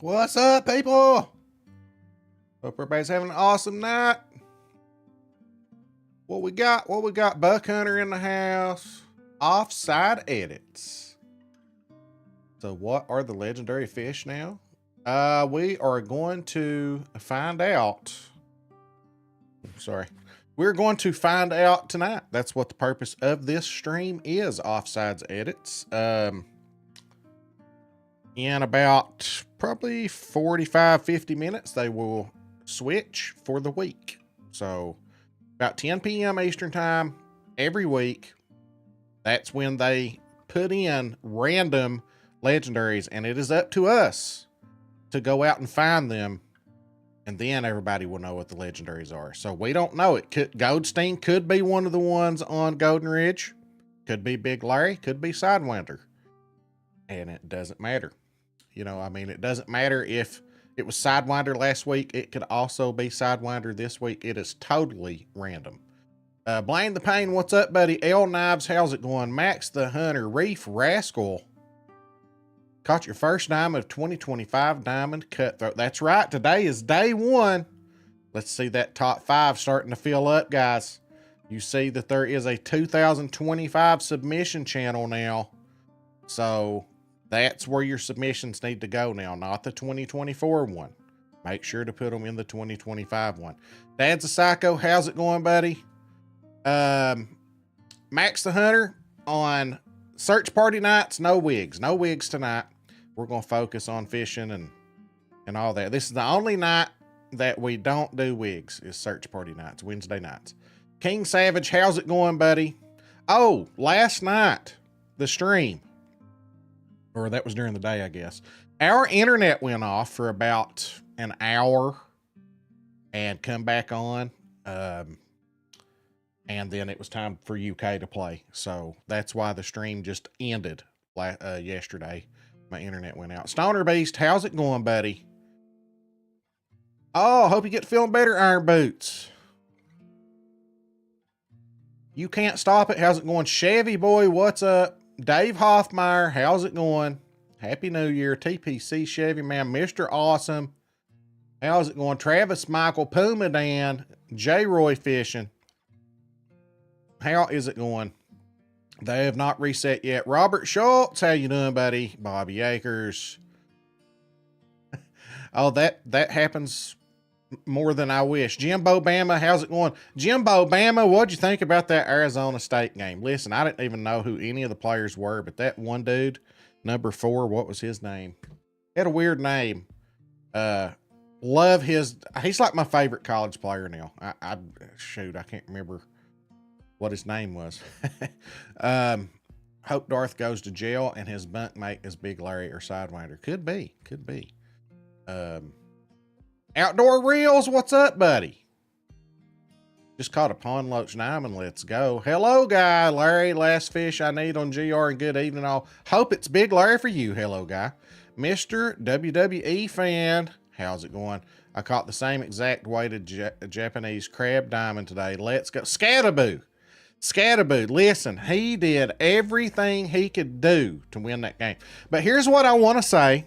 What's up, people? Hope everybody's having an awesome night. What we got? Buck Hunter in the house. Offside edits. So what are the legendary fish now? We are going to find out. Sorry. We're going to find out tonight. That's what the purpose of this stream is, offsides edits. In about probably 45, 50 minutes, they will switch for the week. So about 10 p.m. Eastern time every week, that's when they put in random legendaries, and it is up to us to go out and find them, and then everybody will know what the legendaries are. So we don't know. Goldstein could be one of the ones on Golden Ridge, could be Big Larry, could be Sidewinder, and it doesn't matter. You know, I mean, it doesn't matter if it was Sidewinder last week. It could also be Sidewinder this week. It is totally random. Blame the Pain, what's up, buddy? L Knives, how's it going? Max the Hunter, Reef Rascal. Caught your first diamond of 2025 Diamond Cutthroat. That's right. Today is day one. Let's see that top 5 starting to fill up, guys. You see that there is a 2025 submission channel now. So that's where your submissions need to go now, not the 2024 one. Make sure to put them in the 2025 one. Dad's a Psycho. How's it going, buddy? Max the Hunter on search party nights. No wigs. No wigs tonight. We're going to focus on fishing and all that. This is the only night that we don't do wigs, is search party nights, Wednesday nights. King Savage, how's it going, buddy? Oh, last night, the stream, or that was during the day, I guess. Our internet went off for about an hour and come back on. And then it was time for UK to play. So that's why the stream just ended yesterday. My internet went out. Stoner Beast, how's it going, buddy? Oh, hope you get feeling better, Iron Boots. You can't stop it. How's it going? Chevy Boy, what's up? Dave Hoffmeyer, how's it going? Happy New Year. TPC Chevy Man, Mr. Awesome. How's it going? Travis Michael, Puma Dan, J. Roy Fishing. How is it going? They have not reset yet. Robert Schultz, how you doing, buddy? Bobby Akers. Oh, that happens more than I wish. Jimbo Bama, how's it going? Jimbo Bama, what'd you think about that Arizona State game? Listen, I didn't even know who any of the players were, but that one dude, number 4, what was his name? He had a weird name. Love his, he's like my favorite college player now. Shoot, I can't remember what his name was. Hope Darth goes to jail and his bunkmate is Big Larry or Sidewinder. Could be. Outdoor Reels, what's up, buddy? Just caught a pond loach diamond. Let's go. Hello, guy. Larry, last fish I need on GR, and good evening all. Hope it's Big Larry for you. Hello, guy. Mr. WWE fan, how's it going? I caught the same exact weighted Japanese crab diamond today. Let's go. Scatterboo, listen, he did everything he could do to win that game. But here's what I want to say.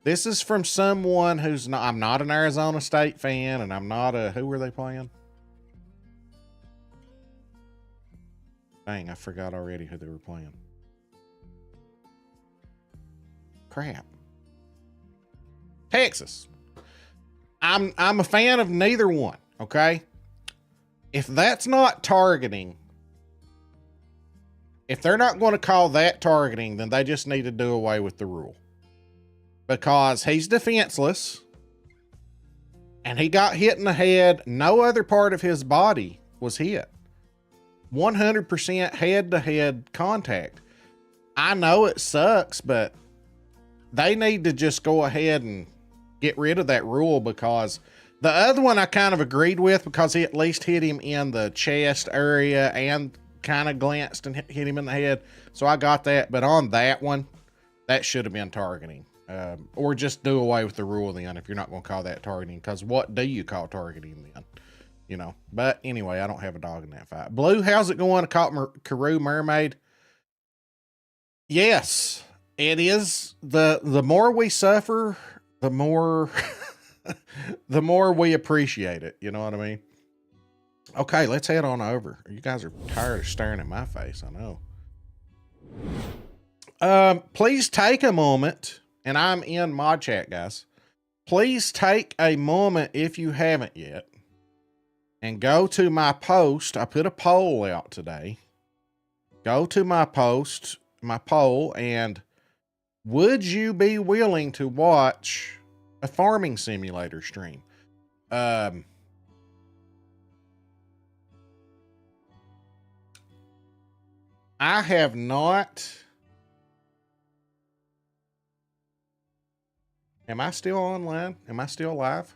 This is from someone who's not, I'm not an Arizona State fan, and I'm not a, who were they playing? Dang, I forgot already who they were playing. Crap. Texas. I'm a fan of neither one, okay? If that's not targeting, if they're not going to call that targeting, then they just need to do away with the rule. Because he's defenseless, and he got hit in the head. No other part of his body was hit. 100% head-to-head contact. I know it sucks, but they need to just go ahead and get rid of that rule, because the other one I kind of agreed with, because he at least hit him in the chest area and kind of glanced and hit him in the head. So I got that. But on that one, that should have been targeting. Or just do away with the rule then if you're not going to call that targeting. Because what do you call targeting then? You know. But anyway, I don't have a dog in that fight. Blue, how's it going? I caught Karoo Mermaid. Yes. it is the more we suffer, the more the more we appreciate it. You know what I mean? Okay, let's head on over. You guys are tired of staring at my face. I know. Please take a moment, and I'm in mod chat, guys. Please take a moment if you haven't yet, and go to my post. I put a poll out today. Go to my post, my poll, and would you be willing to watch a farming simulator stream? I have not. Am I still online? Am I still live?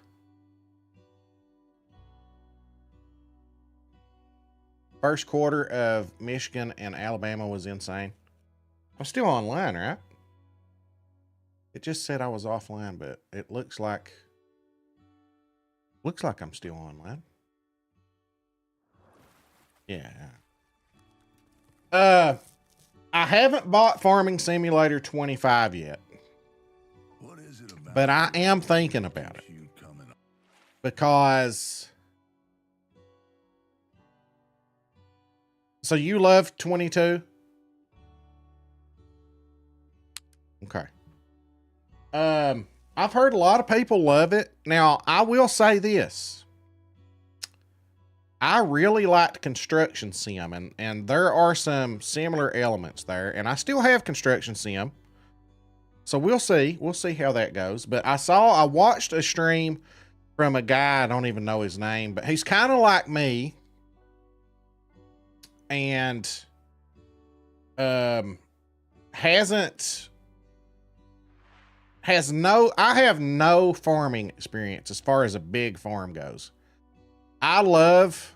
First quarter of Michigan and Alabama was insane. I'm still online, right? It just said I was offline, but it looks like I'm still online. Yeah. I haven't bought Farming Simulator 25 yet. What is it about, but I am thinking about it because. So you love 22? Okay. I've heard a lot of people love it. Now, I will say this. I really liked Construction Sim, and there are some similar elements there, and I still have Construction Sim. So we'll see. We'll see how that goes. But I watched a stream from a guy, I don't even know his name, but he's kind of like me. And I have no farming experience as far as a big farm goes. I live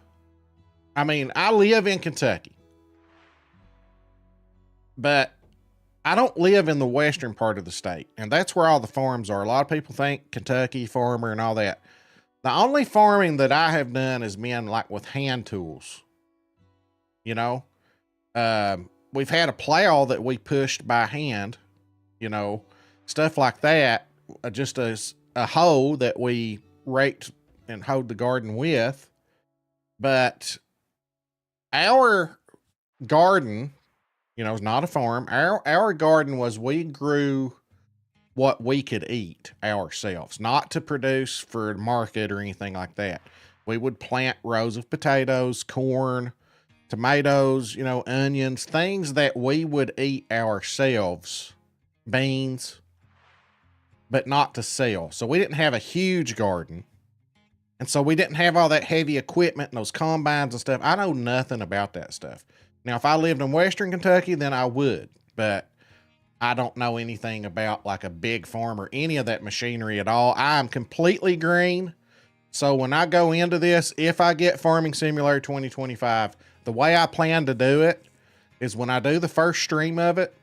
in Kentucky, but I don't live in the western part of the state, and that's where all the farms are. A lot of people think Kentucky farmer and all that. The only farming that I have done has been like with hand tools. You know, we've had a plow that we pushed by hand, you know, stuff like that. Just a hoe that we raked and hoed the garden with. But our garden, you know, is not a farm. Our garden was, we grew what we could eat ourselves, not to produce for market or anything like that. We would plant rows of potatoes, corn, tomatoes, you know, onions, things that we would eat ourselves, beans, but not to sell. So we didn't have a huge garden. And so we didn't have all that heavy equipment and those combines and stuff. I know nothing about that stuff. Now, if I lived in Western Kentucky, then I would, but I don't know anything about like a big farm or any of that machinery at all. I'm completely green. So when I go into this, if I get Farming Simulator 2025, the way I plan to do it is when I do the first stream of it,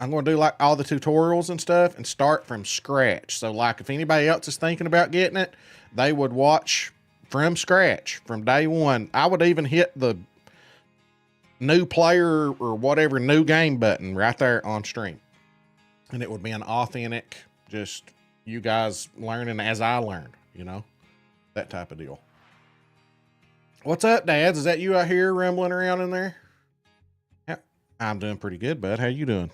I'm going to do like all the tutorials and stuff and start from scratch. So like if anybody else is thinking about getting it, they would watch from scratch from day one. I would even hit the new player or whatever new game button right there on stream. And it would be an authentic, just you guys learning as I learned, you know, that type of deal. What's up, Dads? Is that you out here rambling around in there? Yeah, I'm doing pretty good, bud. How you doing?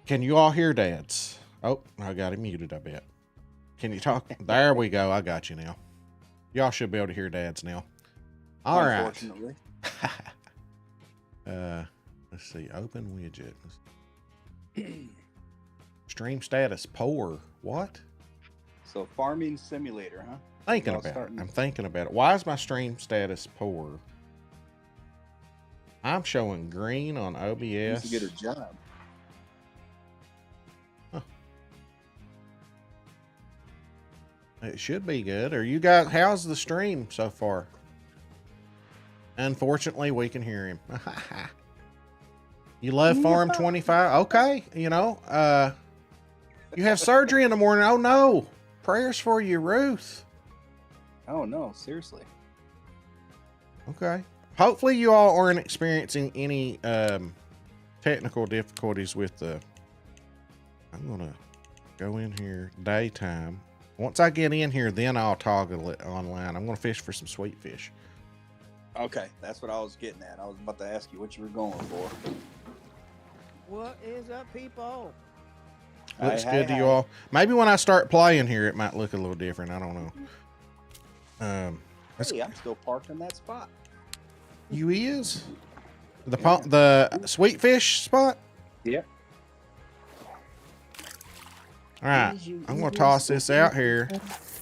Can you all hear Dads? Oh, I got him muted, I bet. Can you talk? There we go. I got you now. Y'all should be able to hear Dads now. All right. Unfortunately. Let's see. Open widget. Stream status poor. What? So farming simulator, huh? Thinking about it. I'm thinking about it. Why is my stream status poor? I'm showing green on OBS. Needs to get a job. Huh. It should be good. Are you guys? How's the stream so far? Unfortunately, we can hear him. You love Farm 25? Okay. You know, you have surgery in the morning. Oh no. Prayers for you, Ruth. Oh no, seriously. Okay. hopefully you all aren't experiencing any technical difficulties with the. I'm gonna go in here daytime. Once I get in here, then I'll toggle it online. I'm gonna fish for some sweet fish. Okay, that's what I was getting at. I was about to ask you what you were going for. What is up, people? Looks Hi, good to hi, you hi. all. Maybe when I start playing here, it might look a little different. I don't know. Hey, I'm still parked in that spot. You is the Yeah. the sweet fish spot. Yeah. All right, I'm gonna toss this out here.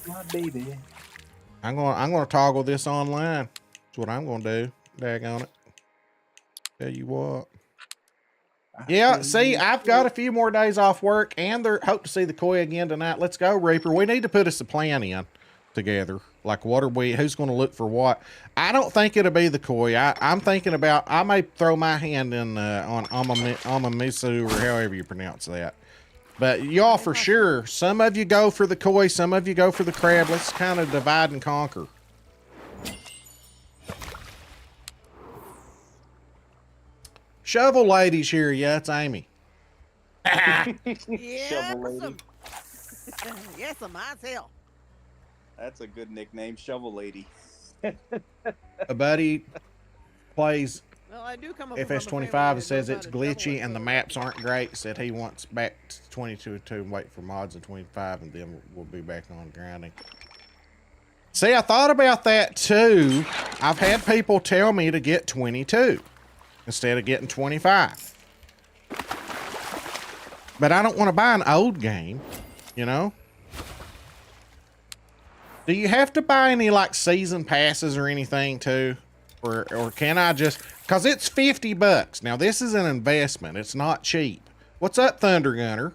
My baby. I'm gonna toggle this online. That's what I'm gonna do. Daggone it. Tell you what. Yeah, see, I've got a few more days off work, and they hope to see the koi again tonight. Let's go, Reaper. We need to put us a plan in together. Like, what are we? Who's going to look for what? I don't think it'll be the koi. I'm thinking about. I may throw my hand in on Amamisu or however you pronounce that. But y'all for sure. Some of you go for the koi. Some of you go for the crab. Let's kind of divide and conquer. Shovel lady's here. Yeah, it's Amy. Shovel lady. Yes, myself. That's a good nickname, Shovel Lady. A buddy plays Well, I do come up from a FS25 family and that says knows it's how to shovel glitchy it, and the so- maps aren't great. Said he wants back to 22 and wait for mods in 25 and then we'll be back on grinding. See, I thought about that too. I've had people tell me to get 22 instead of getting 25. But I don't want to buy an old game, you know? Do you have to buy any like season passes or anything too? Or can I just, cause it's $50. Now this is an investment. It's not cheap. What's up, Thunder Gunner?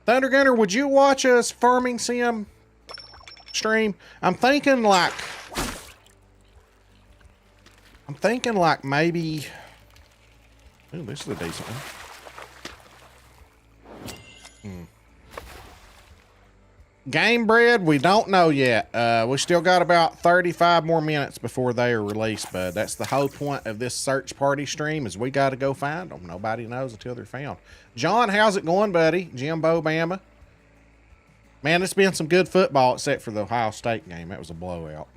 Thunder Gunner, would you watch us farming sim stream? I'm thinking like maybe, ooh, this is a decent one. Game Bread, we don't know yet. We still got about 35 more minutes before they are released, bud. That's the whole point of this search party stream is we got to go find them. Nobody knows until they're found. John, how's it going, buddy? Jimbo Bama. Man, it's been some good football except for the Ohio State game. That was a blowout.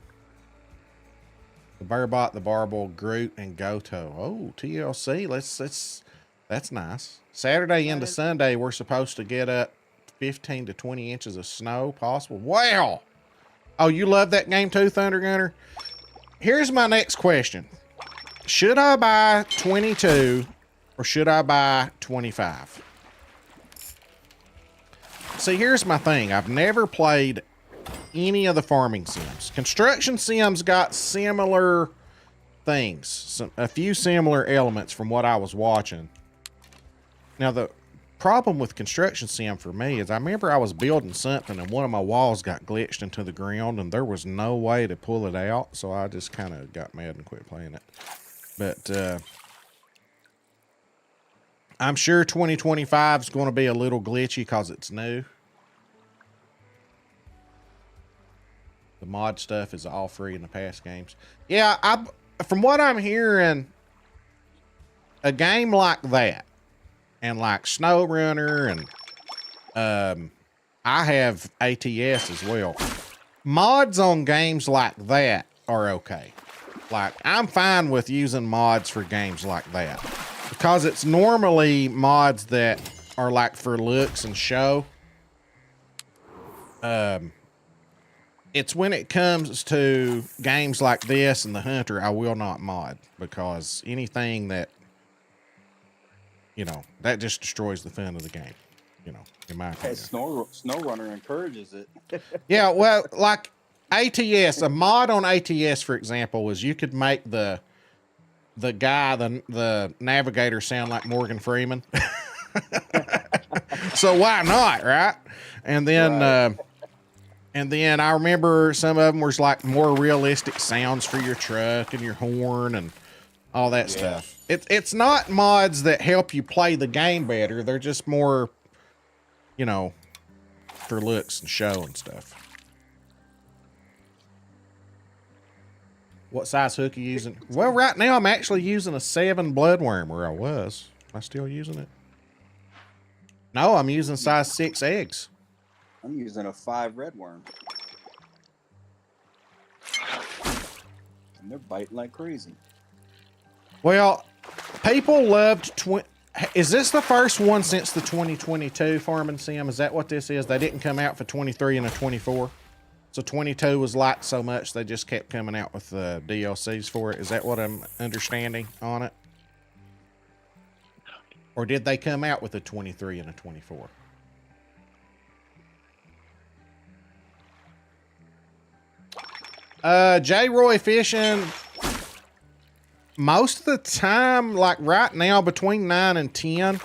The Burbot, the Barble, Groot, and Goto. Oh, TLC. That's nice. Saturday into Sunday, we're supposed to get up 15 to 20 inches of snow possible. Wow. Oh, you love that game too, Thunder Gunner? Here's my next question. Should I buy 22 or should I buy 25? See, here's my thing. I've never played any of the farming sims. Construction sims got similar things, a few similar elements from what I was watching. Now, the problem with construction sim for me is I remember I was building something and one of my walls got glitched into the ground and there was no way to pull it out, so I just kind of got mad and quit playing it. But I'm sure 2025 is going to be a little glitchy because it's new. The mod stuff is all free in the past games. Yeah, from what I'm hearing, a game like that, and like SnowRunner, and I have ATS as well. Mods on games like that are okay. Like, I'm fine with using mods for games like that because it's normally mods that are like for looks and show. It's when it comes to games like this and TheHunter, I will not mod because anything that, you know, that just destroys the fun of the game, you know, in my Hey, opinion. SnowRunner encourages it. Yeah, well, like ATS, a mod on ATS, for example, is you could make the guy, the navigator sound like Morgan Freeman. So why not, right? And then, Right. and then I remember some of them was like more realistic sounds for your truck and your horn and all that stuff. It's not mods that help you play the game better. They're just more, you know, for looks and show and stuff. What size hook are you using? Well, right now I'm actually using a 7 bloodworm, or I was. Am I still using it? No, I'm using size 6 eggs. I'm using a 5 redworm. And they're biting like crazy. Well, people loved is this the first one since the 2022 Farming Sim? Is that what this is? They didn't come out for 23 and a 24. So 22 was liked so much they just kept coming out with the DLCs for it. Is that what I'm understanding on it? Or did they come out with a 23 and a 24? J. Roy Fishing, most of the time, like right now, between 9 and 10,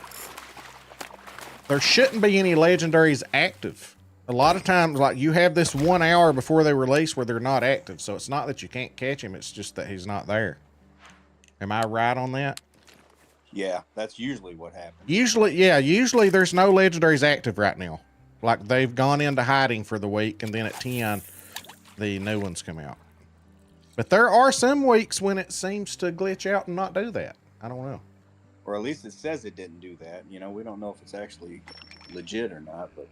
there shouldn't be any legendaries active. A lot of times, like, you have this 1 hour before they release where they're not active. So it's not that you can't catch him, it's just that he's not there. Am I right on that? Yeah, that's usually what happens. Usually there's no legendaries active right now. Like, they've gone into hiding for the week, and then at 10, the new ones come out. But there are some weeks when it seems to glitch out and not do that. I don't know. Or at least it says it didn't do that. You know, we don't know if it's actually legit or not, but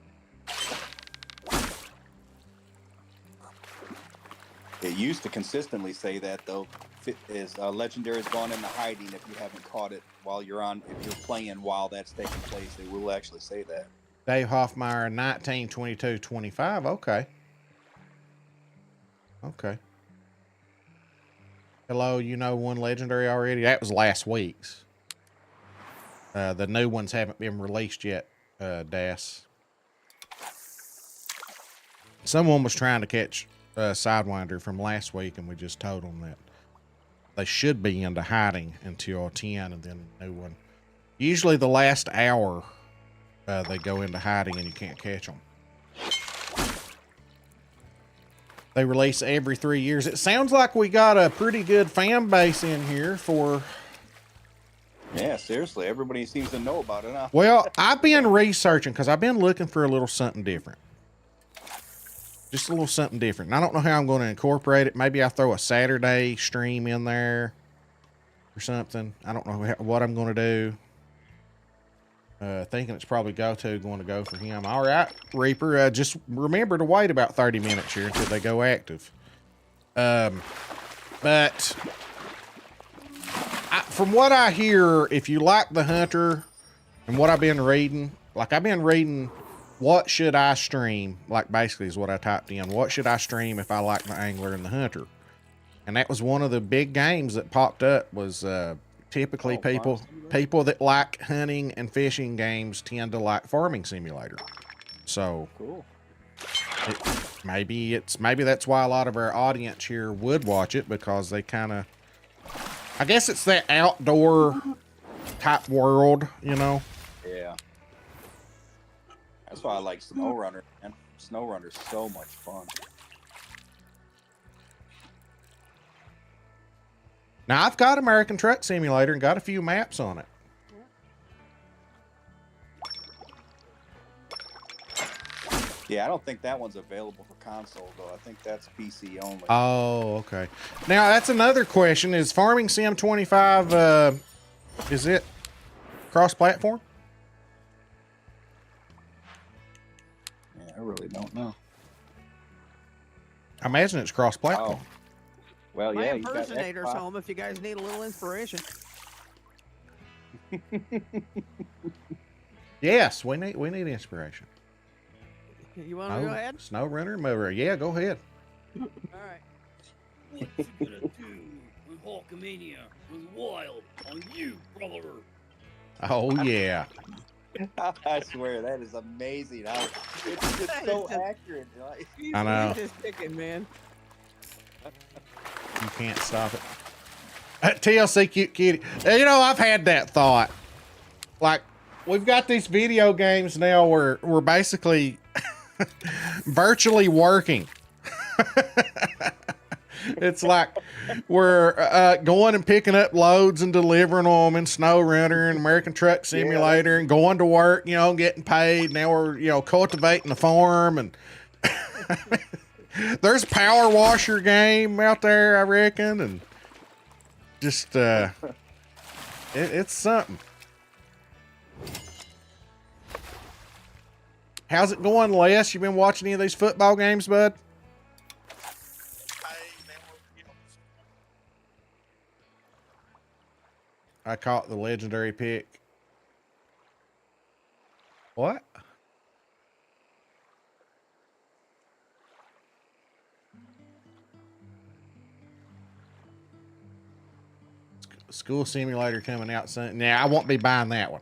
it used to consistently say that, though. Is legendary has gone into hiding if you haven't caught it while you're on. If you're playing while that's taking place, it will actually say that. Dave Hoffmeyer, 19, 22, 25. Okay. Okay. Hello, you know one legendary already? That was last week's. The new ones haven't been released yet, Das. Someone was trying to catch Sidewinder from last week, and we just told them that they should be into hiding until 10, and then a new one. Usually the last hour, they go into hiding and you can't catch them. They release every 3 years. It sounds like we got a pretty good fan base in here for... Yeah, seriously. Everybody seems to know about it, huh? Well, I've been researching because I've been looking for a little something different. Just a little something different. And I don't know how I'm going to incorporate it. Maybe I throw a Saturday stream in there or something. I don't know what I'm going to do. Thinking it's probably going to go for him. All right, Reaper. Just remember to wait about 30 minutes here until they go active. But from what I hear, if you like the Hunter and what I've been reading, like I've been reading... What should I stream? Like, basically is what I typed in. What should I stream if I like the Angler and the Hunter? And that was one of the big games that popped up was typically people that like hunting and fishing games tend to like Farming Simulator. So cool. Maybe that's why a lot of our audience here would watch it, because they kind of, I guess it's that outdoor type world, you know? Yeah. That's why I like SnowRunner, man. SnowRunner's so much fun. Now, I've got American Truck Simulator and got a few maps on it. Yeah, I don't think that one's available for console, though. I think that's PC only. Oh, okay. Now, that's another question. Is Farming Sim 25, is it cross-platform? I really don't know. I imagine it's cross-platform. Oh. Well, My yeah. impersonator's home if you guys need a little inspiration. Yes, we need inspiration. You want to go ahead? SnowRunner mover. Yeah, go ahead. All right. What's you gonna do with Hulkamania with Wild on you, brother? Oh, yeah. I swear, that is amazing. It's just so accurate. I know. He's just picking, man. You can't stop it. TLC cute kitty. You know, I've had that thought. Like, we've got these video games now where we're basically virtually working. It's like we're going and picking up loads and delivering them in SnowRunner and American Truck Simulator and going to work, you know, getting paid. Now we're, you know, cultivating the farm and There's power washer game out there, I reckon, and just it's something. How's it going, Les? You been watching any of these football games, bud? I caught the legendary pick. What? School simulator coming out soon. Nah, I won't be buying that one.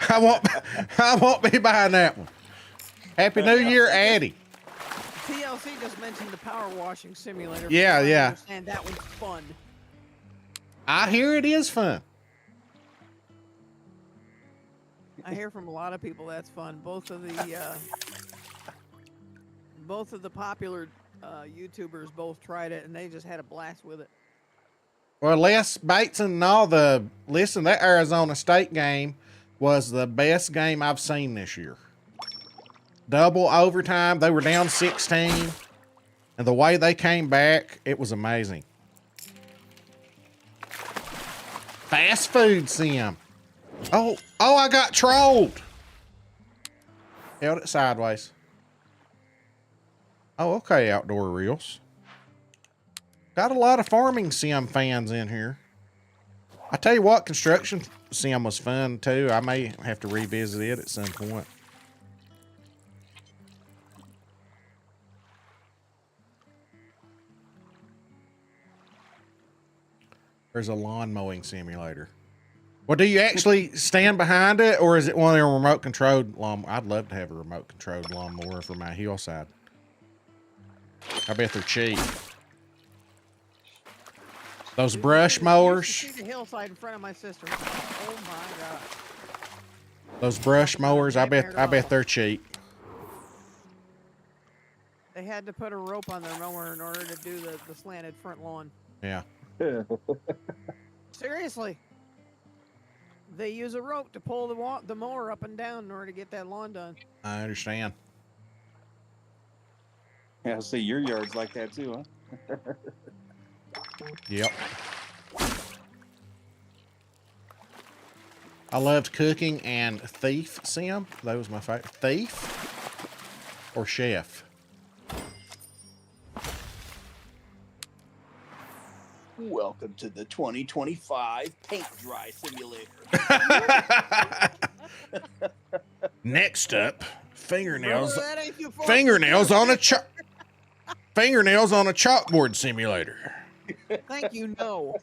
I won't be buying that one. Happy New Year, Addie. TLC just mentioned the power washing simulator. Yeah, From what I yeah. understand, that one's fun. I hear it is fun. I hear from a lot of people that's fun. Both of the popular YouTubers both tried it, and they just had a blast with it. Well, Les Bateson and all listen, that Arizona State game was the best game I've seen this year. Double overtime. They were down 16. And the way they came back, it was amazing. Fast food sim. Oh, I got trolled. Held it sideways. Oh, okay, Outdoor Reels. Got a lot of farming sim fans in here. I tell you what, construction sim was fun too. I may have to revisit it at some point. There's a lawn mowing simulator. Well, do you actually stand behind it, or is it one of them remote controlled lawn? I'd love to have a remote controlled lawnmower for my hillside. I bet they're cheap. Those brush mowers. You should see the hillside in front of my sister. Oh my god. Those brush mowers, I bet they're cheap. They had to put a rope on their mower in order to do the slanted front lawn. Yeah. Seriously. They use a rope to pull the mower up and down in order to get that lawn done. I understand. Yeah, see, your yard's like that too, huh? Yep. I loved cooking and Thief sim. That was my favorite. Thief or Chef? Welcome to the 2025 paint dry simulator. Next up, fingernails. Brother, that ain't you for- Fingernails on a chalkboard simulator. Thank you, no.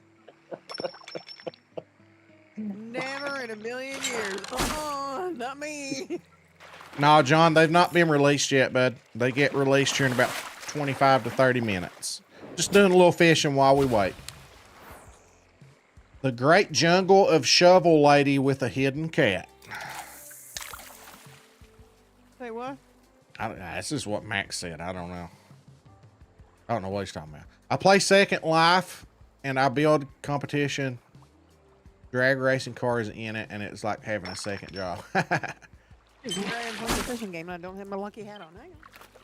Never in a million years. Not me. No, John, they've not been released yet, bud. They get released here in about 25 to 30 minutes. Just doing a little fishing while we wait. The Great Jungle of Shovel Lady with a Hidden Cat. Say what? This is what Max said. I don't know. I don't know what he's talking about. I play Second Life, and I build competition drag racing cars in it, and it's like having a second job. I'm playing the fishing game, and I don't have my lucky hat on. Hang on.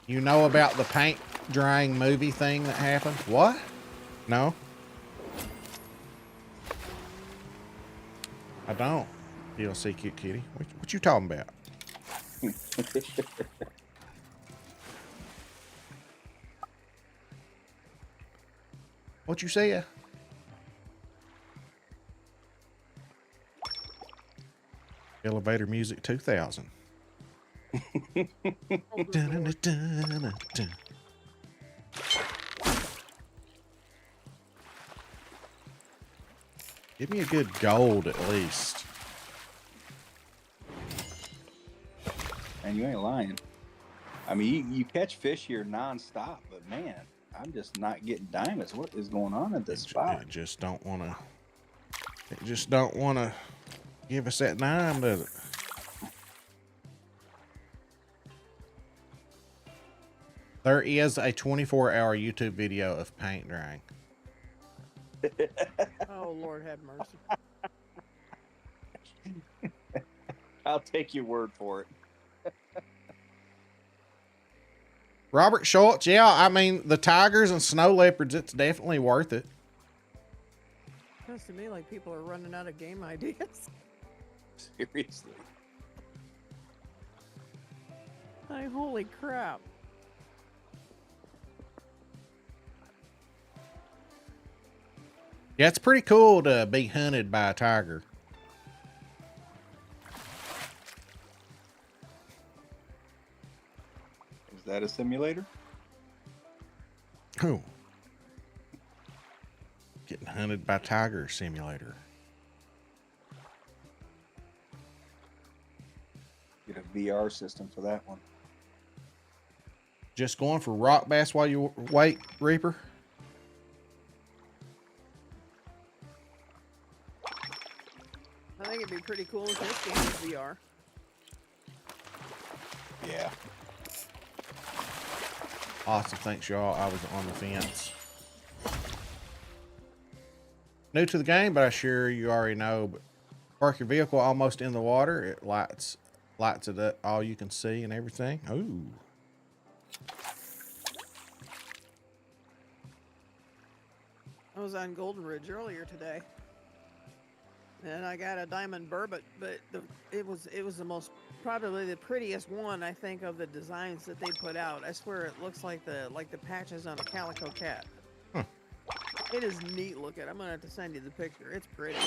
You know about the paint drying movie thing that happened? What? No? I don't. DLC cute kitty. What you talking about? What you say? Elevator Music 2000. Dun-dun-dun-dun-dun. Give me a good gold at least. And you ain't lying. I mean, you catch fish here nonstop, but man, I'm just not getting diamonds. What is going on at this spot? It just don't want to give us that dime, does it? There is a 24-hour YouTube video of paint drying. Oh, Lord have mercy. I'll take your word for it. Robert Schultz, yeah, I mean, the tigers and snow leopards, it's definitely worth it. Sounds to me like people are running out of game ideas. Seriously. Like, holy crap. Yeah, it's pretty cool to be hunted by a tiger. Is that a simulator? Cool. Getting hunted by tiger simulator. Get a VR system for that one. Just going for rock bass while you wait, Reaper? I think it'd be pretty cool if this game was VR. Yeah. Awesome, thanks y'all. I was on the fence. New to the game, but I'm sure you already know. But park your vehicle almost in the water. It lights it up, all you can see and everything. Ooh. I was on Golden Ridge earlier today, and I got a diamond burbot, but it was the most, probably the prettiest one, I think, of the designs that they put out. I swear it looks like the patches on a calico cat. Huh. It is neat looking. I'm gonna have to send you the picture. It's pretty.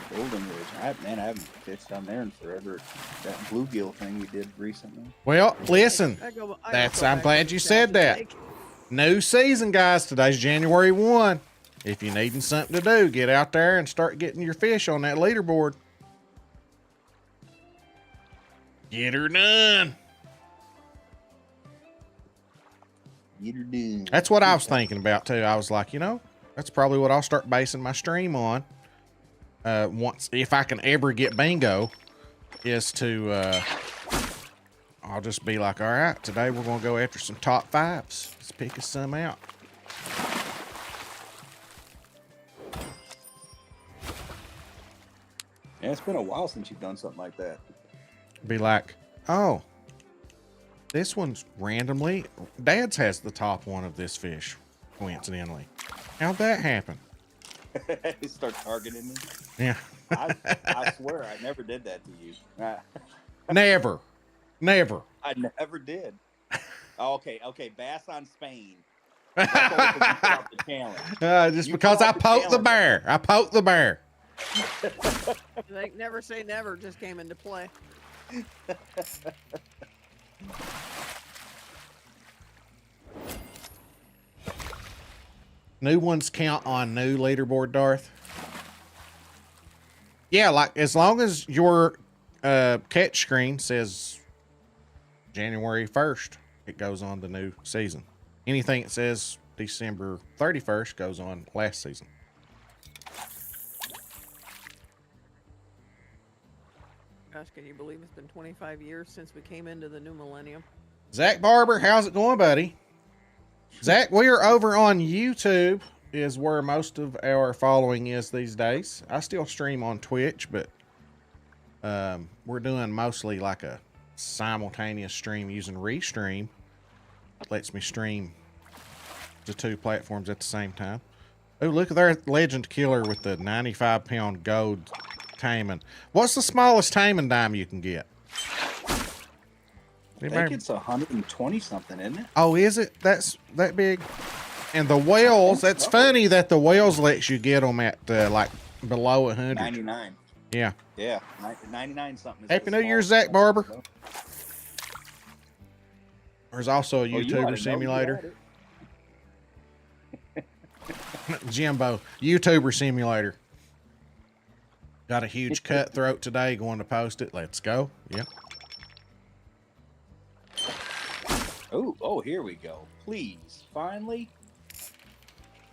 Golden Ridge. I haven't fished on there in forever. That bluegill thing we did recently. Well, listen, I'm glad you said that. Lake. New season, guys. Today's January 1. If you're needing something to do, get out there and start getting your fish on that leaderboard. Get her done. Get her done. That's what I was thinking about too. I was like, that's probably what I'll start basing my stream on. Once, if I can ever get bingo, is to, I'll just be like, all right, today we're going to go after some top fives. Let's pick us some out. Yeah, it's been a while since you've done something like that. Be like, oh, this one's randomly, Dad's has the top one of this fish, coincidentally. How'd that happen? You start targeting me. Yeah. I swear I never did that to you. Never. I never did. Oh, okay. Bass on Spain. That's only 'cause you put out the challenge. Just You because put I out the poked the challenge. bear. I poked the bear. Like, never say never just came into play. New ones count on new leaderboard, Darth. Yeah, like as long as your catch screen says January 1st, it goes on the new season. Anything that says December 31st goes on last season. Gosh, can you believe it's been 25 years since we came into the new millennium? Zach Barber, how's it going, buddy? Zach, we are over on YouTube, is where most of our following is these days. I still stream on Twitch, but we're doing mostly like a simultaneous stream using Restream. Lets me stream to two platforms at the same time. Oh, look at their legend killer with the 95-pound gold taming. What's the smallest taming dime you can get? I think it's 120 something, isn't it? Oh, is it? That's that big? And the whales, that's funny that the whales lets you get them at like below 100. 99. Yeah. Yeah, 99 something. Happy New Year, Zach Barber. There's also a YouTuber simulator. Jimbo, YouTuber simulator. Got a huge cutthroat today. Going to post it. Let's go. Yep. Oh, here we go. Please, finally.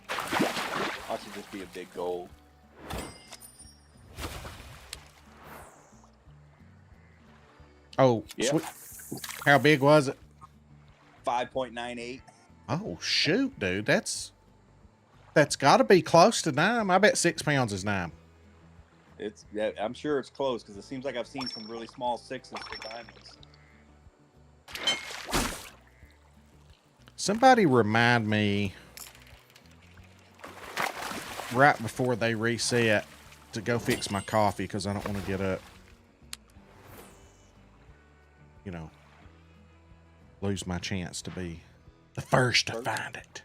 Watch it just be a big goal. Oh, Yep. sweet. How big was it? 5.98. Oh, shoot, dude. That's got to be close to dime. I bet 6 pounds is dime. Yeah, I'm sure it's close because it seems like I've seen some really small sixes for diamonds. Somebody remind me right before they reset to go fix my coffee because I don't want to get up. You know, lose my chance to be the first to find it.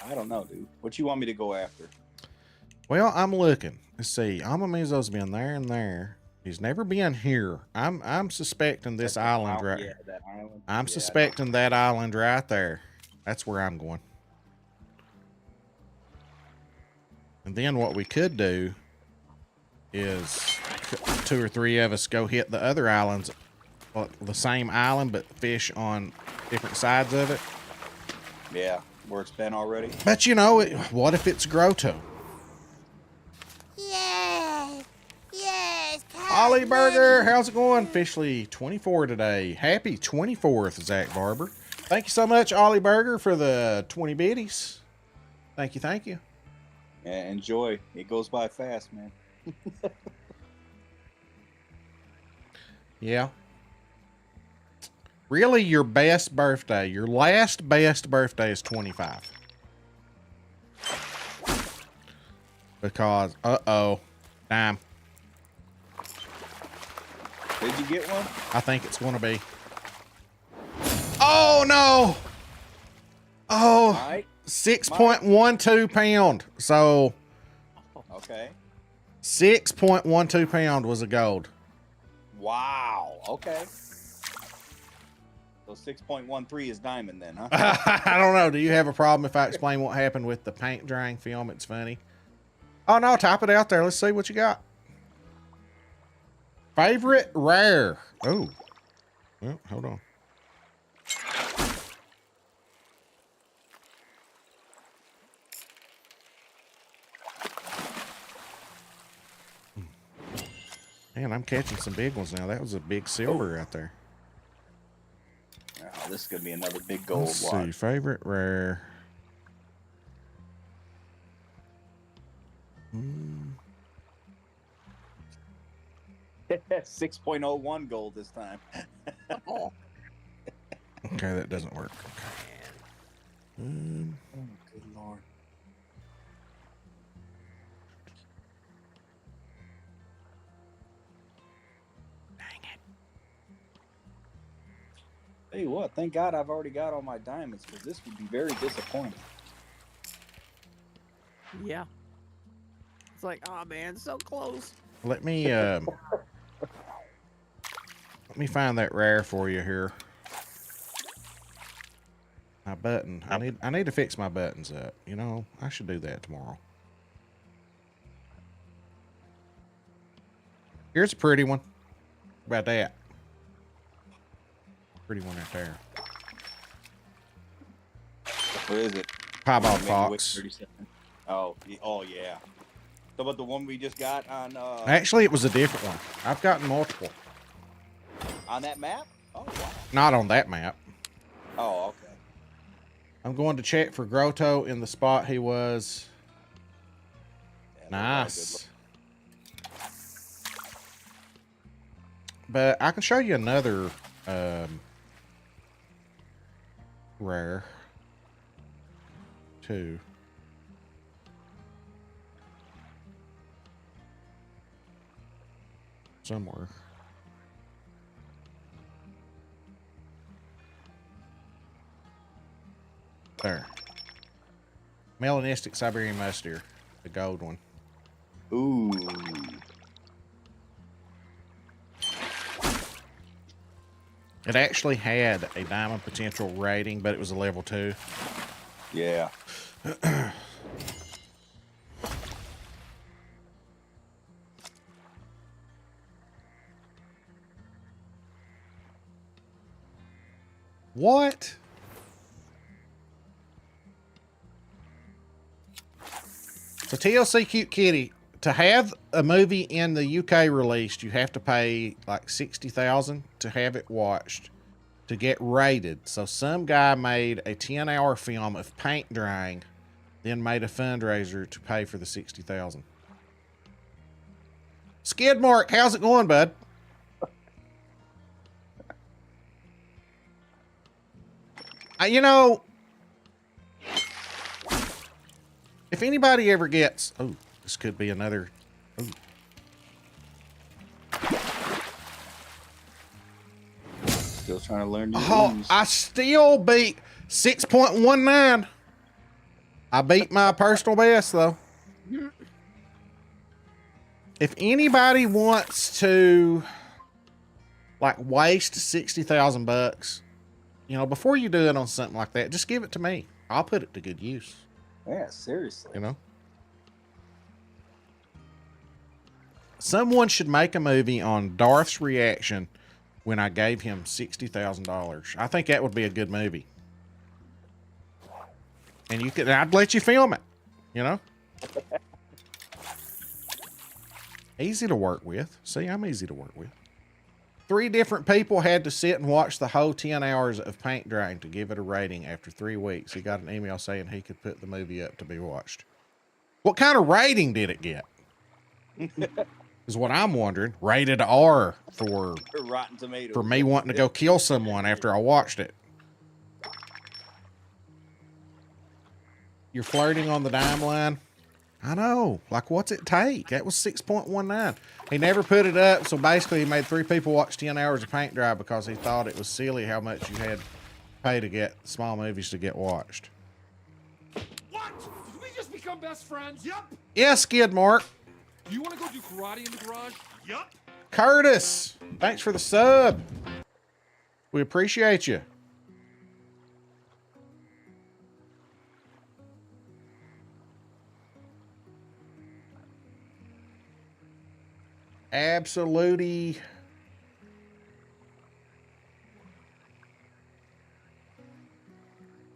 I don't know, dude. What you want me to go after? Well, I'm looking. Let's see. Amamizo's been there and there. He's never been here. I'm suspecting this island right. Yeah, that island. I'm suspecting that island right there. That's where I'm going. And then what we could do is 2 or 3 of us go hit the other islands, the same island, but fish on different sides of it. Yeah, where it's been already. But you know, what if it's Grotto? Yes. Yes. Ollie Burger, how's it going? Officially 24 today. Happy 24th, Zach Barber. Thank you so much, Ollie Burger, for the 20 biddies. Thank you, thank you. Yeah, enjoy. It goes by fast, man. Yeah. Really, your best birthday, your last best birthday is 25. Because, damn. Did you get one? I think it's going to be. Oh, no. Oh, Mike? 6.12 pound. So, Okay. 6.12 pound was a gold. Wow. Okay. So 6.13 is diamond then, huh? I don't know. Do you have a problem if I explain what happened with the paint drying film? It's funny. Oh, no. Type it out there. Let's see what you got. Favorite rare. Oh. Well, hold on. Man, I'm catching some big ones now. That was a big silver right there. Oh, this is going to be another big gold Let's watch. see. Favorite rare. 6.01 gold this time. Okay, that doesn't work. Oh, good lord. Dang it. Tell you what, thank God I've already got all my diamonds because this would be very disappointing. Yeah. It's like, oh man, so close. Let me find that rare for you here. My button. I need to fix my buttons up. You know, I should do that tomorrow. Here's a pretty one. How about that? Pretty one right there. What is it? Piebald Maybe wait fox. 30 seconds. Oh, yeah. So about the one we just got on Actually, it was a different one. I've gotten multiple. on that map? Oh wow. Not on that map. Oh, okay. I'm going to check for Grotto in the spot he was. Yeah, that's all Nice. But I can show you another rare too. Somewhere. There. Melanistic Siberian musk deer. The gold one. good. Ooh. It actually had a diamond potential rating, but it was a level 2. Yeah. What? So TLC Cute Kitty, to have a movie in the UK released, you have to pay like $60,000 to have it watched to get rated. So some guy made a 10-hour film of paint drying, then made a fundraiser to pay for the $60,000. Skid Mark, how's it going, bud? You know, if anybody ever gets, oh, this could be another. Ooh. Still trying to learn new Oh, rules. I still beat 6.19. I beat my personal best though. If anybody wants to like waste 60,000 bucks, you know, before you do it on something like that, just give it to me. I'll put it to good use. Yeah, seriously. You know, someone should make a movie on Darth's reaction when I gave him $60,000. I think that would be a good movie. And you could, I'd let you film it, you know? Easy to work with. See, I'm easy to work with. 3 different people had to sit and watch the whole 10 hours of paint drying to give it a rating after 3 weeks. He got an email saying he could put the movie up to be watched. What kind of rating did it get? Is what I'm wondering. Rated R for Rotten Tomatoes. for me wanting to go kill someone after I watched it. You're flirting on the dime line? I know. Like, what's it take? That was 6.19. He never put it up, so basically he made 3 people watch 10 hours of paint dry because he thought it was silly how much you had to pay to get small movies to get watched. What? Did we just become best friends? Yup. Yeah, Skid Mark. Do you want to go do karate in the garage? Yup. Curtis, thanks for the sub. We appreciate you. Absolutely.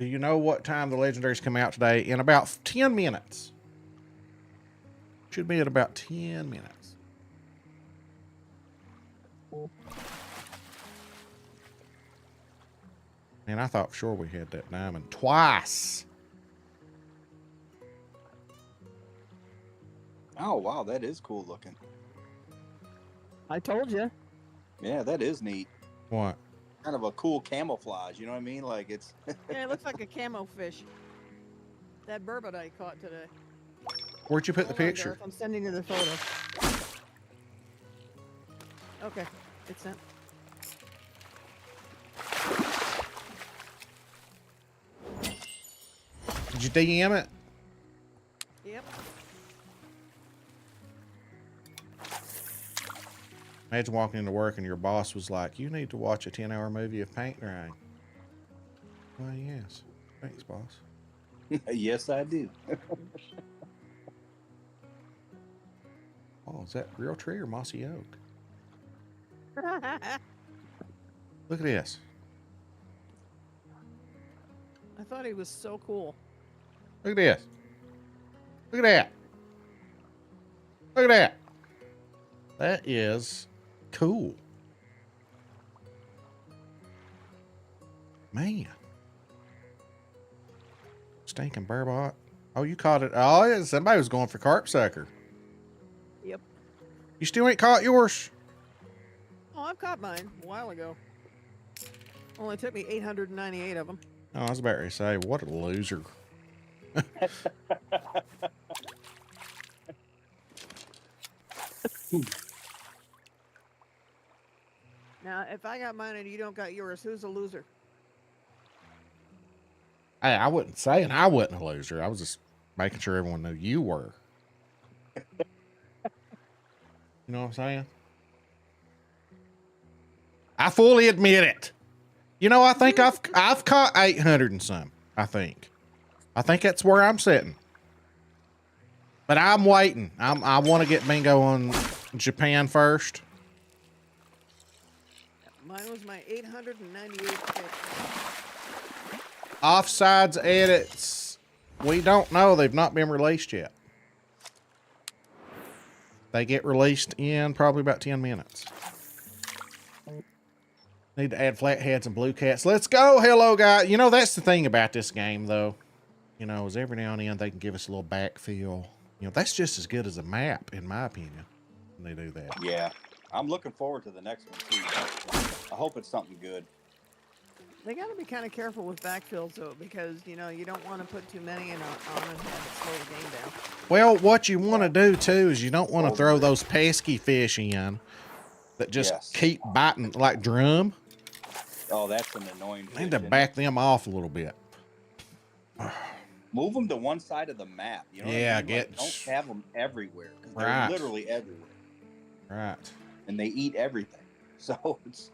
Do you know what time the legendaries come out today? In about 10 minutes. Should be at about 10 minutes. And I thought for sure we had that diamond twice. Oh, wow. That is cool looking. I told you. Yeah, that is neat. What? Kind of a cool camouflage. You know what I mean? Like it's. Yeah, it looks like a camo fish. That burbot I caught today. Where'd you put the Hold on, picture? Darth, I'm sending you the photo. Okay, it's sent. Did you DM it? Yep. Imagine walking into work and your boss was like, you need to watch a 10-hour movie of paint drying. Well, yes. Thanks, boss. Yes, I do. Oh, is that real tree or mossy oak? Look at this. I thought he was so cool. Look at this. Look at that. Look at that. That is cool. Man. Stinking burbot. Oh, you caught it. Oh, yeah, somebody was going for carp sucker. Yep. You still ain't caught yours? Oh, I've caught mine a while ago. Only took me 898 of them. Oh, I was about to say, what a loser. Now, if I got mine and you don't got yours, who's a loser? Hey, I wasn't saying I wasn't a loser. I was just making sure everyone knew you were. You know what I'm saying? I fully admit it. You know, I think I've caught 800 and some. I think that's where I'm sitting. But I'm waiting. I want to get bingo on Japan first. Mine was my 898 pick. Offsides edits. We don't know. They've not been released yet. They get released in probably about 10 minutes. Need to add flatheads and blue cats. Let's go. Hello, guy. You know, that's the thing about this game, though. You know, is every now and then they can give us a little backfill. You know, that's just as good as a map, in my opinion. when they do that. Yeah, I'm looking forward to the next one too. I hope it's something good. They got to be kind of careful with backfills though, because you don't want to put too many on and have it slow the game down. Well, what you want to do too is you don't want to throw those pesky fish in that just keep biting like drum. Oh, that's an annoying fish. Need to back them off a little bit. Move them to one side of the map. You know what I mean? Like, don't have them everywhere because they're literally everywhere. Right. And they eat everything. So it's.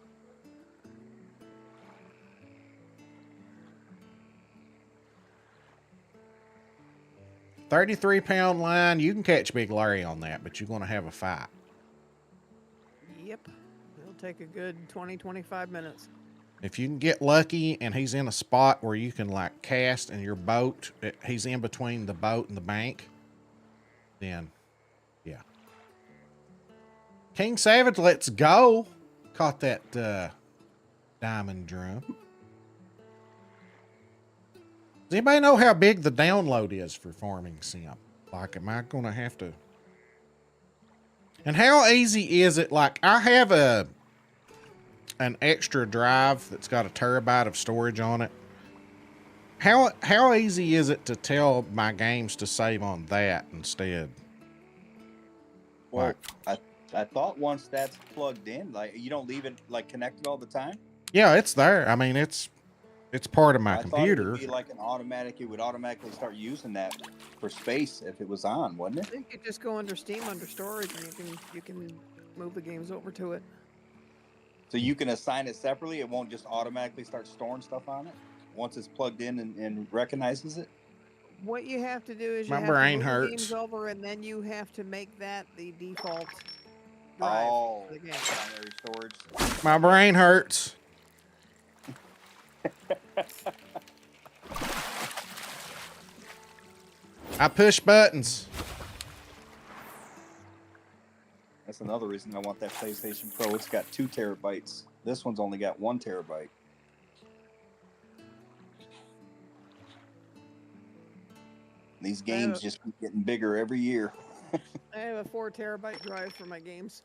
33-pound line, you can catch Big Larry on that, but you're going to have a fight. Yep. It'll take a good 20, 25 minutes. If you can get lucky and he's in a spot where you can like cast and your boat, he's in between the boat and the bank, then yeah. King Savage, let's go. Caught that diamond drum. Does anybody know how big the download is for Farming Sim? Like, am I going to have to? And how easy is it? Like, I have an extra drive that's got a terabyte of storage on it. How easy is it to tell my games to save on that instead? Well, I thought once that's plugged in, like you don't leave it like connected all the time. Yeah, it's there. I mean, it's part of my computer. It would be like an automatic. It would automatically start using that for space if it was on, wouldn't I it? think you just go under Steam, under storage, and you can move the games over to it. So you can assign it separately. It won't just automatically start storing stuff on it once it's plugged in and recognizes it. What you have to do is My you brain have to move hurts. the games over, and then you have to make that the default drive for the game. Primary storage. My brain hurts. I push buttons. That's another reason I want that PlayStation Pro. It's got 2 terabytes. This one's only got 1 terabyte. These games just keep getting bigger every year. I have a 4 terabyte drive for my games.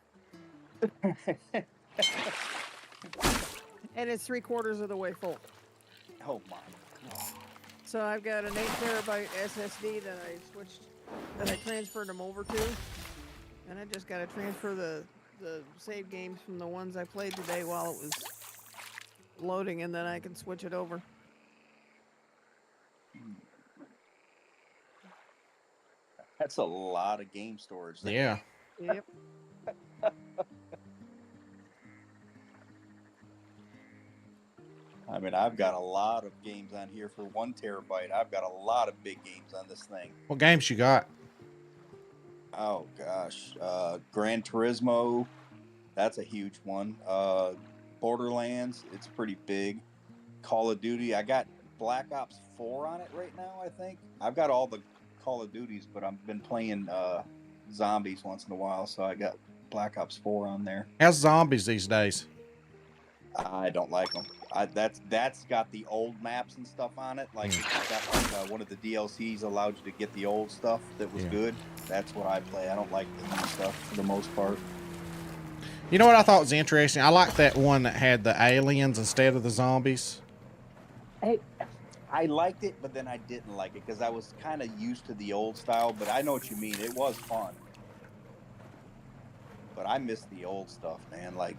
And it's 3/4 of the way full. Oh my God. So I've got an 8 terabyte SSD that I transferred them over to. And I just got to transfer the save games from the ones I played today while it was loading, and then I can switch it over. That's a lot of game storage. Yeah. Yep. I mean, I've got a lot of games on here for 1 terabyte. I've got a lot of big games on this thing. What games you got? Oh gosh, Gran Turismo, that's a huge one. Borderlands, it's pretty big. Call of Duty, I got Black Ops 4 on it right now. I think I've got all the Call of Duties, but I've been playing zombies once in a while, so I got Black Ops 4 on there. How's zombies these days? I don't like them. That's got the old maps and stuff on it. Like, it's got like one of the DLCs allowed you to get the old stuff that was good. That's what I play. I don't like the new stuff for the most part. You know what I thought was interesting? I like that one that had the aliens instead of the zombies. Hey, I liked it, but then I didn't like it because I was kind of used to the old style. But I know what you mean. It was fun. But I miss the old stuff, man. Like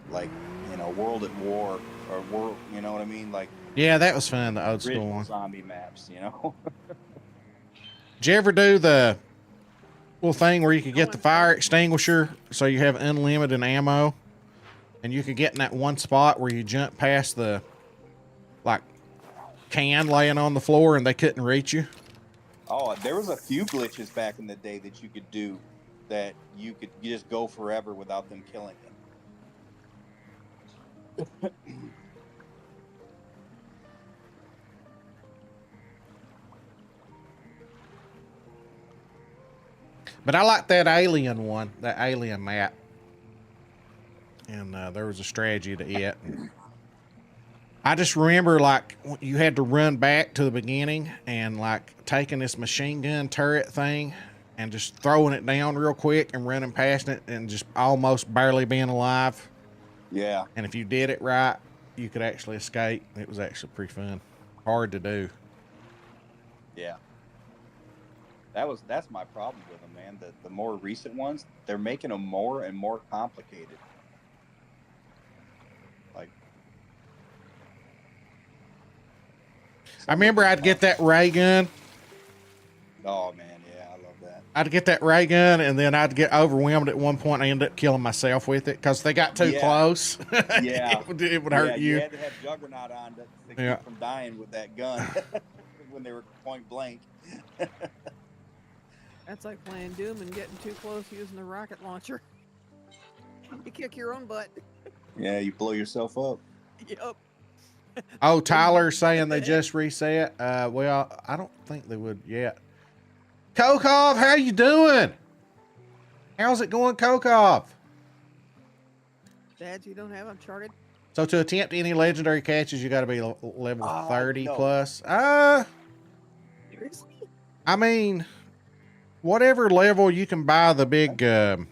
World at War or World. You know what I mean? Like, yeah, that was fun. The old school one. Zombie maps. You know. Did you ever do the little thing where you could get the fire extinguisher so you have unlimited ammo, and you could get in that one spot where you jump past the can laying on the floor and they couldn't reach you? Oh, there was a few glitches back in the day that you could do that you just go forever without them killing you. But I like that alien one, that alien map. And there was a strategy to it. I just remember you had to run back to the beginning and taking this machine gun turret thing and just throwing it down real quick and running past it and just almost barely being alive. Yeah. And if you did it right, you could actually escape. It was actually pretty fun. Hard to do. Yeah. That's my problem with them, man. The more recent ones, they're making them more and more complicated. Like, I remember I'd get that ray gun. oh man, yeah, I love that. I'd get that ray gun, and then I'd get overwhelmed at one point. And I ended up killing myself with it because they got too close. Yeah, it would hurt you. You had to have Juggernaut on to keep from dying with that gun when they were point blank. That's like playing Doom and getting too close using the rocket launcher. You kick your own butt. Yeah, you blow yourself up. Yep. Oh, Tyler's saying they just reset. Well, I don't think they would yet. Kokov, how you doing? How's it going, Kokov? Dads, you don't have Uncharted? So to attempt any legendary catches, you got to be level 30 no. plus. Seriously? I mean, whatever level you can buy the bigger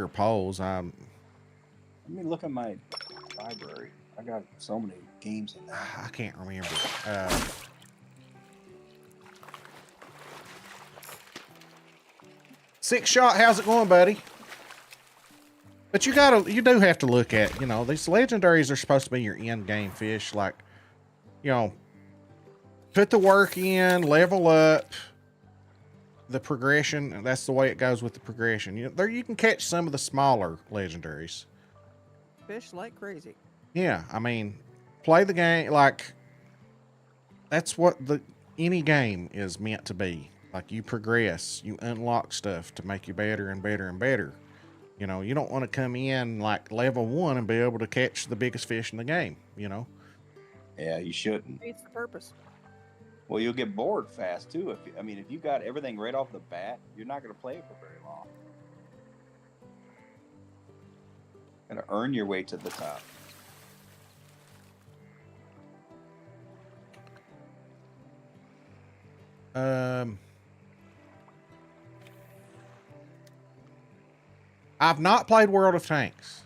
poles. Let me look at my library. I got so many games in there. I can't remember. 6-shot, how's it going, buddy? But you do have to look at, these legendaries are supposed to be your end game fish. Like, put the work in, level up the progression. And that's the way it goes with the progression. There you can catch some of the smaller legendaries. Fish like crazy. Yeah, I mean, play the game like that's what any game is meant to be. Like, you progress, you unlock stuff to make you better and better and better. You don't want to come in like level 1 and be able to catch the biggest fish in the game, Yeah, you shouldn't. It's the purpose. Well, you'll get bored fast too. If you got everything right off the bat, you're not going to play it for very long. Got to earn your way to the top. I've not played World of Tanks.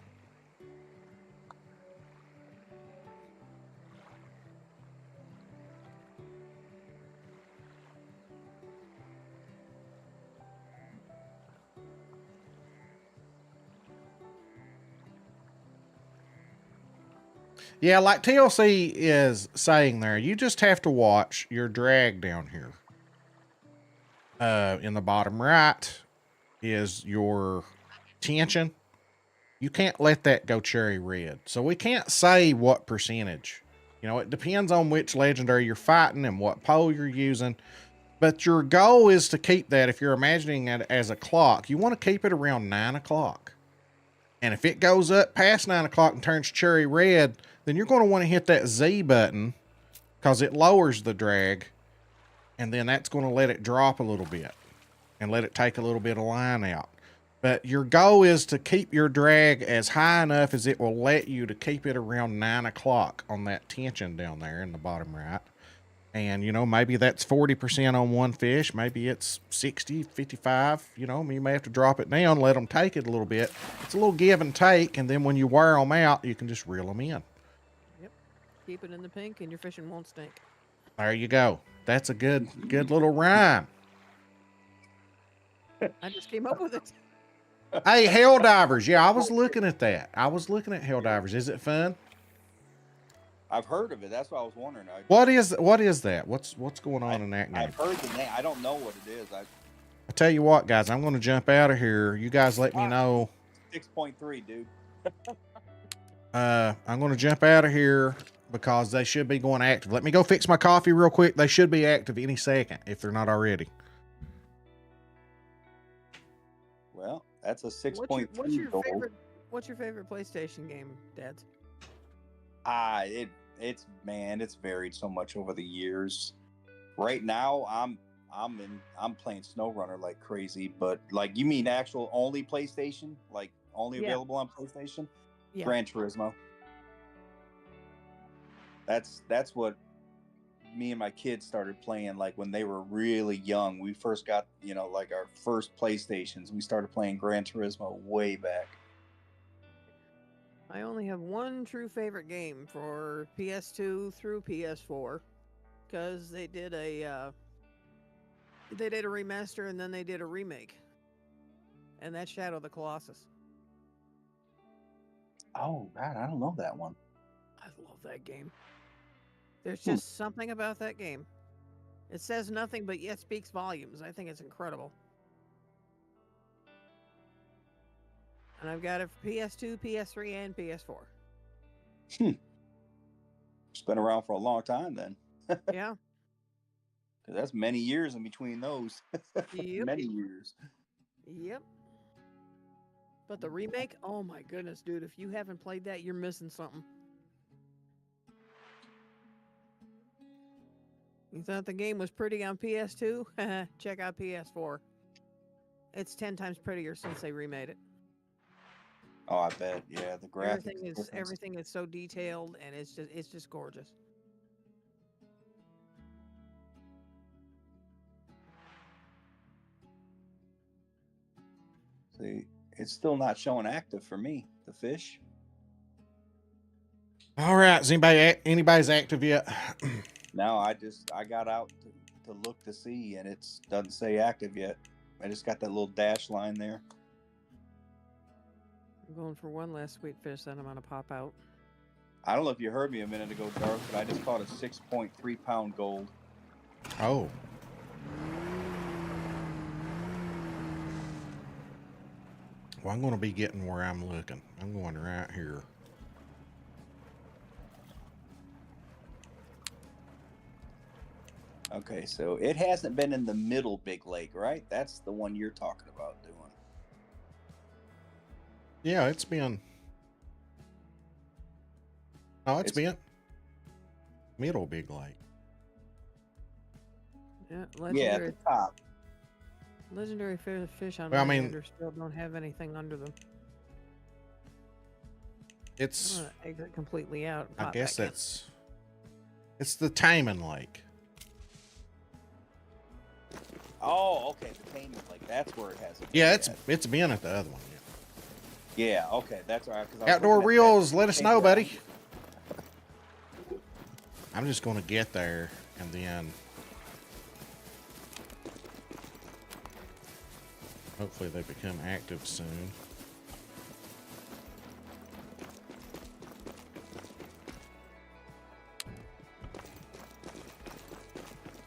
Yeah, like TLC is saying there, you just have to watch your drag down here. In the bottom right is your tension. You can't let that go cherry red. So we can't say what percentage. It depends on which legendary you're fighting and what pole you're using. But your goal is to keep that, if you're imagining it as a clock, you want to keep it around 9 o'clock. And if it goes up past 9 o'clock and turns cherry red, then you're going to want to hit that Z button because it lowers the drag. And then that's going to let it drop a little bit and let it take a little bit of line out. But your goal is to keep your drag as high enough as it will let you to keep it around 9 o'clock on that tension down there in the bottom right. And, maybe that's 40% on one fish. Maybe it's 60, 55. You may have to drop it down, let them take it a little bit. It's a little give and take. And then when you wear them out, you can just reel them in. Yep. Keep it in the pink and your fishing won't stink. There you go. That's a good little rhyme. I just came up with it. Hey, Hell Divers. Yeah, I was looking at that. I was looking at Hell Divers. Is it fun? I've heard of it. That's what I was wondering. What is that? What's going on in that game? I've heard the name. I don't know what it is. I'll tell you what, guys. I'm going to jump out of here. You guys let me know. 6.3, dude. I'm going to jump out of here because they should be going active. Let me go fix my coffee real quick. They should be active any second if they're not already. Well, that's a 6.3. What's your favorite PlayStation game, Dads? It's varied so much over the years. Right now, I'm playing SnowRunner like crazy. But like, you mean actual only PlayStation? Like only available on PlayStation? Yeah. Gran Turismo. That's what me and my kids started playing like when they were really young. We first got, like our first PlayStations. We started playing Gran Turismo way back. I only have one true favorite game for PS2 through PS4 because they did a remaster and then they did a remake, and that's Shadow of the Colossus. Oh God, I don't know that one. I love that game. There's just something about that game. It says nothing, but yet speaks volumes. I think it's incredible. And I've got it for PS2, PS3, and PS4. It's been around for a long time then. Yeah. 'Cause that's many years in between those. Yep. Many years. Yep. But the remake, oh my goodness, dude! If you haven't played that, you're missing something. You thought the game was pretty on PS2? Check out PS4. It's 10 times prettier since they remade it. Oh, I bet. Yeah, the graphics. Everything is so detailed, and it's just gorgeous. See, it's still not showing active for me. The fish. All right. Is anybody's active yet? No, I got out to look to see, and it doesn't say active yet. I just got that little dash line there. I'm going for one last sweet fish, then I'm gonna pop out. I don't know if you heard me a minute ago, Darth, but I just caught a 6.3 pound gold. Oh. Well, I'm going to be getting where I'm looking. I'm going right here. Okay, so it hasn't been in the middle big lake, right? That's the one you're talking about doing. Yeah, it's been. Oh, it's been middle big lake. Yeah, Yeah, at the top. Legendary fish on Well, I land mean, still don't have anything under them. It's. I'm gonna exit completely out. And I pop guess back in. it's the Tamon Lake. Oh, okay, the Tamon Lake. That's where it has. Yeah, it's been at the other one. Yeah. Yeah, okay, that's all right. Outdoor Reels, let us know, buddy. I'm just going to get there and then hopefully they become active soon.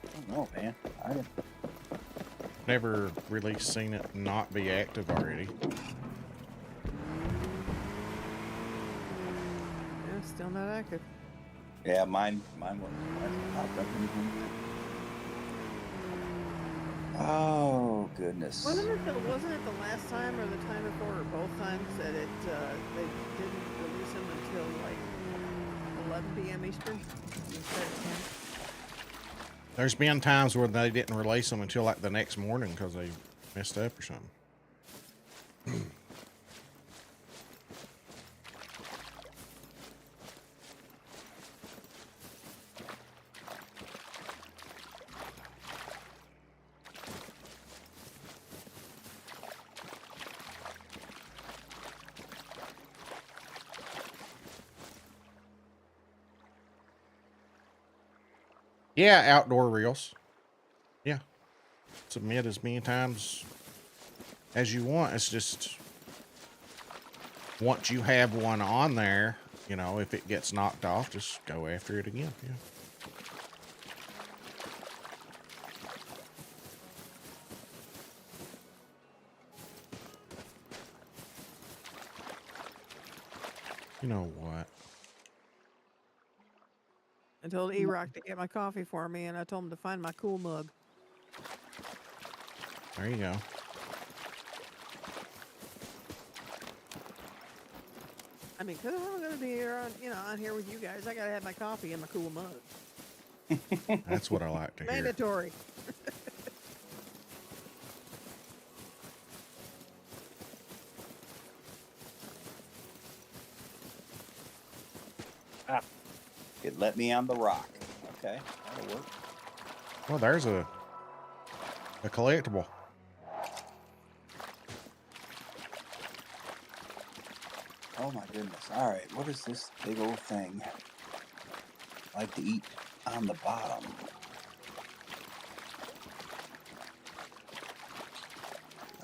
I don't know, man. Never really seen it not be active already. Yeah, still not active. Yeah, mine was. Oh goodness. Wasn't it the last time or the time before or both times that they didn't release them until like 11 p.m. Eastern instead of 10? There's been times where they didn't release them until like the next morning because they messed up or something. Yeah, outdoor reels. Yeah. Submit as many times as you want. It's just once you have one on there, you know, if it gets knocked off, just go after it again. Yeah. You know what? I told E-Rock to get my coffee for me, and I told him to find my cool mug. There you go. I mean, because I'm going to be here on here with you guys, I got to have my coffee in my cool mug. That's what I like to hear. Mandatory. It let me on the rock. Okay. That'll work. Well, there's a collectible. Oh my goodness. All right, what is this big old thing? I like to eat on the bottom.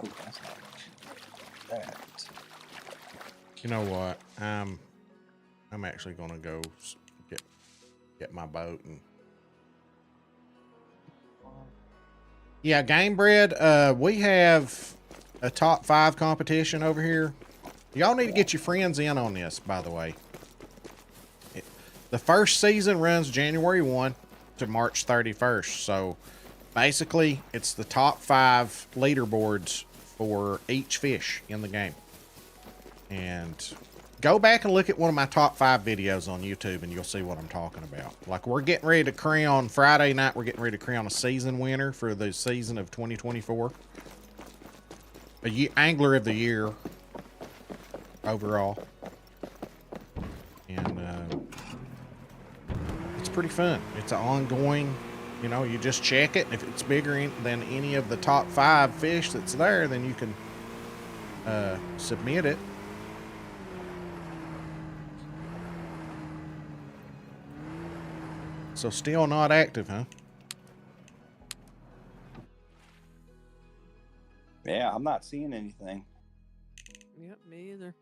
Oh, that's not that. You know what? I'm actually gonna go get my boat and. Yeah, Game Bread. We have a top 5 competition over here. Y'all need to get your friends in on this, by the way. The first season runs January 1 to March 31st. So basically, it's the top 5 leaderboards for each fish in the game. And go back and look at one of my top 5 videos on YouTube and you'll see what I'm talking about. Like, we're getting ready to crown, Friday night, we're getting ready to crown a season winner for the season of 2024. Angler of the Year overall. And it's pretty fun. It's an ongoing, you know, you just check it. If it's bigger than any of the top 5 fish that's there, then you can submit it. So still not active, huh? Yeah, I'm not seeing anything. Yep, me either.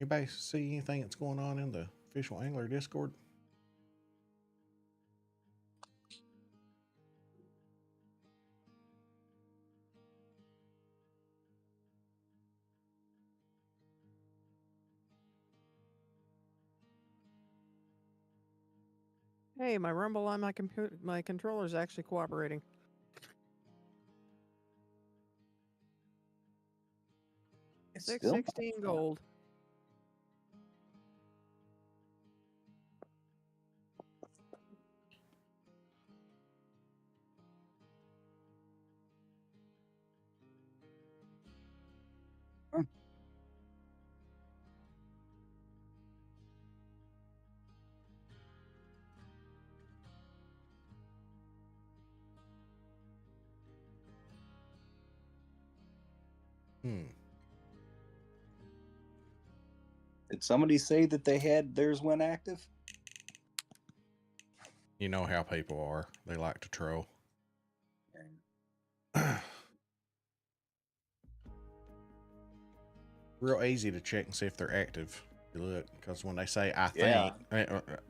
Anybody see anything that's going on in the official angler Discord? Hey, my rumble on my computer, my controller's actually cooperating. It's 616 gold. Did somebody say that they had theirs went active? You know how people are. They like to troll. Real easy to check and see if they're active. You look, because when they say I think,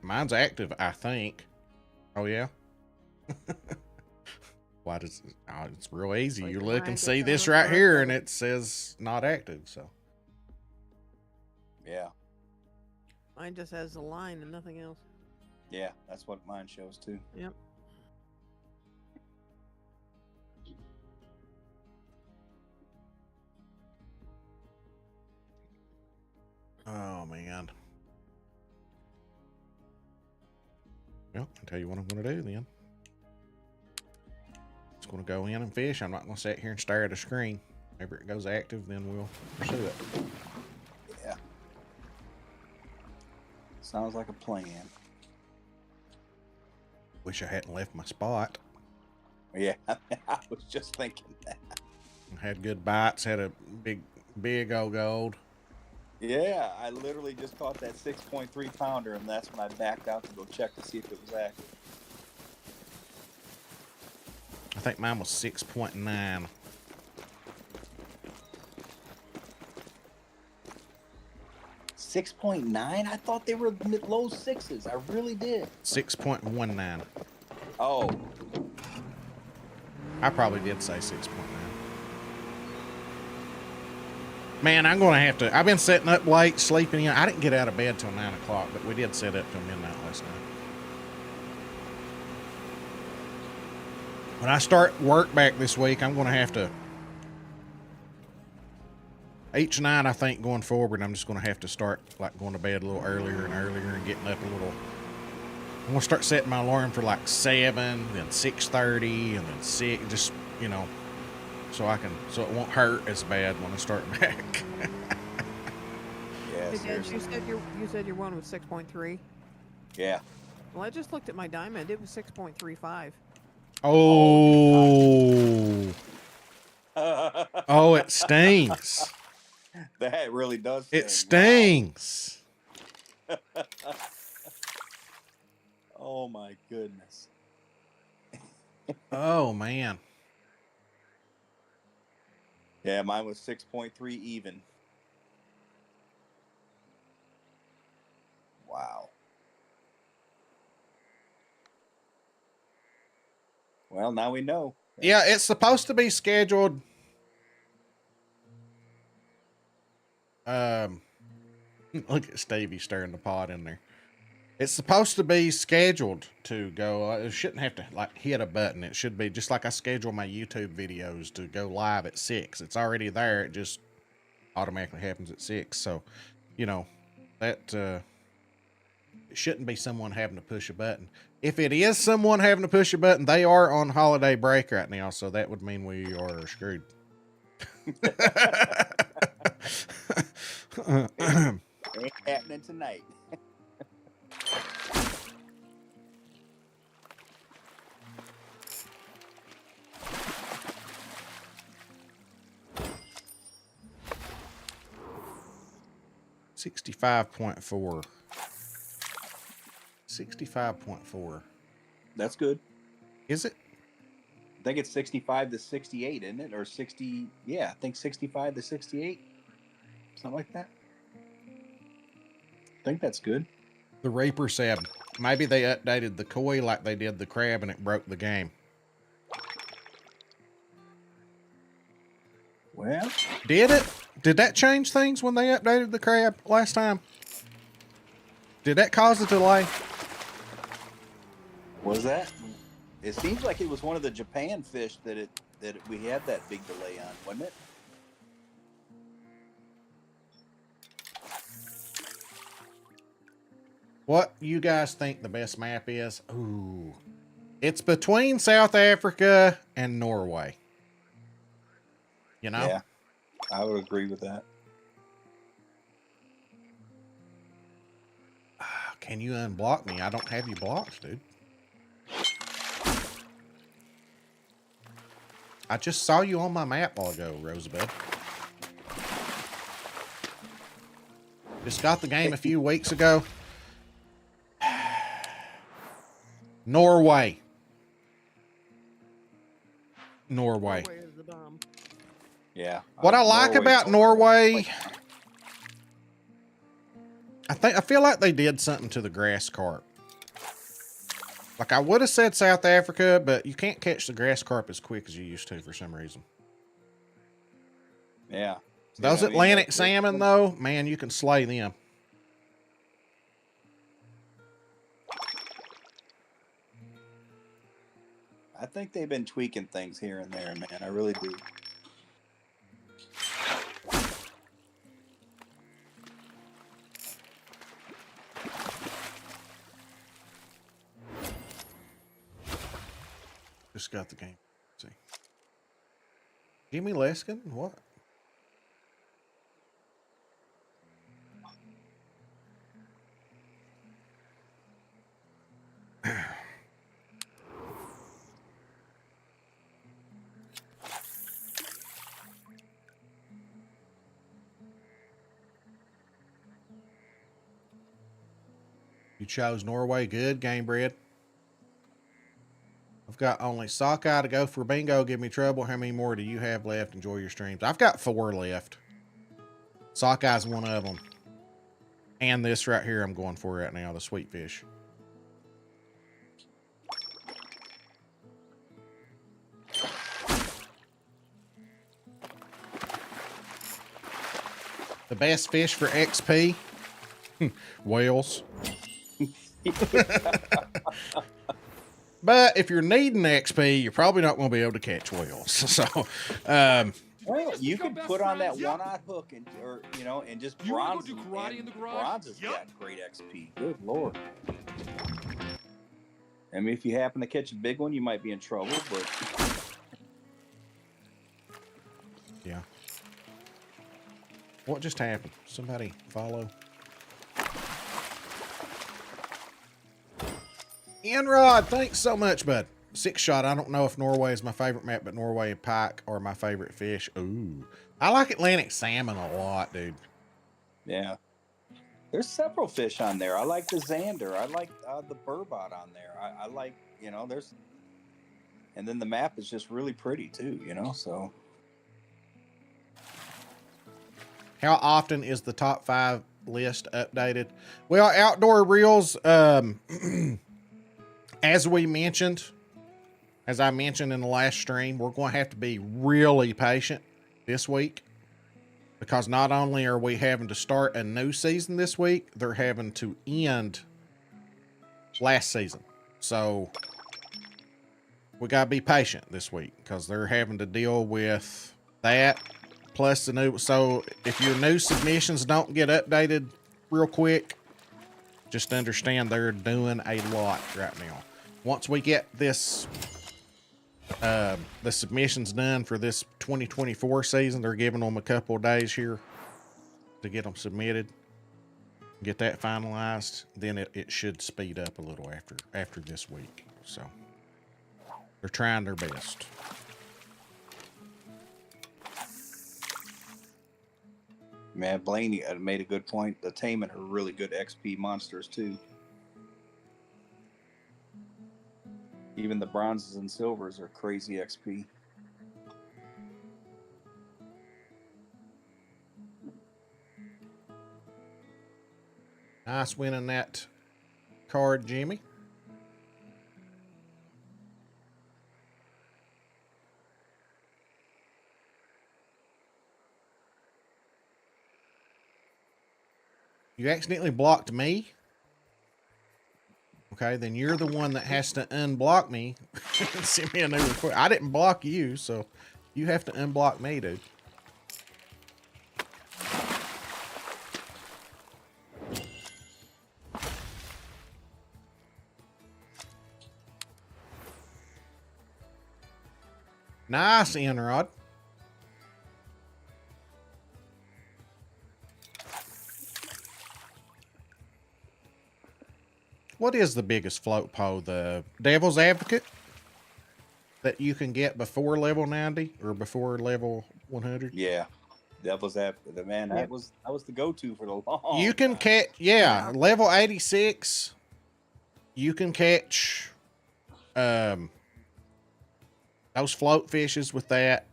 mine's active, I think. Oh yeah. Why does it's real easy. Like you the look line and gets see coming this up right the here road. and it says not active, so Yeah. Mine just has a line and nothing else. Yeah, that's what mine shows too. Yep. oh man. Well, I'll tell you what I'm gonna do then. Just gonna go in and fish. I'm not gonna sit here and stare at a screen. Whenever it goes active, then we'll pursue it. Yeah. Sounds like a plan. Wish I hadn't left my spot. Yeah, I was just thinking that. Had good bites, had a big old gold. Yeah, I literally just caught that 6.3 pounder, and that's when I backed out to go check to see if it was active. I think mine was 6.9. 6.9? I thought they were low sixes. I really did. 6.19. Oh, I probably did say 6.9. Man, I'm going to have to... I've been sitting up late, sleeping in. I didn't get out of bed till 9 o'clock, but we did sit up till midnight last night. When I start work back this week, I'm going to have to... Each night, I think, going forward, I'm just going to have to start, like, going to bed a little earlier and earlier and getting up a little I'm gonna start setting my alarm for like 7, then 6:30, and then 6. Just so it won't hurt as bad when I start back. Yeah, Hey, Dad, seriously. you said your one was 6.3. Yeah. Well, I just looked at my diamond. It was 6.35. Oh, oh, it stings. That really does It sting. Wow. stings. Oh my goodness. Oh man. Yeah, mine was 6.3 even. Wow. Well, now we know. Yeah, it's supposed to be scheduled. Look at Stevie stirring the pot in there. It's supposed to be scheduled to go. It shouldn't have to like hit a button. It should be just like I schedule my YouTube videos to go live at 6. It's already there. It just automatically happens at 6. So, that it shouldn't be someone having to push a button. If it is someone having to push a button, they are on holiday break right now. So that would mean we are screwed. Ain't happening tonight. $65.4. 65.4. That's good. Is it? I think it's 65 to 68, isn't it? Or 60. Yeah, I think 65 to 68. Something like that. I think that's good. The Reaper said maybe they updated the koi like they did the crab and it broke the game. Well, Did it? Did that change things when they updated the crab last time? Did that cause a delay? was that? It seems like it was one of the Japan fish that we had that big delay on, wasn't it? What you guys think the best map is? Ooh. It's between South Africa and Norway. Yeah, I would agree with that. Can you unblock me? I don't have you blocked, dude. I just saw you on my map while ago, Rosebud. Just got the game a few weeks ago. Norway. Norway is the bomb. Yeah. What I like about Norway, I feel like they did something to the grass carp. Like I would have said South Africa, but you can't catch the grass carp as quick as you used to for some reason. Yeah. Those Atlantic salmon, though, man, you can slay them. I think they've been tweaking things here and there, man. I really do. Just got the game. Let's see. Jimmy Leskin? What? You chose Norway. Good game, Bread. I've got only sockeye to go for bingo. Give me trouble. How many more do you have left? Enjoy your streams. I've got 4 left. Sockeye's one of them. And this right here I'm going for right now, the sweet fish. The best fish for XP? Whales. But if you're needing XP, you're probably not going to be able to catch whales. So, well, you could put on that one-odd hook and just bronze. You wanna go do karate in the garage? Bronze has got great XP. Good lord. I mean, if you happen to catch a big one, you might be in trouble, but Yeah. What just happened? Somebody follow. Enrod, thanks so much, bud. 6-shot. I don't know if Norway is my favorite map, but Norway and pike are my favorite fish. Ooh. I like Atlantic salmon a lot, dude. yeah. There's several fish on there. I like the Xander. I like the burbot on there. I like, there's, and then the map is just really pretty too, so. How often is the top 5 list updated? Well, Outdoor Reels, as I mentioned in the last stream, we're going to have to be really patient this week because not only are we having to start a new season this week, they're having to end last season. So we got to be patient this week because they're having to deal with that plus the new. So if your new submissions don't get updated real quick, just understand they're doing a lot right now. Once we get this, the submissions done for this 2024 season, they're giving them a couple of days here to get them submitted, get that finalized. Then it should speed up a little after this week. So they're trying their best. Man, Blaney made a good point. The Taman are really good XP monsters too. Even the bronzes and silvers are crazy XP. Nice winning that card, Jimmy. You accidentally blocked me. Okay, then you're the one that has to unblock me and send me a new request. I didn't block you, so you have to unblock me, dude. Nice, Enrod. What is the biggest float pole? The Devil's Advocate that you can get before level 90 or before level 100? Yeah. Devil's Advocate. Man, that was the go-to for the long You can catch, level 86. You can catch those float fishes with that.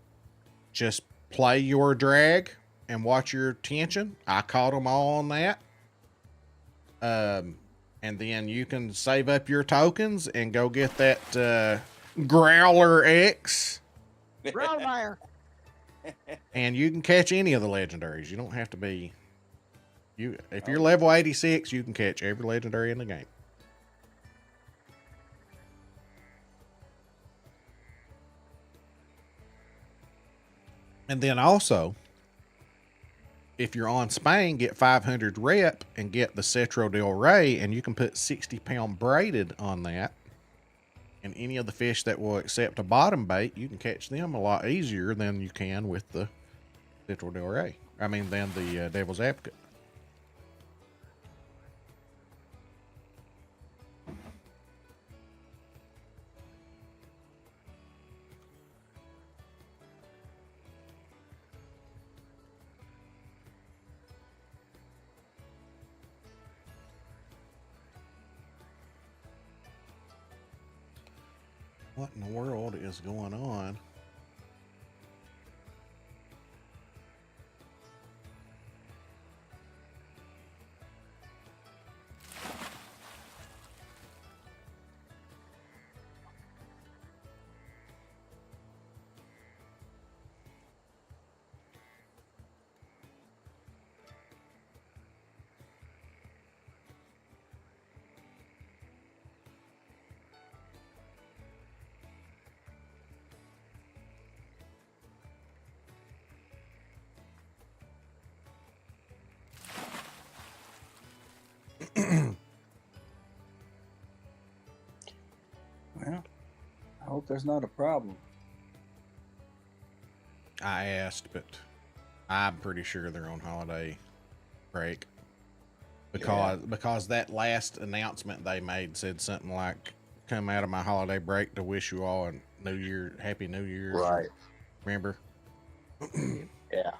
Just play your drag and watch your tension. I caught them all on that. And then you can save up your tokens and go get that Growler X. Growlmeyer. And you can catch any of the legendaries. You don't have to be... If you're level 86, you can catch every legendary in the game. And then also, if you're on Spain, get 500 rep and get the Cetro del Rey, and you can put 60-pound braided on that. And any of the fish that will accept a bottom bait, you can catch them a lot easier than you can with the Cetro del Rey. I mean, than the Devil's Advocate. What in the world is going on? there's not a problem. I asked, but I'm pretty sure they're on holiday break because that last announcement they made said something like, "Come out of my holiday break to wish you all a Happy New Year." Right. Remember? Yeah.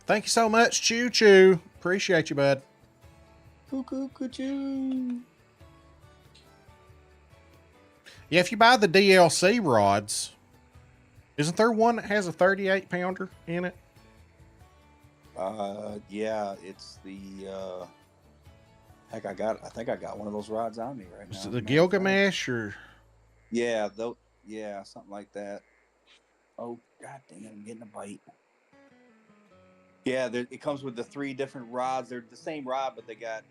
Thank you so much, Choo Choo. Appreciate you, bud. Cuckoo. Yeah, if you buy the DLC rods, isn't there one that has a 38 pounder in it? Yeah, it's the heck. I think I got one of those rods on me right now. Is it the Gilgamesh or? Yeah, yeah, something like that. Oh god dang it! I'm getting a bite. Yeah, it comes with the 3 different rods. They're the same rod, but they got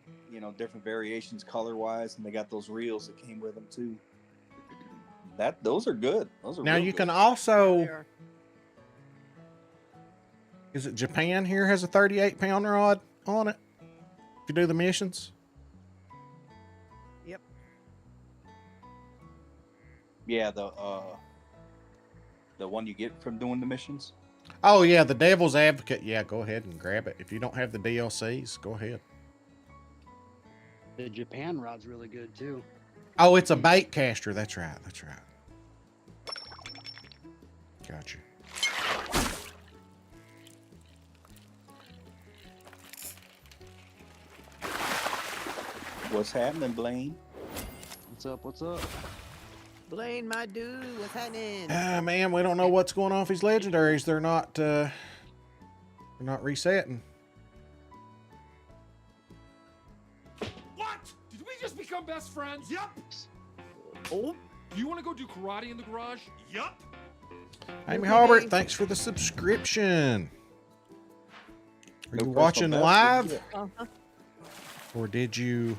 different variations color wise, and they got those reels that came with them too. Those are good. Those are Now real you good. can They also. are. Is it Japan here has a 38 pound rod on it? If you do the missions. Yep. Yeah, the one you get from doing the missions. Oh yeah, the Devil's Advocate. Yeah, go ahead and grab it. If you don't have the DLCs, go ahead. The Japan rod's really good too. Oh, it's a bait caster. That's right. That's right. Gotcha. What's happening, Blaine? What's up? What's up? Blaine, my dude, what's happening? Man, we don't know what's going on with these legendaries. They're not resetting. What? Did we just become best friends? Yep. Oh, do you want to go do karate in the garage? Yup. Amy Okay. Halbert, thanks for the subscription. Are No you personal watching best, live, is it? Uh-huh. or did you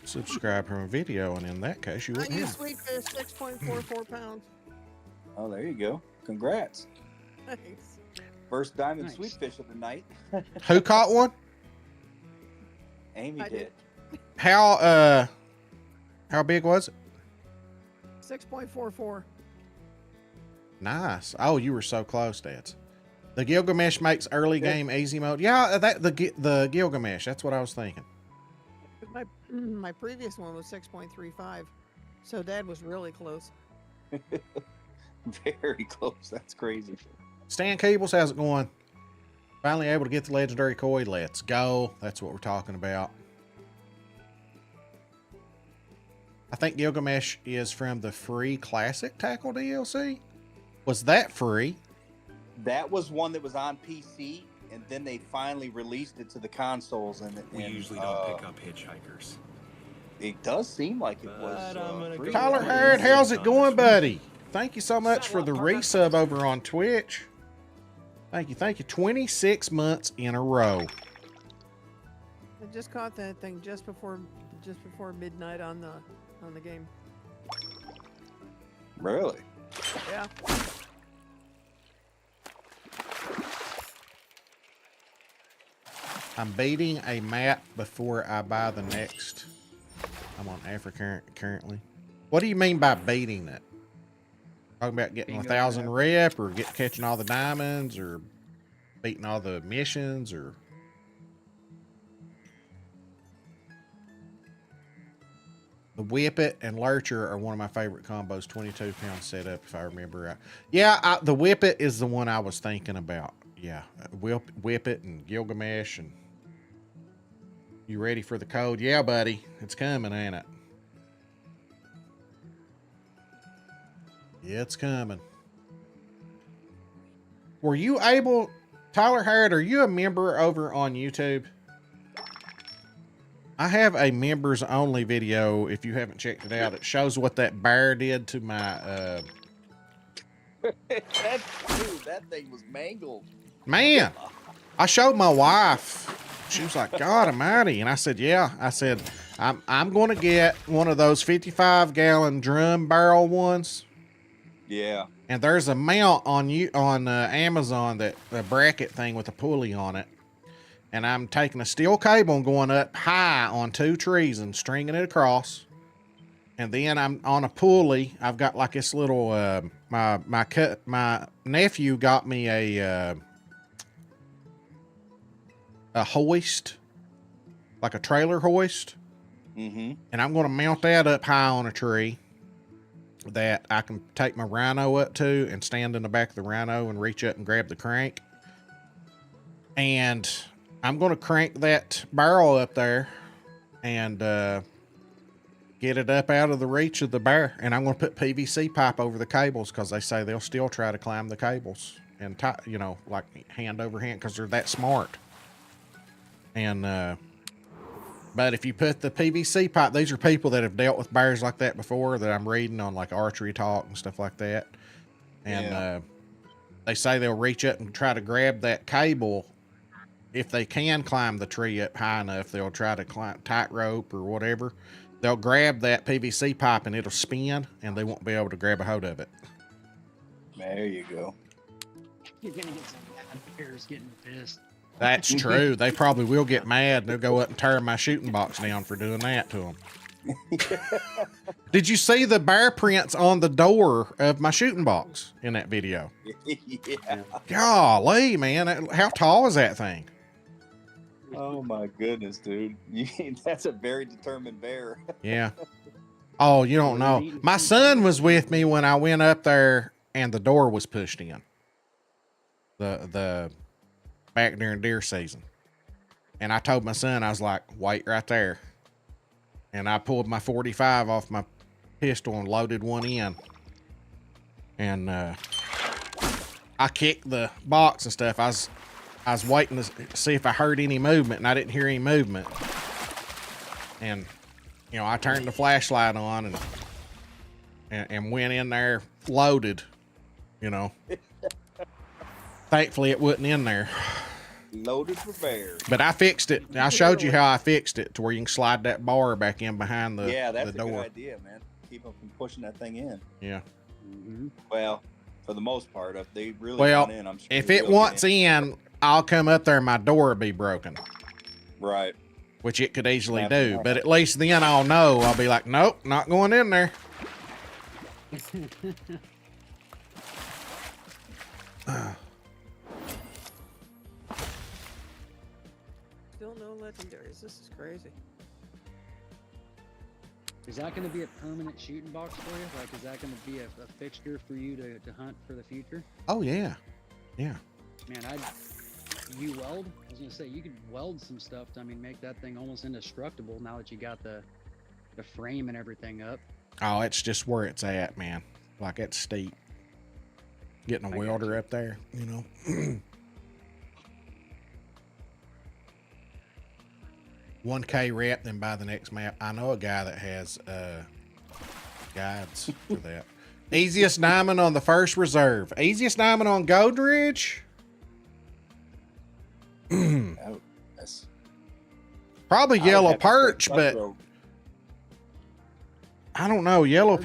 subscribe from a video? And in that case, you I wouldn't use have. sweet fish, 6.44 pounds. Oh, there you go. Congrats. Thanks. First diamond Nice. sweet fish of the night. Who caught one? Amy I did. did. How big was it? 6.44. Nice. Oh, you were so close, Dads. The Gilgamesh makes early game easy mode. Yeah, the Gilgamesh. That's what I was thinking. My previous one was 6.35, so Dad was really close. Very close. That's crazy. Stan Keebles, how's it going? Finally able to get the legendary koi. Let's go. That's what we're talking about. I think Gilgamesh is from the free classic tackle DLC. Was that free? That was one that was on PC, and then they finally released it to the consoles. And We usually don't pick up hitchhikers. It does seem like it was. But I'm gonna free. go Tyler with Hurd, it. how's it going, buddy? Thank you so much for the resub over on Twitch. Thank you. 26 months in a row. I just caught that thing just before midnight on the game. Really? Yeah. I'm beating a map before I buy the next. I'm on Africa currently. What do you mean by beating it? Talking about getting 1,000 rep, or catching all the diamonds, or beating all the missions, or the Whip It and Lurcher are one of my favorite combos. 22 pound setup, if I remember right. Yeah, the Whip It is the one I was thinking about. Yeah, Whip It and Gilgamesh. And you ready for the code? Yeah, buddy, it's coming, ain't it? Yeah, it's coming. Were you able, Tyler Harrod, are you a member over on YouTube? I have a members only video. If you haven't checked it out, it shows what that bear did to my that thing was mangled. Man, I showed my wife. She was like, God almighty. And I said, yeah. I said, I'm going to get one of those 55-gallon drum barrel ones. Yeah. And there's a mount on Amazon, that a bracket thing with a pulley on it. And I'm taking a steel cable and going up high on 2 trees and stringing it across. And then I'm on a pulley. I've got like this little, my nephew got me a hoist, like a trailer hoist. Mm-hmm. And I'm going to mount that up high on a tree that I can take my rhino up to and stand in the back of the rhino and reach up and grab the crank. And I'm going to crank that barrel up there and get it up out of the reach of the bear. And I'm going to put PVC pipe over the cables because they say they'll still try to climb the cables and like hand over hand because they're that smart. And but if you put the PVC pipe, these are people that have dealt with bears like that before that I'm reading on like Archery Talk and stuff like that. And they say they'll reach up and try to grab that cable. If they can climb the tree up high enough, they'll try to climb tightrope or whatever. They'll grab that PVC pipe and it'll spin and they won't be able to grab a hold of it. There you go. You're gonna get some bad bears getting pissed. That's true. They probably will get mad and they'll go up and tear my shooting box down for doing that to them. Did you see the bear prints on the door of my shooting box in that video? Yeah. Golly, man. How tall is that thing? Oh my goodness, dude. That's a very determined bear. Yeah. Oh, you don't know. My son was with me when I went up there and the door was pushed in. The back during deer season. And I told my son, I was like, wait right there. And I pulled my 45 off my pistol and loaded one in. And I kicked the box and stuff. I was waiting to see if I heard any movement, and I didn't hear any movement. And I turned the flashlight on and went in there loaded. Thankfully it wasn't in there. Loaded for bears. But I fixed it. I showed you how I fixed it to where you can slide that bar back in behind the door. Yeah, that's a good idea, man. Keep them from pushing that thing in. Yeah. Mm-hmm. Well, for the most part, if they really want in, I'm sure if it wants in, I'll come up there and my door will be broken. Right. Which it could easily do. But at least then I'll know. I'll be like, nope, not going in there. Still no legendaries. This is crazy. Is that going to be a permanent shooting box for you? Like, is that going to be a fixture for you to hunt for the future? Oh, yeah. Yeah. Man, you weld? I was going to say, you could weld some stuff to, make that thing almost indestructible now that you got the frame and everything up. Oh, it's just where it's at, man. Like, it's steep. Getting a welder up there, 1K rep, then buy the next map. I know a guy that has guides for that. Easiest diamond on the first reserve. Easiest diamond on Golden Ridge? Oh, that's probably yellow perch, but I don't know. Yellow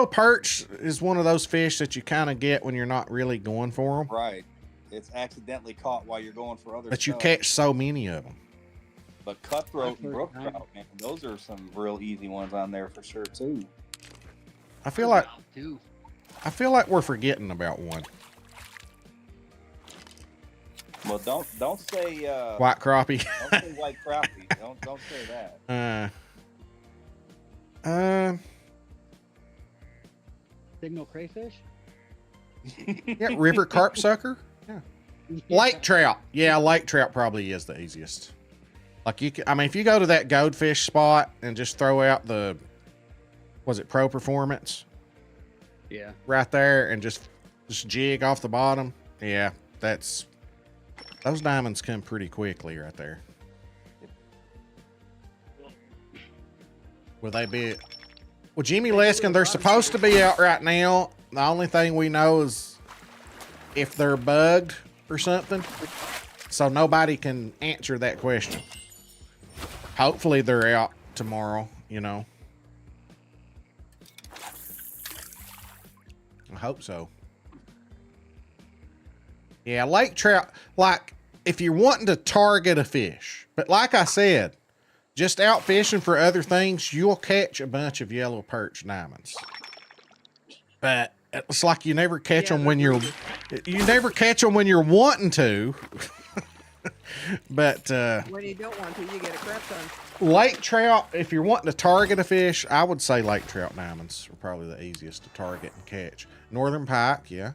perch is one of those fish that you kind of get when you're not really going for them. Right. It's accidentally caught while you're going for other But stuff. you catch so many of them. But cutthroat and brook trout, man, those are some real easy ones on there for sure too. I feel like we're forgetting about one. Well, don't say White crappie. Don't say white crappie. Don't say that. Signal crayfish? Yeah, river carp sucker. Yeah. Lake trout. Yeah, lake trout probably is the easiest. Like if you go to that goldfish spot and just throw out was it Pro Performance? Yeah. Right there and just jig off the bottom. Yeah, those diamonds come pretty quickly right there. Will they be? Well, Jimmy Leskin, they're supposed to be out right now. The only thing we know is if they're bugged or something. So nobody can answer that question. Hopefully they're out tomorrow, you know. I hope so. Yeah, lake trout, like if you're wanting to target a fish, but like I said, just out fishing for other things, you'll catch a bunch of yellow perch diamonds. But it's like you never catch them when you never catch them when you're wanting to. But When you don't want to, you get a crap ton. lake trout, if you're wanting to target a fish, I would say lake trout diamonds are probably the easiest to target and catch. Northern pike, yeah.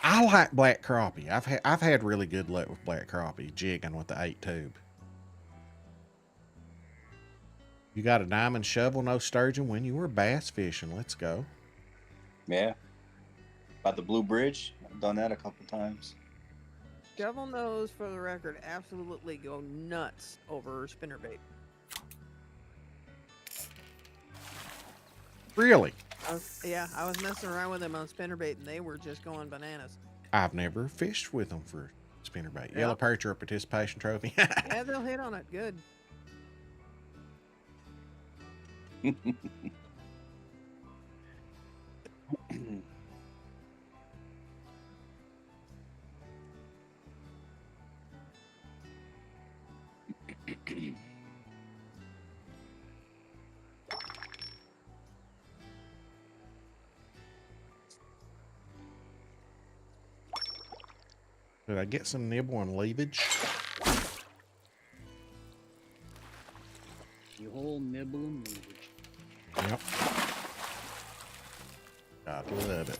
I like black crappie. I've had really good luck with black crappie jigging with the 8 tube. You got a diamond shovel, no sturgeon when you were bass fishing. Let's go. Yeah. About the Blue Bridge. I've done that a couple times. Shovel nose, for the record, absolutely go nuts over spinnerbait. Really? I was messing around with them on spinnerbait, and they were just going bananas. I've never fished with them for spinnerbait. Yep. Yellow perch or a participation trophy. Yeah, they'll hit on it good. Did I get some nibble and leavage? You whole nibble and leavage. Yep. I love it.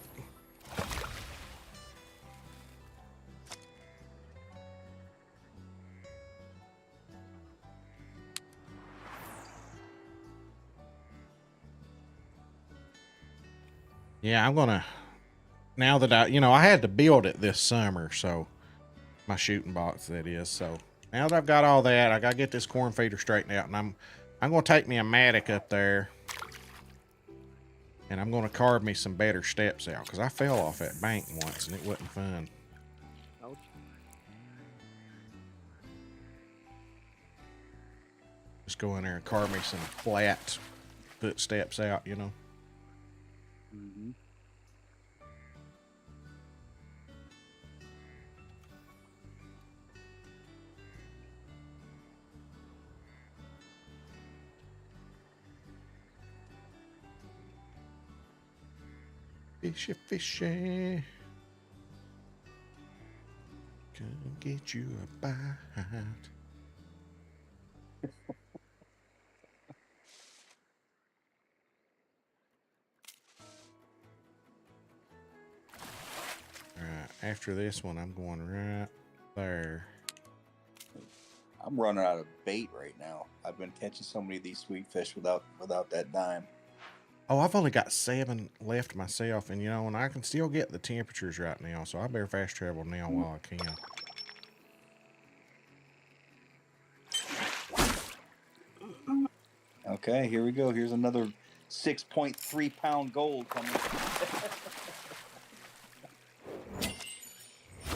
Yeah, I'm gonna, now that I had to build it this summer, so my shooting box, that is. So now that I've got all that, I gotta get this corn feeder straightened out, and I'm gonna take me a mattock up there, and I'm gonna carve me some better steps out, because I fell off that bank once and it wasn't fun. Ouch. Just go in there and carve me some flat footsteps out, you know. Mm-hmm. Fishy, fishy. Come get you a bite. Alright, after this one, I'm going right there. I'm running out of bait right now. I've been catching so many of these sweet fish without that dime. Oh, I've only got 7 left myself, and and I can still get the temperatures right now, so I better fast travel now while I can. Okay, here we go. Here's another 6.3 pound gold coming.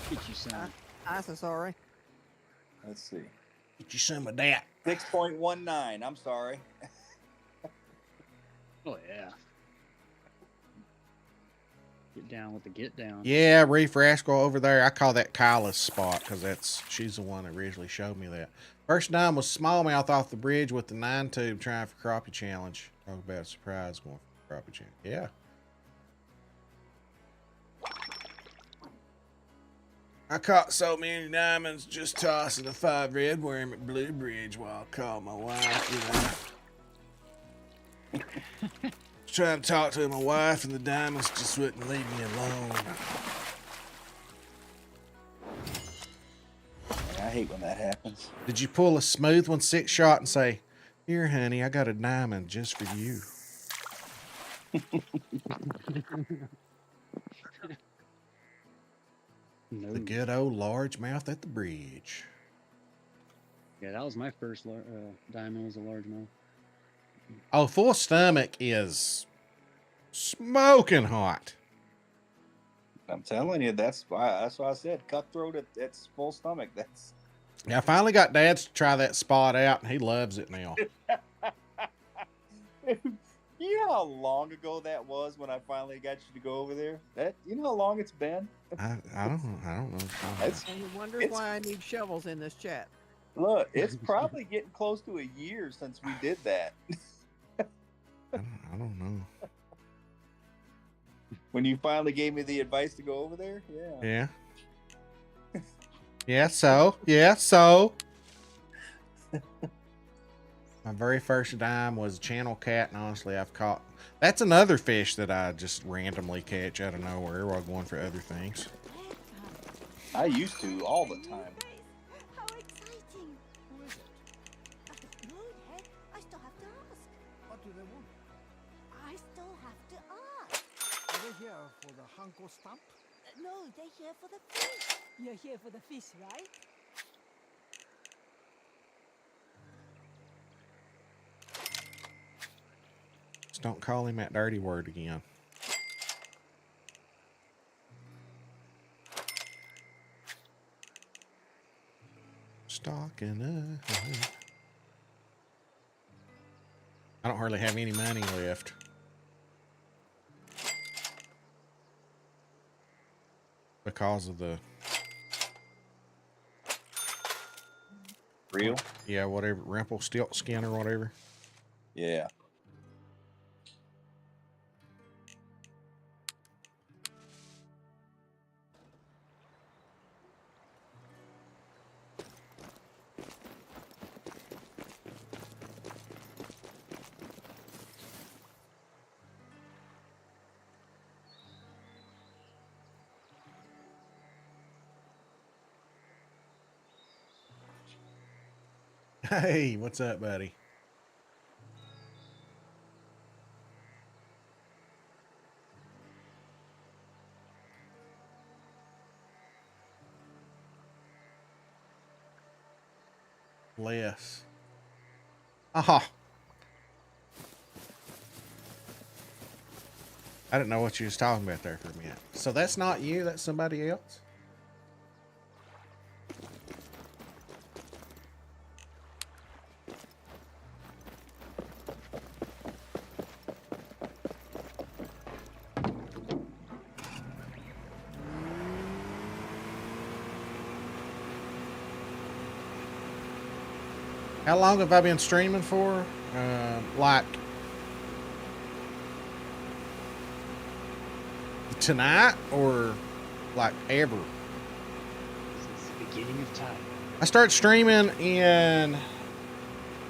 Get you some. I'm so sorry. Let's see. Get you some of that. 6.19. I'm sorry. Oh yeah. Get down with the get down. Yeah, Reef Rascal over there. I call that Kyla's spot because she's the one that originally showed me that. First dime was smallmouth off the bridge with the 9 tube trying for crappie challenge. Talk about a surprise going for crappie challenge. Yeah. I caught so many diamonds just tossing a 5 red worm at Blue Bridge while I called my wife, trying to talk to my wife, and the diamonds just wouldn't leave me alone. I hate when that happens. Did you pull a smooth one 6 shot and say, "Here, honey, I got a diamond just for you"? No. The good old largemouth at the bridge. Yeah, that was my first diamond, was a largemouth. Oh, full stomach is Smoking hot. I'm telling you, that's why I said cutthroat at full stomach. That's Yeah, I finally got Dad to try that spot out, and he loves it now. you know how long ago that was when I finally got you to go over there? That you know how long it's been? I don't know. It's, And you wonder It's- why I need shovels in this chat. look, it's probably getting close to a year since we did that. I don't know. When you finally gave me the advice to go over there? Yeah. Yeah. Yeah, so. My very first dime was channel cat, and honestly, I've caught. That's another fish that I just randomly catch out of nowhere while going for other things. I used to all the time. How exciting! Who is it? I don't know yet. I still have to ask. What do they want? I still have to ask. Are they here for the Hanko stamp? No, they're here for the fish. You're here for the fish, right? Just don't call him that dirty word again. Stalking up. I don't hardly have any money left. Because of the Real? yeah, whatever, Rumpelstiltskin or whatever. Yeah. Hey, what's up, buddy? Less. Aha. I didn't know what you was talking about there for a minute. So that's not you, that's somebody else? How long have I been streaming for? Like tonight or like ever? Since the beginning of time. I started streaming in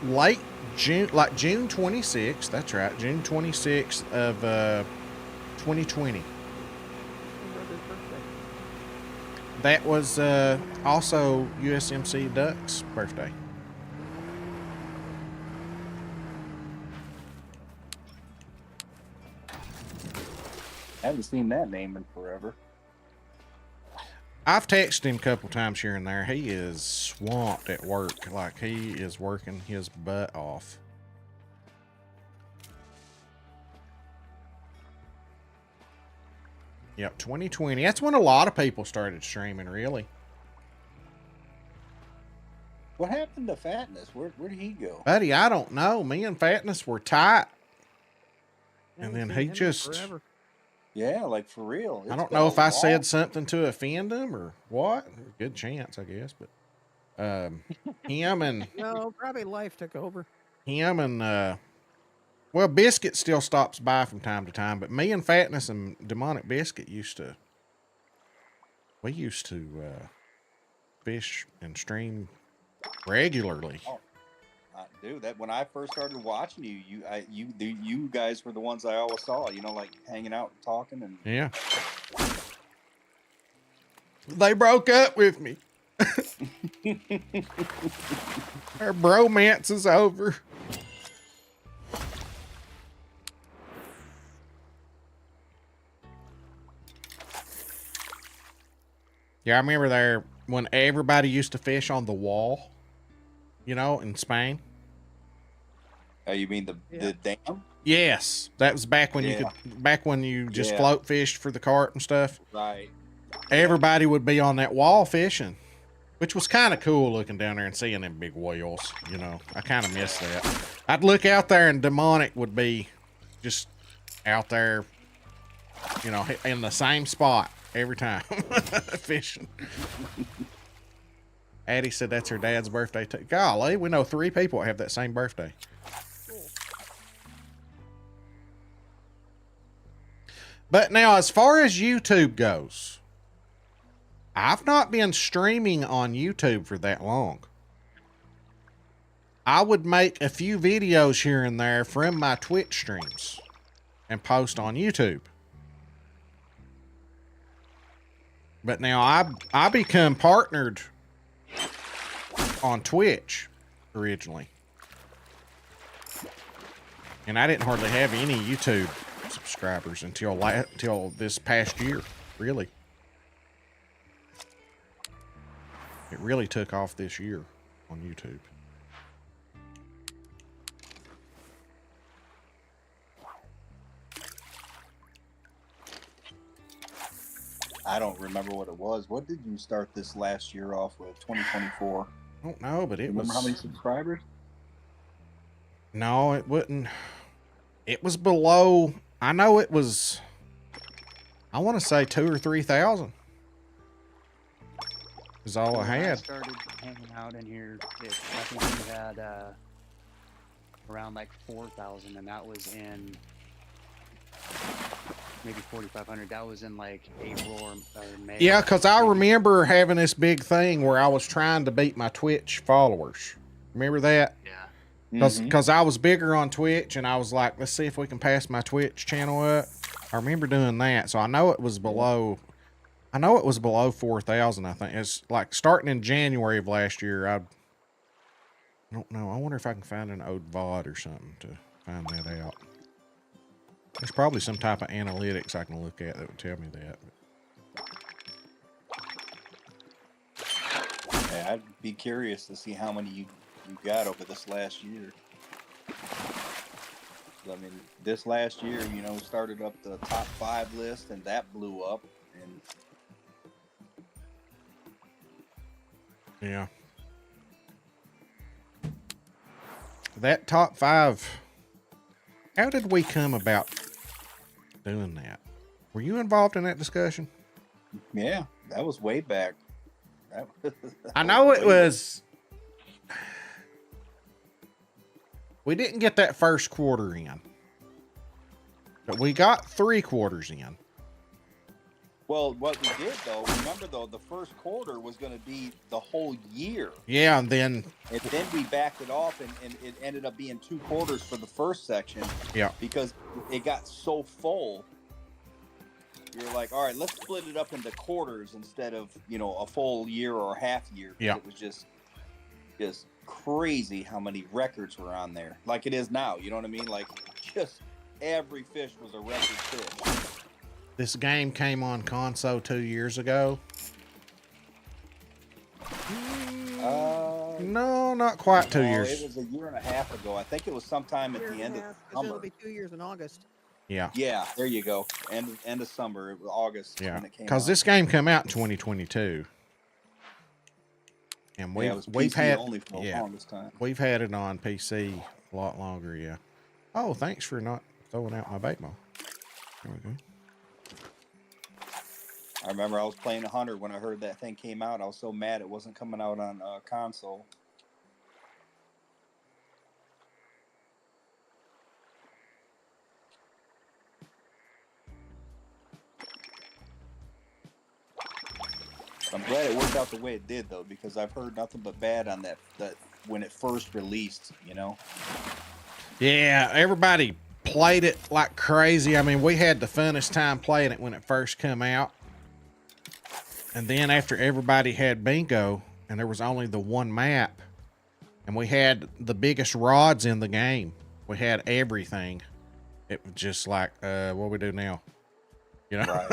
late June, like June 26th. That's right, June 26th of 2020. Brother's birthday. That was also USMC Duck's birthday. I haven't seen that name in forever. I've texted him a couple times here and there. He is swamped at work. Like, he is working his butt off. Yep, 2020. That's when a lot of people started streaming, really. What happened to Fatness? Where did he go? Buddy, I don't know. Me and Fatness were tight. And Haven't then seen he him in just... forever. Yeah, like for real. I It's don't been know a if I long- said something to offend him or what. Good chance, I guess. But him and No, probably life took over. well, Biscuit still stops by from time to time, but me and Fatness and Demonic Biscuit used to fish and stream regularly. Oh, dude, that when I first started watching you guys were the ones I always saw. You know, like hanging out and talking and. Yeah. They broke up with me. Our bromance is over. Yeah, I remember there when everybody used to fish on the wall, you know, in Spain. Oh, you mean the dam? Yes, that was back when Yeah. back when you just Yeah. float fished for the cart and stuff. Right. Everybody would be on that wall fishing, which was kind of cool looking down there and seeing them big whales. You know, I kind of miss that. I'd look out there and Demonic would be just out there, you know, in the same spot every time fishing. Addie said that's her dad's birthday too. Golly, we know 3 people that have that same birthday. But now, as far as YouTube goes, I've not been streaming on YouTube for that long. I would make a few videos here and there from my Twitch streams and post on YouTube. But now I become partnered on Twitch originally. And I didn't hardly have any YouTube subscribers until this past year, really. It really took off this year on YouTube. I don't remember what it was. What did you start this last year off with? 2024. I don't know, but it Remember was. how many subscribers? No, it wouldn't. It was below. I know it was. I want to say 2,000 or 3,000. Is all I When had. started hanging out in here, I think we had around like 4,000, and that was in maybe 4,500. That was in like April or May. Yeah, because I remember having this big thing where I was trying to beat my Twitch followers. Remember that? Yeah. Because I was bigger on Twitch, and I was like, let's see if we can pass my Twitch channel up. I remember doing that, so I know it was below. I know it was below 4,000. I think it's like starting in January of last year. I don't know. I wonder if I can find an old VOD or something to find that out. There's probably some type of analytics I can look at that would tell me that. Yeah, I'd be curious to see how many you got over this last year. I mean, this last year, you know, started up the top 5 list, and that blew up. And Yeah. That top 5. How did we come about doing that? Were you involved in that discussion? yeah, that was way back. I know it was. We didn't get that first quarter in, but we got 3 quarters in. Well, what we did, though, remember, though, the first quarter was going to be the whole year. Yeah, and then we backed it off, and it ended up being 2 quarters for the first section. Yeah. Because it got so full. You're like, all right, let's split it up into quarters instead of, you know, a full year or a half year. Yeah. It was just crazy how many records were on there. Like it is now, you know what I mean? Like, just every fish was a record fish. this game came on console 2 years ago. No, not quite 2 years. It was a year and a half ago. I think it was sometime at the end of It'll summer. be 2 years in August. Yeah. Yeah, there you go. End of summer. It was August Yeah. when it came Because out. this game came out in 2022. And Yeah, it was we've PC had only for the longest time. We've had it on PC a lot longer, yeah. Oh, thanks for not throwing out my bait ball. There we go. I remember I was playing TheHunter when I heard that thing came out. I was so mad it wasn't coming out on console. I'm glad it worked out the way it did, though, because I've heard nothing but bad on that when it first released, you know? Yeah, everybody played it like crazy. I mean, we had the funnest time playing it when it first came out. And then after everybody had bingo, and there was only the one map, and we had the biggest rods in the game. We had everything. It was just like, what do we do now? You know?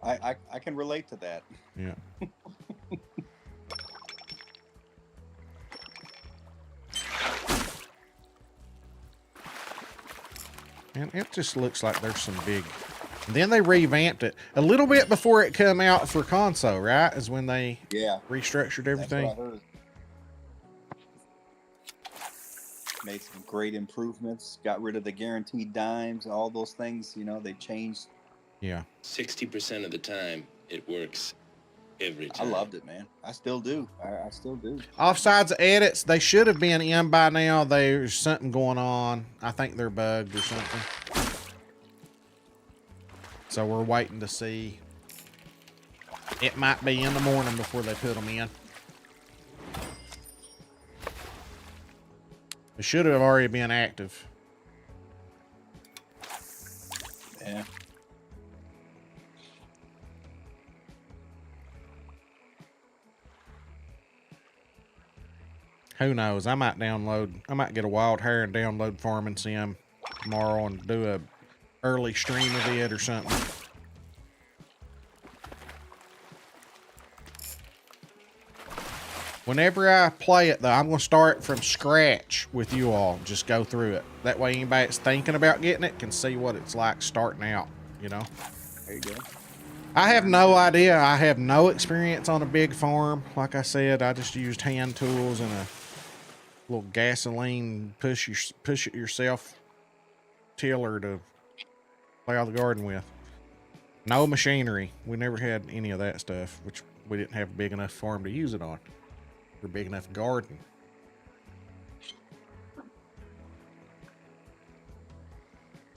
Right. I can relate to that. Yeah. And it just looks like there's some big... And then they revamped it a little bit before it come out for console, right? Is when they restructured everything. That's what I heard. Made some great improvements. Got rid of the guaranteed dimes. All those things, you know, they changed. Yeah. 60% of the time, it works every I time. loved it, man. I still do. I still do. Offsides edits, they should have been in by now. There's something going on. I think they're bugged or something. So we're waiting to see. It might be in the morning before they put them in. It should have already been active. Yeah. Who knows? I might get a wild hair and download Farming Sim tomorrow and do a early stream of it or something. Whenever I play it, though, I'm going to start from scratch with you all. Just go through it. That way anybody that's thinking about getting it can see what it's like starting out, you know? There you go. I have no idea. I have no experience on a big farm. Like I said, I just used hand tools and a little gasoline push it yourself tiller to plow the garden with. No machinery. We never had any of that stuff, which we didn't have a big enough farm to use it on. Or big enough garden.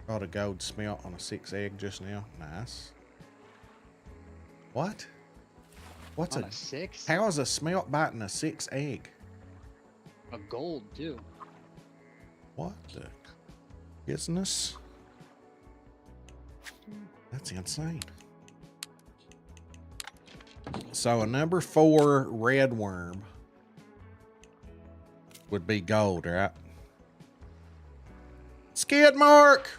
Got a gold smelt on a 6 egg just now. Nice. What? What's On a 6? How is a smelt biting a 6 egg? A gold too. What the business? That's insane. So a number 4 red worm would be gold, right? Skid Mark!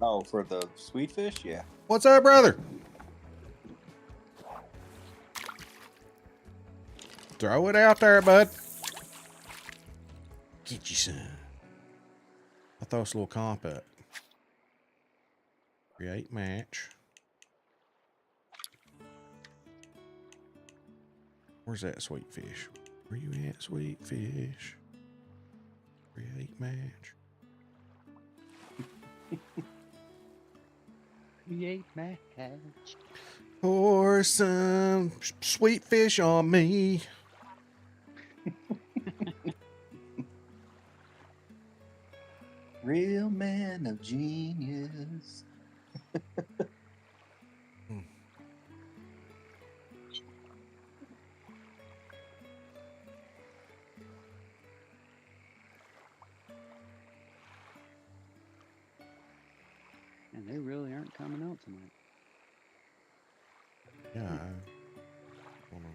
Oh, for the sweet fish? Yeah. What's up, brother? Throw it out there, bud. Get you some. I'll throw us a little comp up. Create match. Where's that sweet fish? Where you at, sweet fish? Create match. Create match. Pour some sweet fish on me. Real man of genius. And they really aren't coming out tonight. Yeah. I don't know.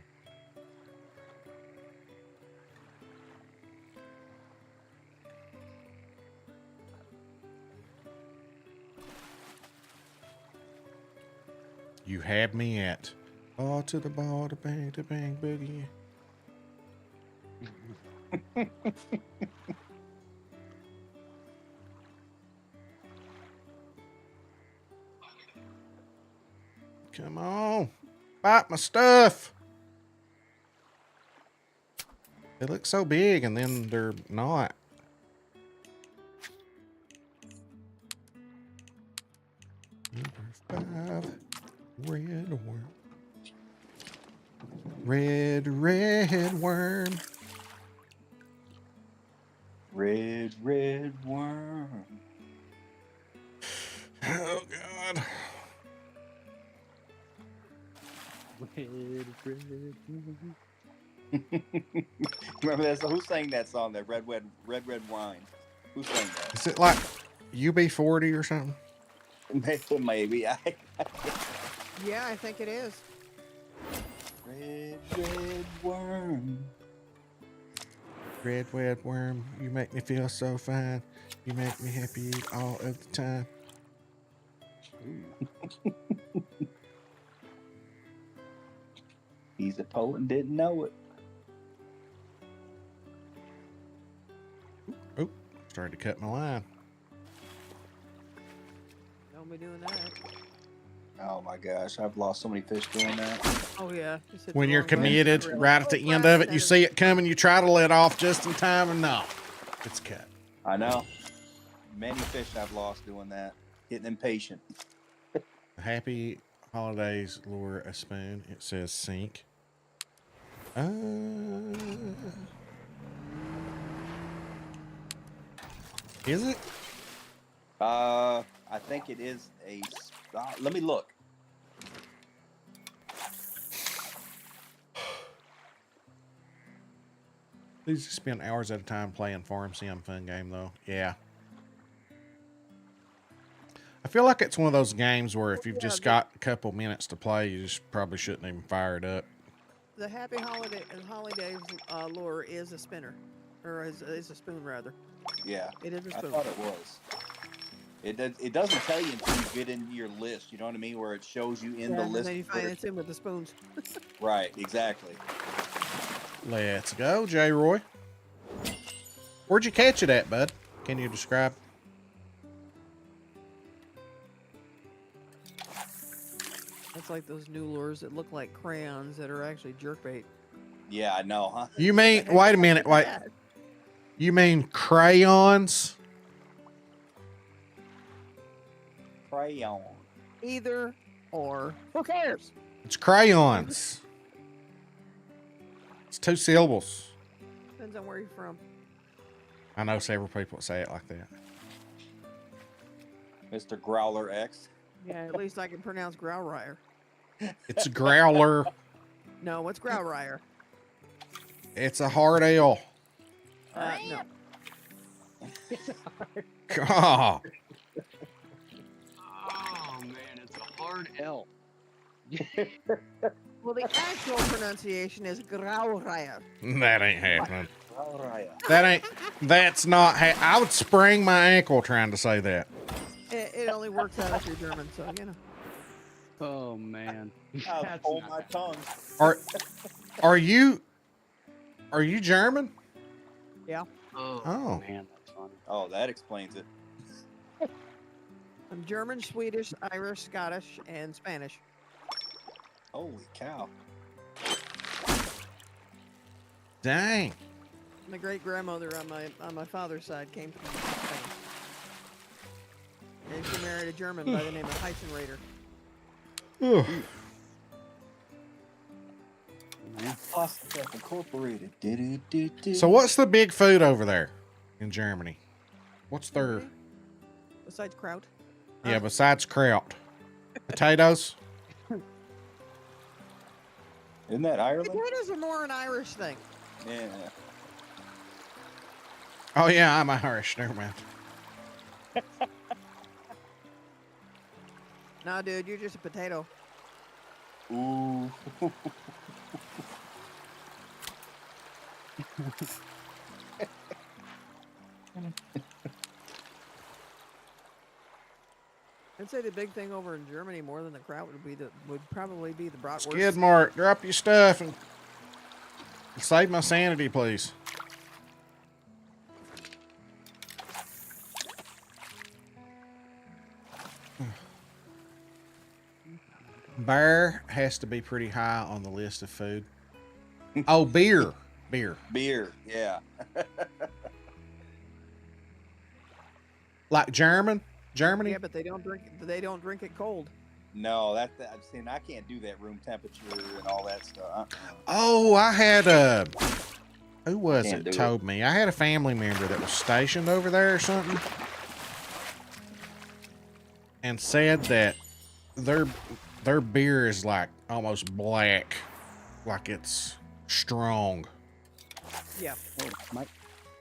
You had me at ball to the ball, to bang boogie. Come on, bite my stuff. They look so big and then they're not. Number 5. Red worm. Red worm. Red worm. Oh, God. Red. Remember that? So who sang that song? That red wine. Who sang that? Is it like UB40 or something? Maybe. Yeah, I think it is. Red worm. Red worm, you make me feel so fine. You make me happy all of the time. He's a poet and didn't know it. Oh, started to cut my line. I'll be doing that. Oh my gosh, I've lost so many fish doing that. Oh yeah. Just hit When the you're wrong button. committed, Really. right at the end of it, you see it coming, you try to let off just in time, and no, it's cut. I know. Many fish I've lost doing that. Getting impatient. Happy holidays, lure a spoon. It says sink. Is it? I think it is a. Let me look. These spend hours at a time playing farm sim fun game though. Yeah. I feel like it's one of those games where if you've just got a couple minutes to play, you just probably shouldn't even fire it up. The Happy Holidays lure is a spinner, or is a spoon rather. Yeah, it is a spoon. I thought it was. It doesn't tell you until you get into your list. You know what I mean? Where it shows you in the list. And then you find it's in with the spoons. Right. Exactly. Let's go, J. Roy. Where'd you catch it at, bud? Can you describe? That's like those new lures that look like crayons that are actually jerkbait. Yeah, I know, huh? You mean? Wait a minute. Wait. You mean crayons? Crayon. Either or. Who cares? It's crayons. It's 2 syllables. Depends on where you're from. I know several people that say it like that. Mr. Growler X. Yeah, at least I can pronounce growlrier. It's a growler. No, what's growlrier? It's a hard ale. No. God. Oh man, it's a hard L. Well, the actual pronunciation is growlrier. That ain't happening. Growlrier. That's not, I would sprain my ankle trying to say that. It only works out if you're German, so you know. Oh man. I'll That's hold not my bad. tongue. Are you German? Yeah. Oh. Man, that's funny. Oh, that explains it. I'm German, Swedish, Irish, Scottish, and Spanish. Holy cow. Dang. My great grandmother on my father's side came from Spain. And she married a German by the name of Heisenrader. Stuff Incorporated. So what's the big food over there in Germany? What's their... Besides kraut? Yeah, besides kraut. Potatoes? Isn't that Ireland? Potatoes are more an Irish thing. Yeah. Oh yeah, I'm Irish. Never mind. Nah, dude, you're just a potato. Ooh. I'd say the big thing over in Germany more than the kraut would probably be the bratwurst. Skid Mark, drop your stuff and save my sanity, please. Bear has to be pretty high on the list of food. Oh, beer. Beer. Beer, yeah. Like Germany? Yeah, but they don't drink it cold. No, I'm saying I can't do that room temperature and all that stuff. Oh, I had a... Who was Can't it do told me? I had a family member that was stationed over there or something. And said that their beer is like almost black. Like it's strong. Yeah. Oh,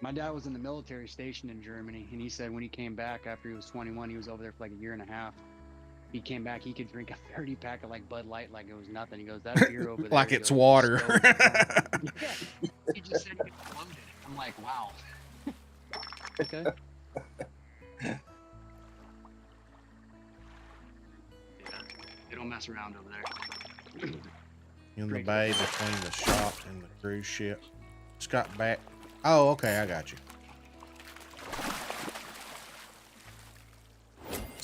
my dad was in the military station in Germany, and he said when he came back after he was 21, he was over there for like a year and a half. He came back, he could drink a 30 pack of like Bud Light like it was nothing. He goes, that beer over there. Like he it's goes, water. so yeah. He just said he loved it. I'm like, wow. Okay. Yeah. They don't mess around over there. In the Great. bay between the shop and the cruise ship. Just got back. Oh, okay, I got you.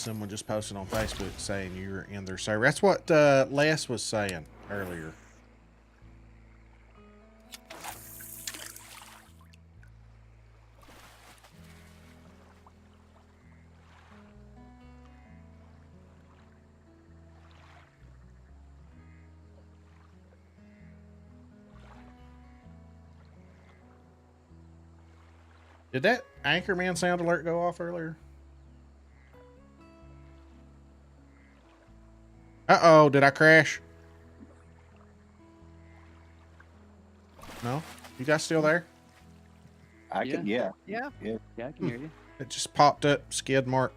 Someone just posted on Facebook saying you're in their server. That's what Les was saying earlier. Did that Anchorman sound alert go off earlier? Uh-oh, did I crash? No? You guys still there? I can, yeah. Yeah. Yeah, I can hear you. It just popped up, skid mark.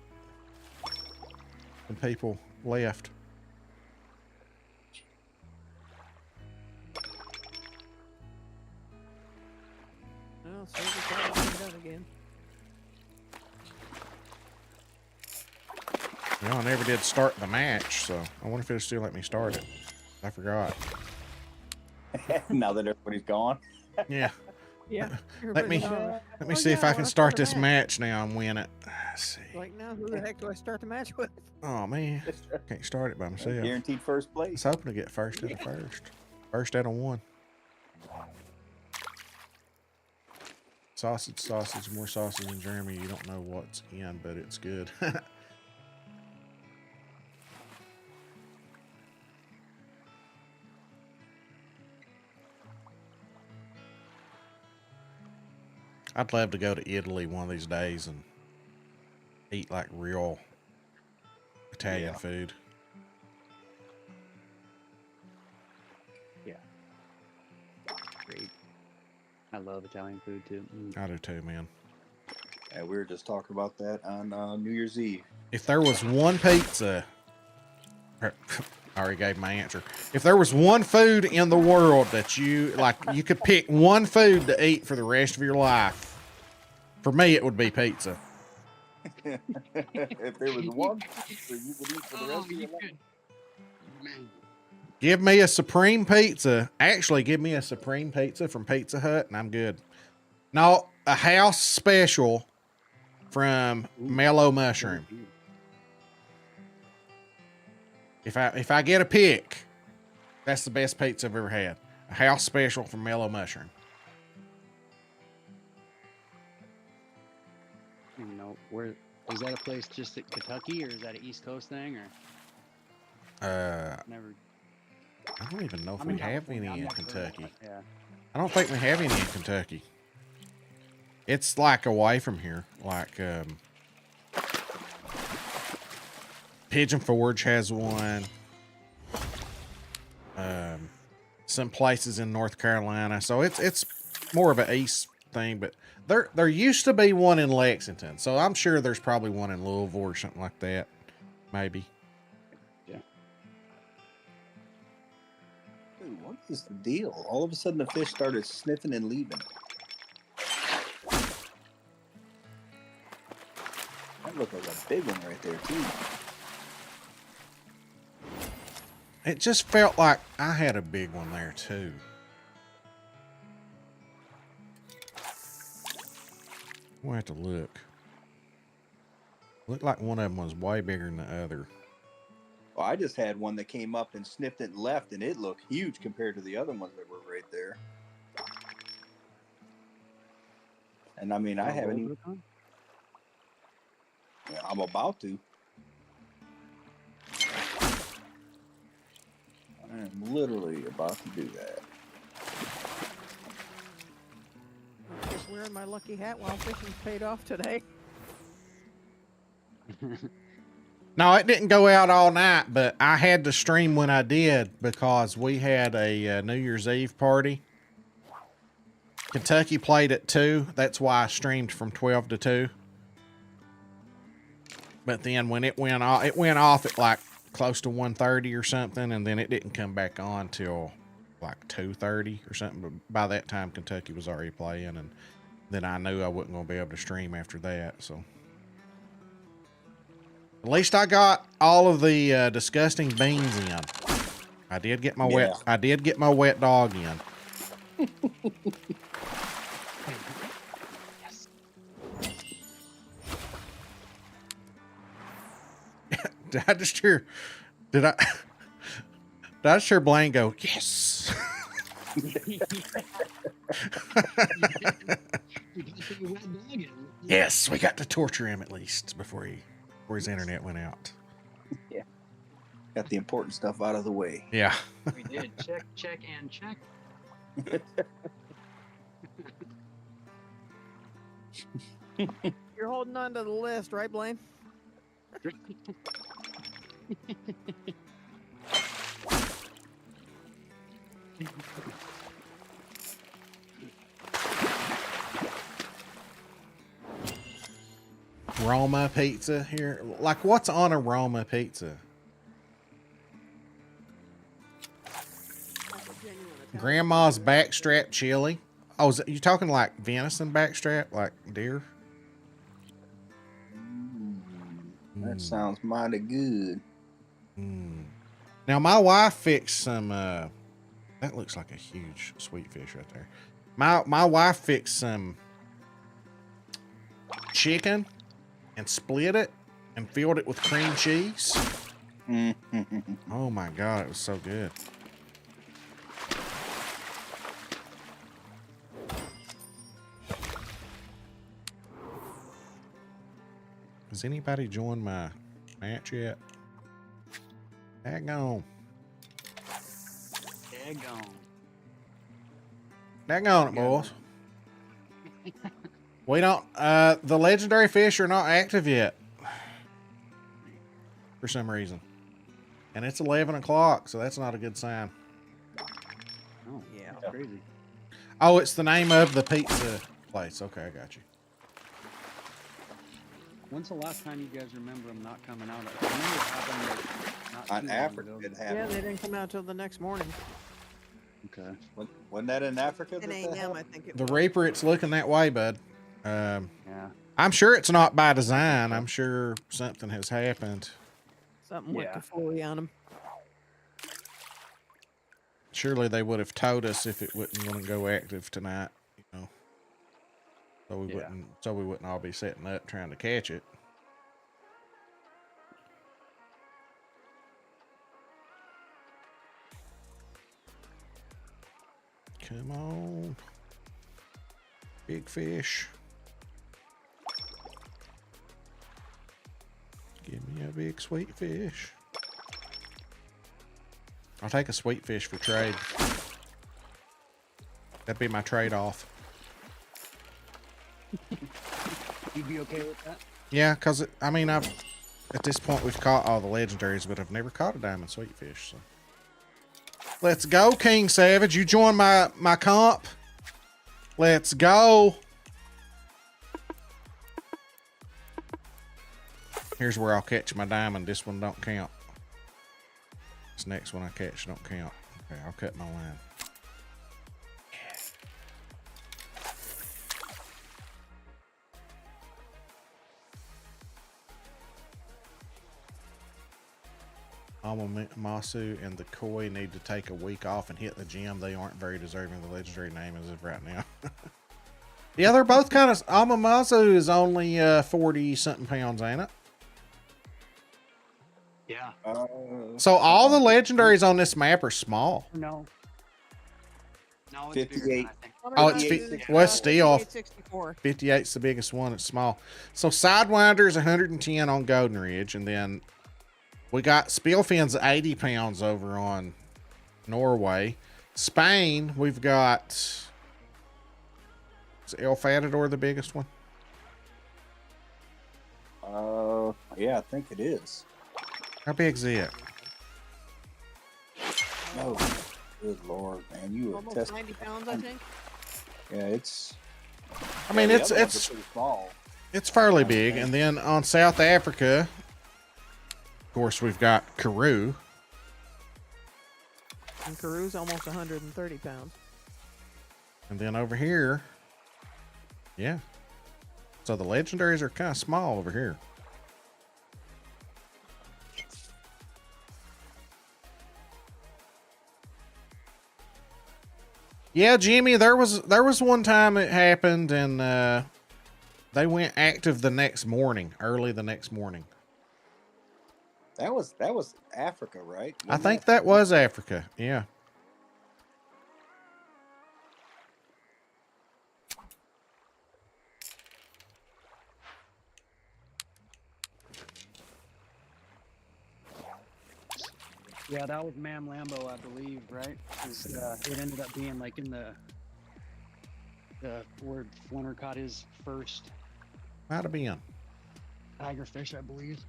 And people left. Well, so we got it done again. Well, I never did start the match, so I wonder if it'll still let me start it. I forgot. Now that everybody's gone. Yeah. Yeah. Let me see if I can start this match now and win it. Let's see. Like now, who the heck do I start the match with? Oh man, can't start it by myself. Guaranteed first I was place. hoping to get first out of first. First out of one. Sausage, more sausage in Germany. You don't know what's in, but it's good. I'd love to go to Italy one of these days and eat like real Italian food. Yeah. Great. I love Italian food too. I do too, man. Yeah, we were just talking about that on New Year's Eve. If there was one pizza, I already gave my answer. If there was one food in the world that you could pick one food to eat for the rest of your life, for me it would be pizza. If there was one pizza you could eat for the rest of your life. Man. Give me a supreme pizza. Actually, give me a supreme pizza from Pizza Hut, and I'm good. No, a house special from Mellow Mushroom. If I get a pick, that's the best pizza I've ever had. A house special from Mellow Mushroom. You know, where is that a place just at Kentucky, or is that an East Coast thing, or never? I don't even know if I'm we in have California, any I'm in not sure. Kentucky. Yeah. I don't think we have any in Kentucky. It's like away from here. Like Pigeon Forge has one. Some places in North Carolina. So it's more of an east thing, but there used to be one in Lexington. So I'm sure there's probably one in Louisville or something like that. Maybe. Yeah. Dude, what is the deal? All of a sudden the fish started sniffing and leaving. That looked like a big one right there too. It just felt like I had a big one there too. We'll have to look. Looked like one of them was way bigger than the other. Well, I just had one that came up and sniffed it and left, and it looked huge compared to the other ones that were right there. And I mean, I haven't even. I'm about to. I am literally about to do that. I'm just wearing my lucky hat while fishing's paid off today. No, it didn't go out all night, but I had to stream when I did because we had a New Year's Eve party. Kentucky played at 2. That's why I streamed from 12 to 2. But then when it went off at like close to 1:30 or something, and then it didn't come back on till like 2:30 or something. But by that time, Kentucky was already playing, and then I knew I wasn't going to be able to stream after that. So at least I got all of the disgusting beans in. I did get my wet dog in. Did I just hear? Did I? Did I just hear Blaine go? Yes. Yes, we got to torture him at least before his internet went out. Yeah. Got the important stuff out of the way. Yeah. We did. Check, check, and check. You're holding on to the list, right, Blaine? Roma pizza here. Like, what's on a Roma pizza? Grandma's backstrap chili. Oh, is it, you talking like venison backstrap, like deer? That sounds mighty good. Now, my wife fixed some. That looks like a huge sweet fish right there. My wife fixed some chicken and split it and filled it with cream cheese. Oh my God, it was so good. Has anybody joined my match yet? Daggone. Daggone it, boys. We don't, the legendary fish are not active yet. For some reason. And it's 11 o'clock, so that's not a good sign. Oh, yeah. Crazy. Oh, it's the name of the pizza place. Okay, I got you. When's the last time you guys remember them not coming out? I remember it happened not On too long Africa, ago. it happened. Yeah, they didn't come out till the next morning. Okay. Wasn't that in Africa? 10 that a.m. happened? I think it The was. Reaper, it's looking that way, bud. Yeah. I'm sure it's not by design. I'm sure something has happened. Something went Yeah. to fully on them. Surely they would have told us if it wasn't going to go active tonight, you know. So we wouldn't all be setting up trying to catch it. Come on. Big fish. Give me a big sweet fish. I'll take a sweet fish for trade. That'd be my trade-off. You'd be okay with that? Yeah, because, I mean, at this point, we've caught all the legendaries, but I've never caught a diamond sweet fish, so. Let's go, King Savage. You join my comp. Let's go. Here's where I'll catch my diamond. This one don't count. This next one I catch don't count. Okay, I'll cut my line. Masu and the Koi need to take a week off and hit the gym. They aren't very deserving of the legendary name as of right now. Yeah, they're both kind of... Masu is only 40-something pounds, ain't it? Yeah. So all the legendaries on this map are small. No. No, it's bigger than 58. I think. Oh, it's West Steel. 64. 58's the biggest one. It's small. So Sidewinder is 110 on Golden Ridge, and then we got Spielfin's 80 pounds over on Norway. Spain, we've got... Is El Fatador the biggest one? Yeah, I think it is. How big's it? Oh, good Lord, man. You were Almost testing. 90 pounds, I think. Yeah, it's... I mean, the it's other ones are pretty small. it's fairly big. And then on South Africa, of course, we've got Karoo. And Karoo's almost 130 pounds. And then over here, yeah. So the legendaries are kind of small over here. Yeah, Jimmy, there was one time it happened, and they went active the next morning, early the next morning. That was Africa, right? I Wasn't think that was Africa. Yeah. Yeah, that was Mam Lambo, I believe, right? It ended up being like in the where Flinner caught his first Might have been. tiger fish, I believe.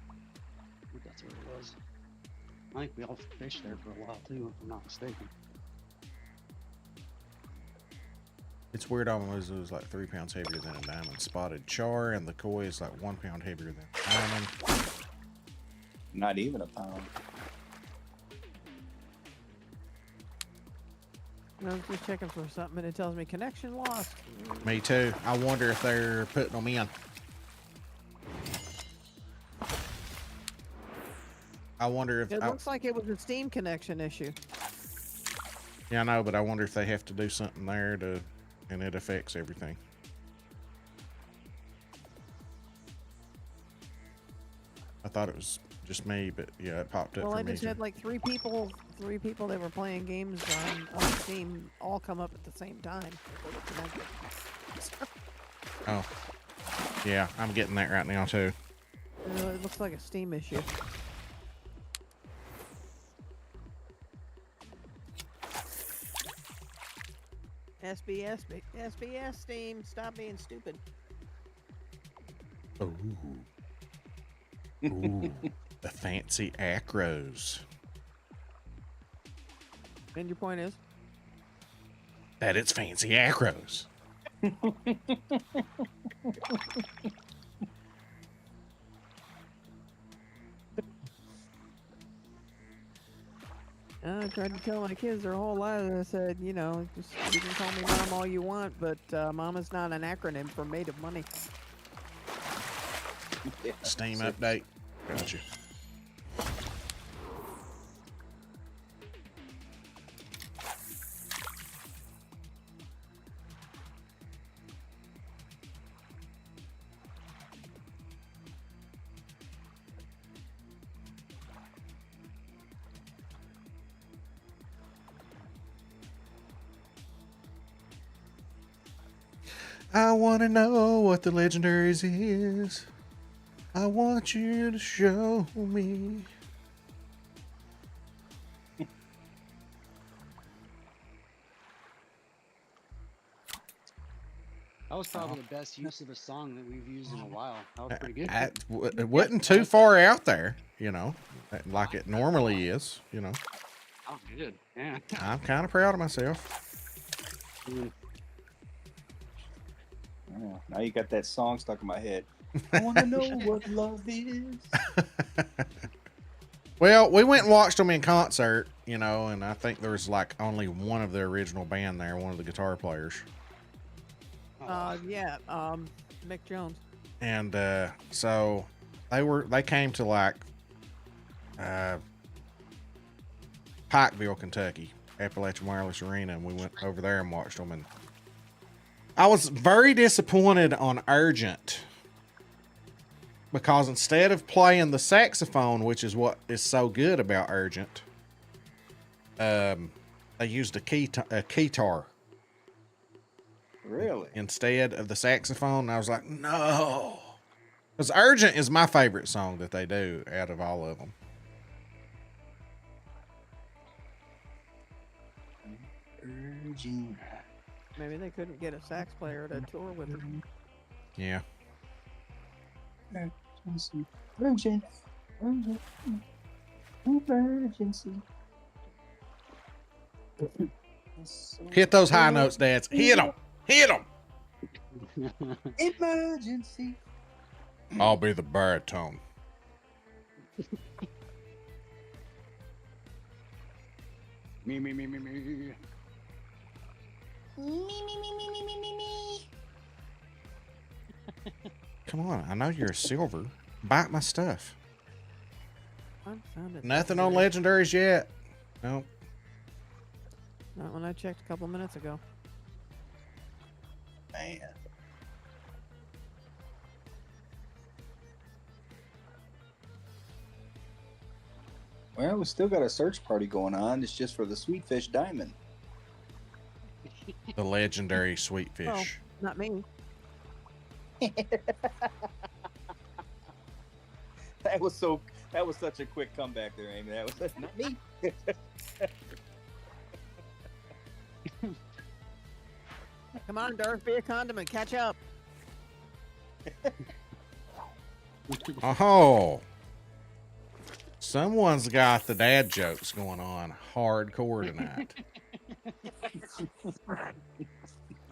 I think that's what it was. I think we all fished there for a while too, if I'm not mistaken. It's weird. Almost it was like 3 pounds heavier than a diamond spotted char, and the koi is like 1 pound heavier than a diamond. Not even a pound. I was just checking for something, and it tells me connection lost. Me too. I wonder if they're putting them in. I wonder if It looks like it was a Steam connection issue. Yeah, I know, but I wonder if they have to do something there and it affects everything. I thought it was just me, but yeah, it popped up Well, for I me just too. had like three people that were playing games on Steam all come up at the same time. They were connected. Oh, yeah, I'm getting that right now too. It looks like a Steam issue. SBS Steam, stop being stupid. Ooh, ooh, the fancy acros. And your point is? That it's fancy acros. I tried to tell my kids their whole lives. I said, you know, just you can call me mom all you want, but mom is not an acronym for made of money. Steam update. Gotcha. I want to know what the legendaries is. I want you to show me. That was probably the best use of a song that we've used in a while. That was pretty good. It wasn't too far out there, you know, like it normally is, you know. Oh, good. Yeah. I'm kind of proud of myself. Oh, now you got that song stuck in my head. I want to know what love is. Well, we went and watched them in concert, you know, and I think there was like only one of the original band there, one of the guitar players. Yeah, Mick Jones. And so they came to like Pikeville, Kentucky, Appalachian Wireless Arena, and we went over there and watched them. And I was very disappointed on Urgent because instead of playing the saxophone, which is what is so good about Urgent, they used a keytar. Really? Instead of the saxophone. And I was like, no. Because Urgent is my favorite song that they do out of all of them. Urgent. Maybe they couldn't get a sax player to tour with them. Yeah. Urgency. Urgent. Urgent. Emergency. Hit those high notes, Dads. Hit them. Hit them. Emergency. I'll be the baritone. Me. Me, me, me, me, me, me, me, me. Come on. I know you're a silver. Bite my stuff. I found it. Nothing on legendaries yet. Nope. Not when I checked a couple minutes ago. Man. Well, we still got a search party going on. It's just for the sweetfish diamond. The legendary sweetfish. Oh, not me. That was such a quick comeback there, Amy. That was not me. Come on, Darth, be a condiment. Catch up. Oh. Someone's got the dad jokes going on hardcore tonight.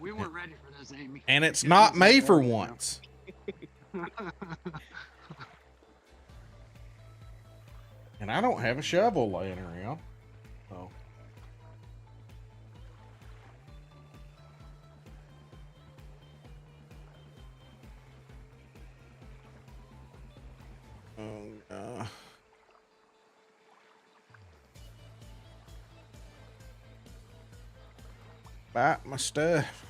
We weren't ready for this, Amy. And it's not me for once. And I don't have a shovel laying around. So. Bite my stuff.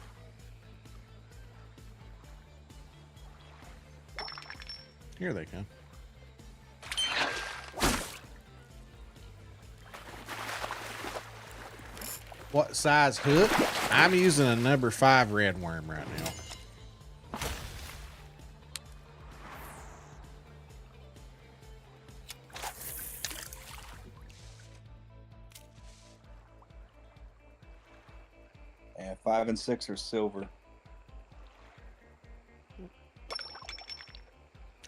Here they come. What size hook? I'm using a number 5 red worm right now. Yeah, 5 and 6 are silver.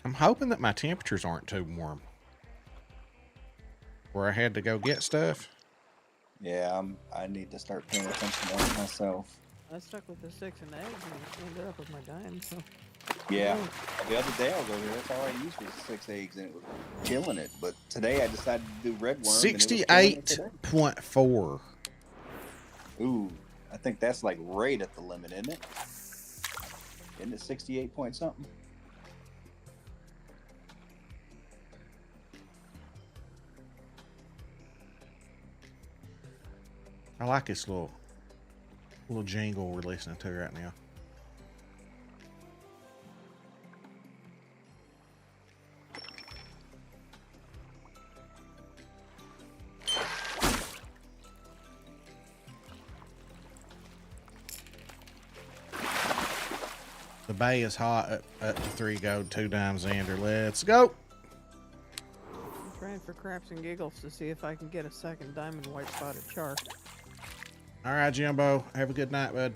I'm hoping that my temperatures aren't too warm. Where I had to go get stuff. Yeah, I need to start paying attention to that myself. I stuck with the 6 and eggs and ended up with my dime. So Yeah, the other day I was over here. That's all I used was 6 eggs, and it was killing it. But today I decided to do red worm. 68.4. Ooh, I think that's like right at the limit, isn't it? Isn't it 68 point something? I like this little jingle we're listening to right now. The bay is hot up to 3 gold, 2 dimes, Xander. Let's go. I'm trying for craps and giggles to see if I can get a second diamond white spotted char. All right, Jimbo. Have a good night, bud.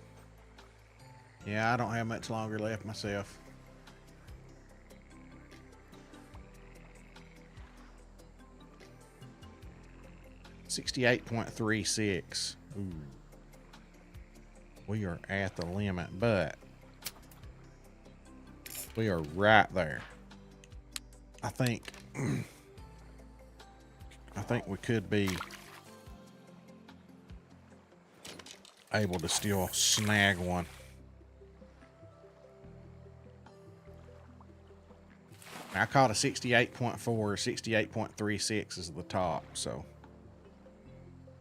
Yeah, I don't have much longer left myself. $68.36. Ooh. We are at the limit, but we are right there. I think we could be able to still snag one. I caught a 68.4, 68.36 is the top, so.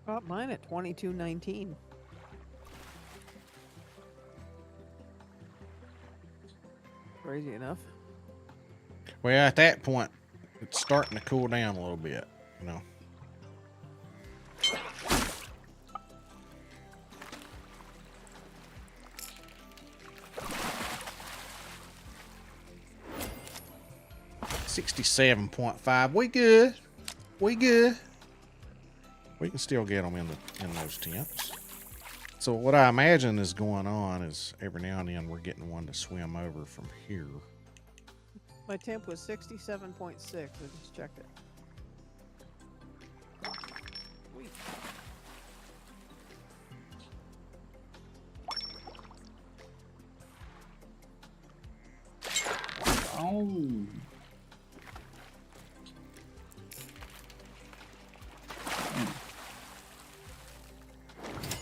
Got mine at 22.19. Crazy enough. Well, at that point, it's starting to cool down a little bit, you know. $67.5. We good. We good. We can still get them in those temps. So what I imagine is going on is every now and then we're getting one to swim over from here. My temp was 67.6. I just checked it. Sweet. Oh.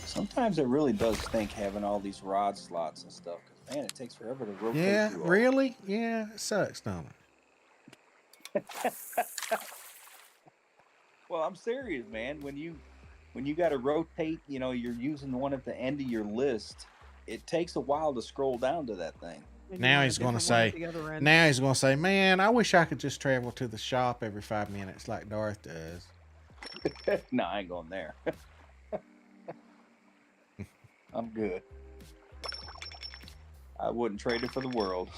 Sometimes it really does stink having all these rod slots and stuff. Cause man, it takes forever to rotate. Yeah, through all. really? Yeah, it sucks, don't it? Well, I'm serious, man. When you got to rotate, you know, you're using one at the end of your list. It takes a while to scroll down to that thing. Now he's going to say, man, I wish I could just travel to the shop every 5 minutes like Darth does. No, I ain't going there. I'm good. I wouldn't trade it for the world.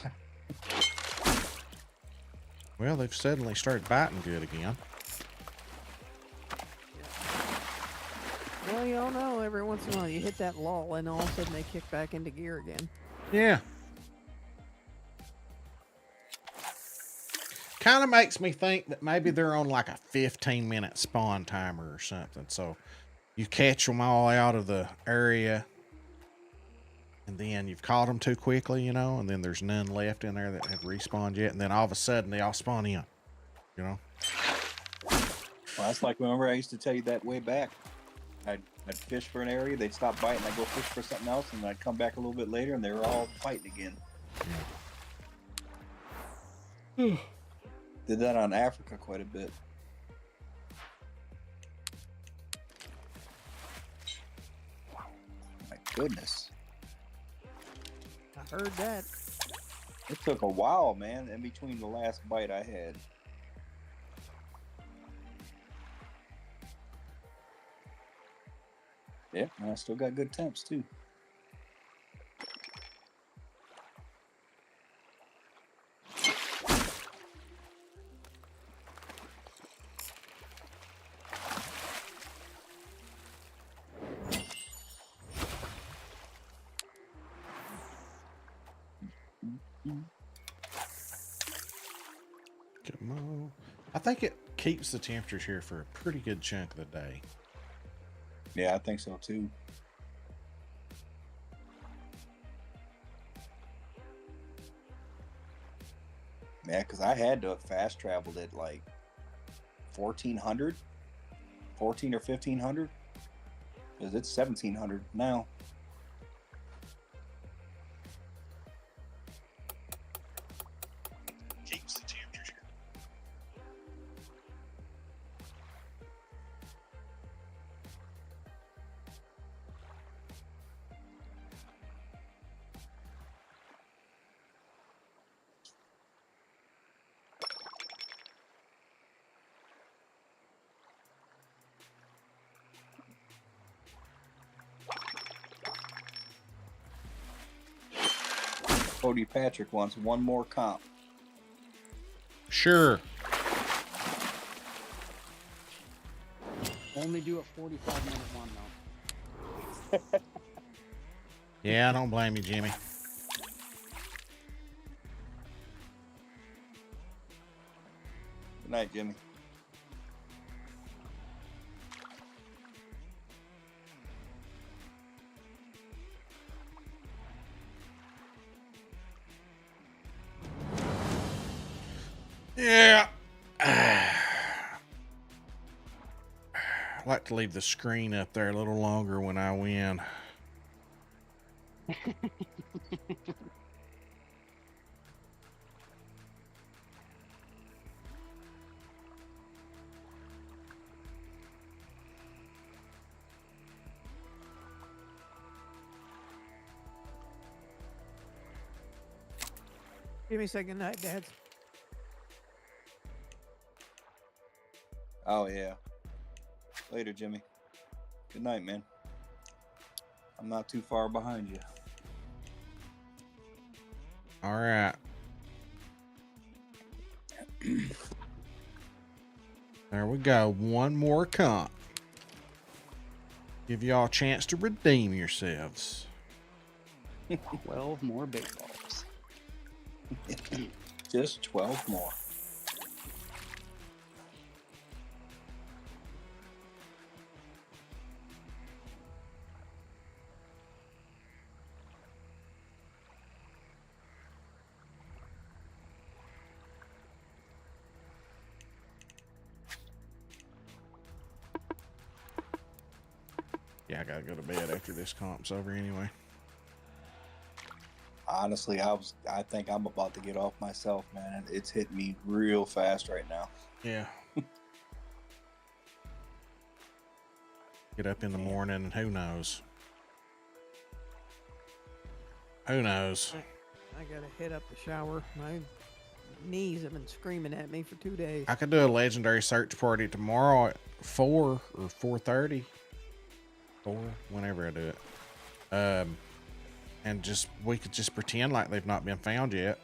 Well, they've suddenly started biting good again. Well, you all know every once in a while you hit that lull and all of a sudden they kick back into gear again. Yeah. Kind of makes me think that maybe they're on like a 15-minute spawn timer or something. So you catch them all out of the area and then you've caught them too quickly, and then there's none left in there that have respawned yet. And then all of a sudden they all spawn in, Well, that's like whenever I used to tell you that way back. I'd fish for an area, they'd stop biting, I'd go fish for something else, and I'd come back a little bit later, and they were all fighting again. Did that on Africa quite a bit. My goodness. I heard that. It took a while, man, in between the last bite I had. Yeah, and I still got good temps, too. come on. I think it keeps the temperatures here for a pretty good chunk of the day. Yeah, I think so, too. Yeah, because I had to have fast traveled at like 1400, 14 or 1500, because it's 1700 now. Keeps the temperature. Cody Patrick wants one more comp. Sure. Only do a 45-minute one, though. Yeah, I don't blame you, Jimmy. Good night, Jimmy. Yeah. I like to leave the screen up there a little longer when I win. Give me a second night, Dads. Oh, yeah. Later, Jimmy. Good night, man. I'm not too far behind you. All right. There we go. One more comp. Give y'all a chance to redeem yourselves. 12 more big balls. Just 12 more. Yeah, I gotta go to bed after this comp's over anyway. Honestly, I think I'm about to get off myself, man. It's hitting me real fast right now. Yeah. Get up in the morning and who knows? Who knows? I gotta hit up the shower. My knees have been screaming at me for 2 days. I could do a legendary search party tomorrow 4 or 4:30, 4 whenever I do it. And just we could just pretend like they've not been found yet.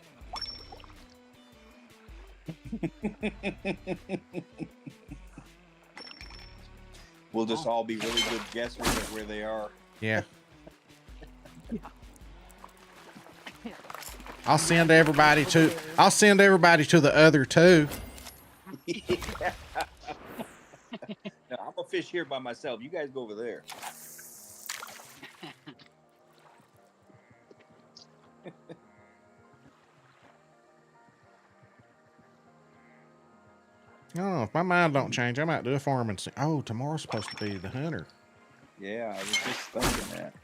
We'll just all be really good guessers at where they are. Yeah. I'll send everybody to the other 2. Yeah. No, I'm a fish here by myself. You guys go over there. I don't know, if my mind don't change, I might do a farming. Oh, tomorrow's supposed to be the hunter. Yeah, I was just thinking that.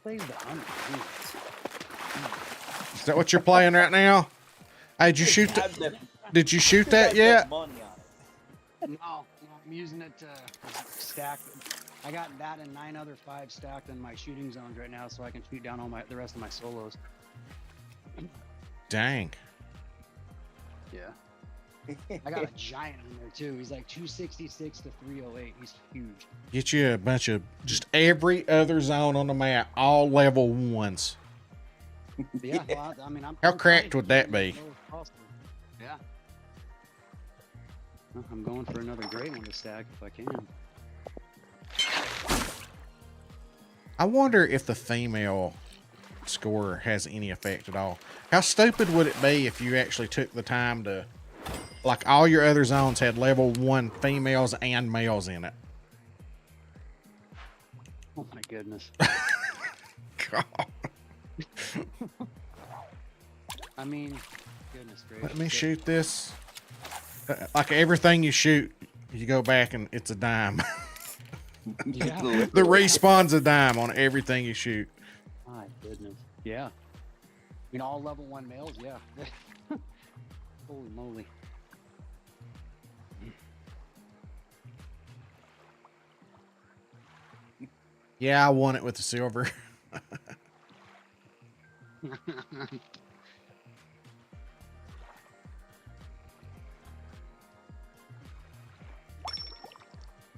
Plays the hunter. Is that what you're playing right now? Hey, did you shoot that? Did you shoot that yet? No, I'm using it to stack. I got that and 9 other 5 stacked in my shooting zones right now, so I can shoot down all the rest of my solos. Dang. Yeah. I got a giant in there too. He's like 266 to 308. He's huge. Get you a bunch of just every other zone on the map, all level 1s. Yeah, well, I mean, How cracked would that be? Yeah. Well, I'm going for another great one to stack if I can. I wonder if the female score has any effect at all. How stupid would it be if you actually took the time to, like, all your other zones had level 1 females and males in it? Oh my goodness. God. I mean, goodness gracious. Let me shoot this. Like everything you shoot, you go back and it's a dime. Yeah. The respawn's a dime on everything you shoot. My goodness. Yeah. I mean, all level 1 males, yeah. Holy moly. Yeah, I won it with the silver.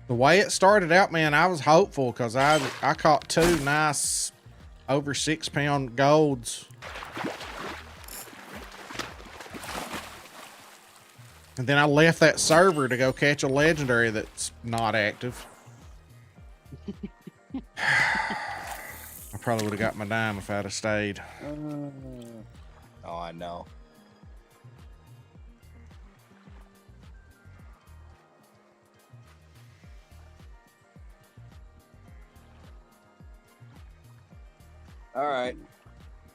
The way it started out, man, I was hopeful because I caught 2 nice over 6-pound golds. And then I left that server to go catch a legendary that's not active. I probably would have got my dime if I'd have stayed. Oh, I know. All right,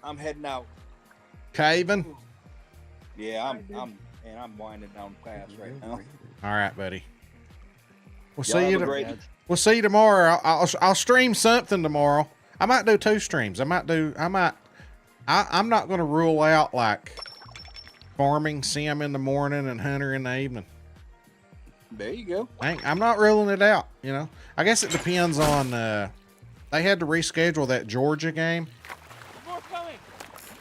I'm heading out. Caving? Yeah, I'm winding down fast right now. All right, buddy. We'll Y'all see you. have a great- We'll see you tomorrow. I'll stream something tomorrow. I might do 2 streams. I'm not going to rule out like farming sim in the morning and hunter in the evening. There you go. I'm not ruling it out. You know, I guess it depends on. They had to reschedule that Georgia game, More coming.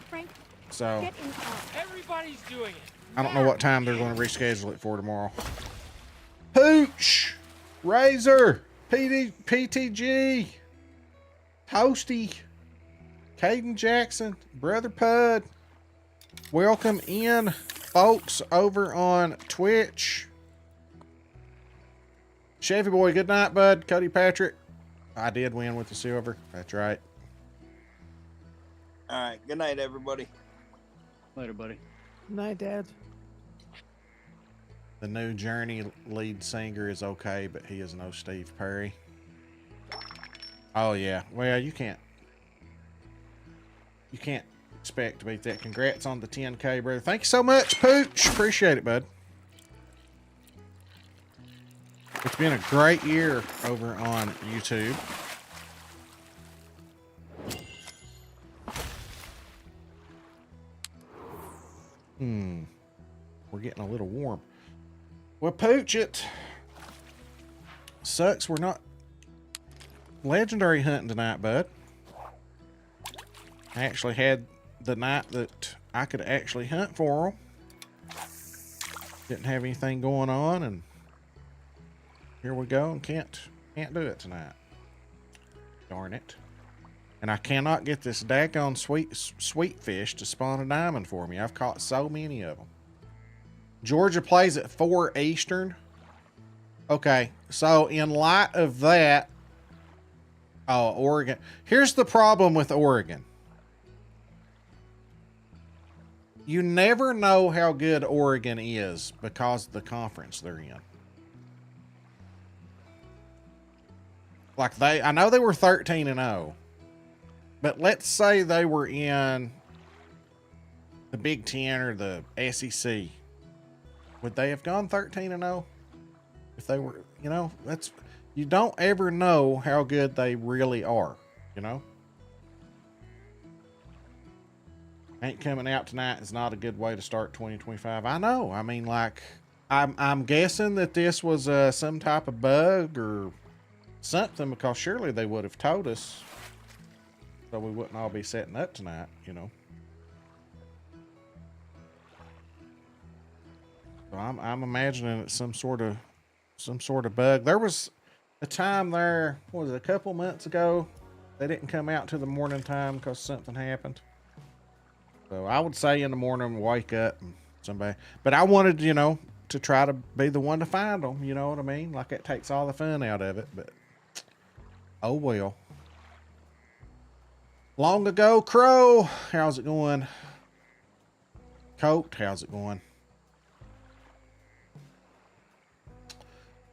Frank, so get in car. Everybody's doing it. I don't know what time they're going to reschedule it for tomorrow. Pooch, Razor, PTG, Toasty, Caden Jackson, Brother Pud. Welcome in, folks, over on Twitch. Chevy Boy, good night, bud. Cody Patrick. I did win with the silver. That's right. All right. Good night, everybody. Later, buddy. Night, Dad. The new Journey lead singer is okay, but he is no Steve Perry. Oh yeah. Well, you can't expect to beat that. Congrats on the 10K, brother. Thank you so much, Pooch. Appreciate it, bud. It's been a great year over on YouTube. We're getting a little warm. Well, Pooch, it sucks we're not legendary hunting tonight, bud. I actually had the night that I could actually hunt for them. Didn't have anything going on, and here we go, and can't do it tonight. Darn it. And I cannot get this daggone sweet fish to spawn a diamond for me. I've caught so many of them. Georgia plays at 4 Eastern. Okay, so in light of that, oh, Oregon. Here's the problem with Oregon. You never know how good Oregon is because of the conference they're in. Like I know they were 13-0, but let's say they were in the Big Ten or the SEC. Would they have gone 13-0 if they were, you know, you don't ever know how good they really are, you know? Ain't coming out tonight is not a good way to start 2025. I know. I mean, like, I'm guessing that this was some type of bug or something, because surely they would have told us so we wouldn't all be setting up tonight, you know. So I'm imagining it's some sort of bug. There was a time there, what was it, a couple months ago, they didn't come out to the morning time because something happened. So I would say in the morning, wake up and somebody, but I wanted, you know, to try to be the one to find them. You know what I mean? Like, it takes all the fun out of it, but oh well. Long ago, Crow, how's it going? Coat, how's it going?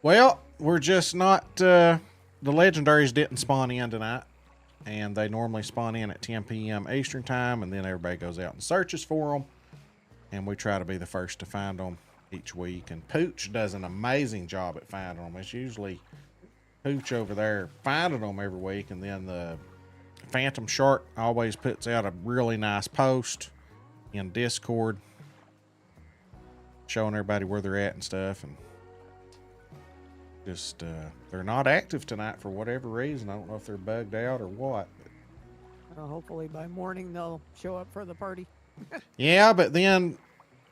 Well, we're just not, the legendaries didn't spawn in tonight. And they normally spawn in at 10 p.m. Eastern time, and then everybody goes out and searches for them. And we try to be the first to find them each week. And Pooch does an amazing job at finding them. It's usually Pooch over there finding them every week, and then the Phantom Shark always puts out a really nice post in Discord showing everybody where they're at and stuff. And just, they're not active tonight for whatever reason. I don't know if they're bugged out or what. Hopefully by morning they'll show up for the party. Yeah, but then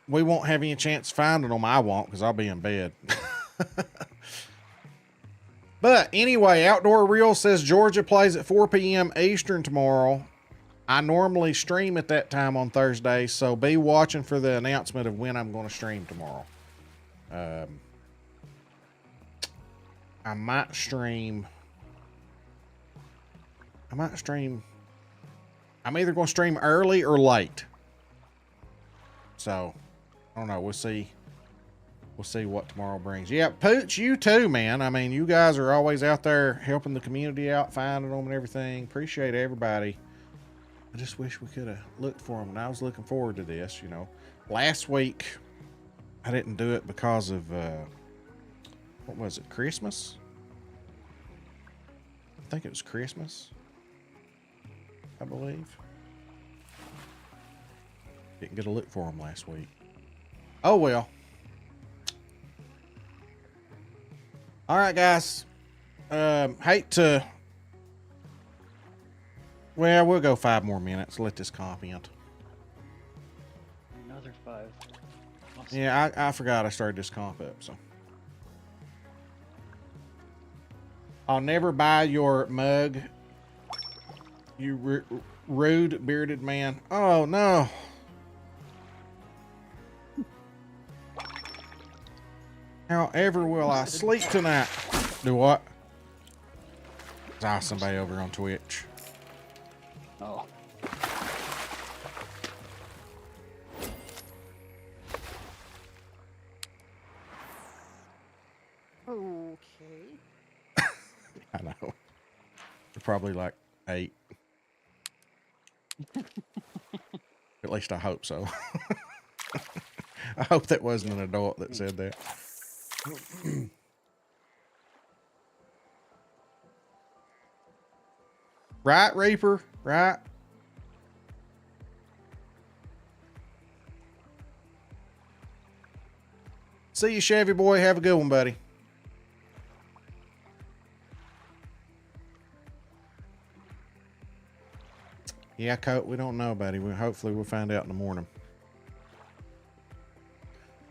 we won't have any chance finding them. I won't, because I'll be in bed. But anyway, Outdoor Real says Georgia plays at 4 p.m. Eastern tomorrow. I normally stream at that time on Thursday, so be watching for the announcement of when I'm going to stream tomorrow. I might stream. I'm either going to stream early or late. So, I don't know. We'll see. We'll see what tomorrow brings. Yeah, Pooch, you too, man. I mean, you guys are always out there helping the community out, finding them and everything. Appreciate everybody. I just wish we could have looked for them, and I was looking forward to this, you know. Last week, I didn't do it because of, what was it, Christmas? I think it was Christmas, I believe. Didn't get a look for them last week. Oh, well. All right, guys. Hate to... Well, we'll go 5 more minutes. Let this comp end. Another 5. Awesome. Yeah, I forgot I started this comp up, so. I'll never buy your mug, you rude bearded man. Oh, no. However will I sleep tonight? Do what? Saw somebody over on Twitch. Oh. Okay. I know. They're probably like 8. At least I hope so. I hope that wasn't an adult that said that. Right, Reaper? Right? See you, Chevy boy. Have a good one, buddy. Yeah, Coat, we don't know, buddy. Hopefully we'll find out in the morning.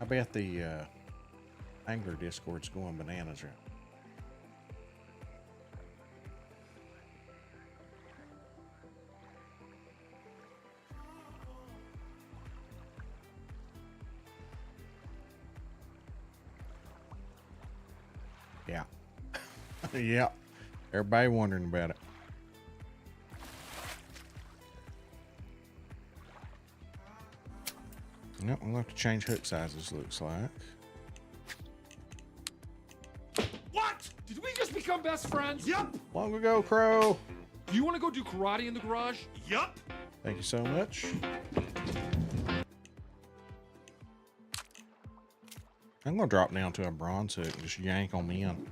I bet the angler Discord's going bananas right. Yeah. Yeah. Everybody wondering about it. Yep, we'll have to change hook sizes, looks like. What? Did we just become best friends? Yup. Long ago, Crow. Do you want to go do karate in the garage? Yup. Thank you so much. I'm gonna drop down to a bronze hook and just yank on me in.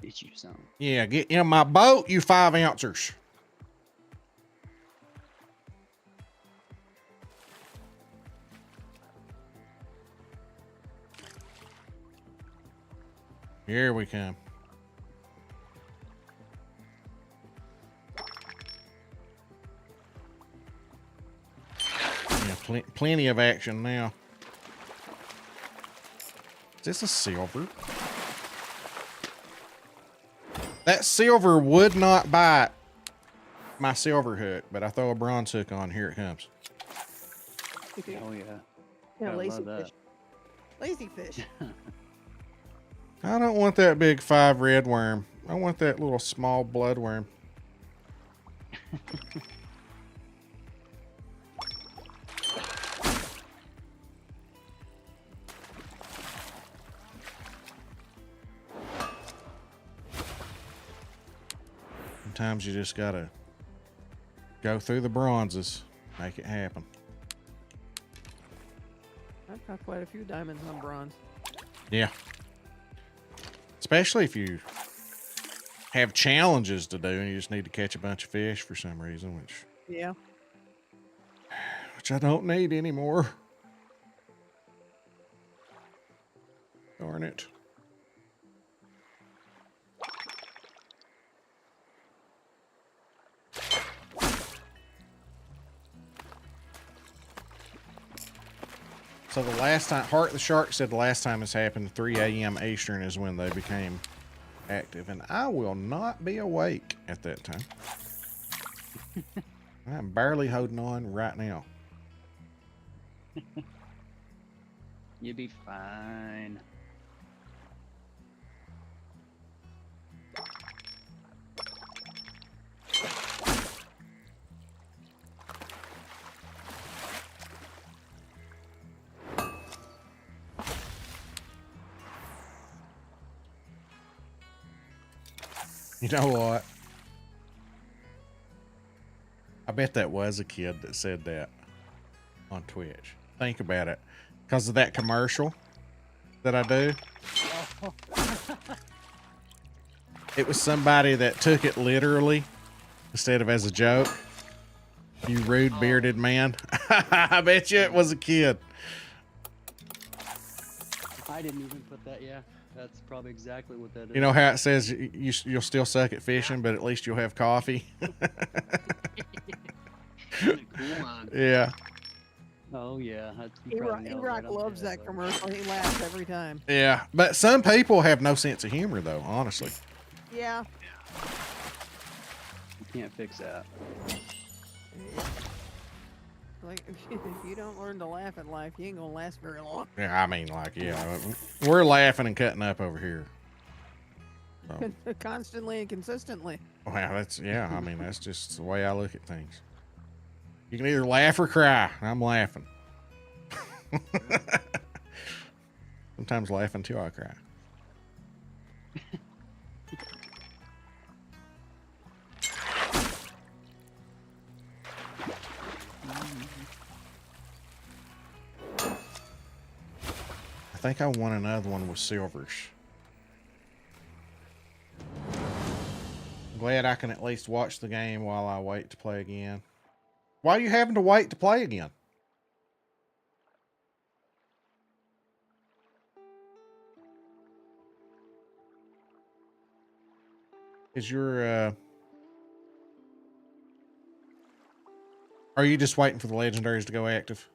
Get you some. Yeah, get in my boat, you 5-ouncers. Here we come. Yeah, plenty of action now. Is this a silver? That silver would not bite my silver hook, but I throw a bronze hook on. Here it comes. Oh yeah. Yeah, Gotta lazy love that. fish. Lazy fish. I don't want that big 5 red worm. I want that little small blood worm. Sometimes you just gotta go through the bronzes, make it happen. I've got quite a few diamonds on bronze. Yeah. Especially if you have challenges to do and you just need to catch a bunch of fish for some reason, Yeah. which I don't need anymore. Darn it. So the last time, Heart the Shark said the last time this happened, 3 a.m. Eastern is when they became active. And I will not be awake at that time. I'm barely holding on right now. You'll be fine. You know what? I bet that was a kid that said that on Twitch. Think about it. Because of that commercial that I do. It was somebody that took it literally instead of as a joke. You rude bearded man. I bet you it was a kid. I didn't even put that. Yeah, that's probably exactly what that is. You know how it says you'll still suck at fishing, but at least you'll have coffee? Cool on. Yeah. Oh yeah, you probably nailed E-Rock it on the loves head that there. commercial. He laughs every time. Yeah. But some people have no sense of humor, though, honestly. Yeah. You can't fix that. Like, if you don't learn to laugh at life, you ain't gonna last very long. Yeah, I mean, like, yeah, we're laughing and cutting up over here. So, Constantly and consistently. wow, that's, yeah, I mean, that's just the way I look at things. You can either laugh or cry. I'm laughing. Sometimes laughing till I cry. I think I want another one with silvers. I'm glad I can at least watch the game while I wait to play again. Why are you having to wait to play again? Is your Or are you just waiting for the legendaries to go active?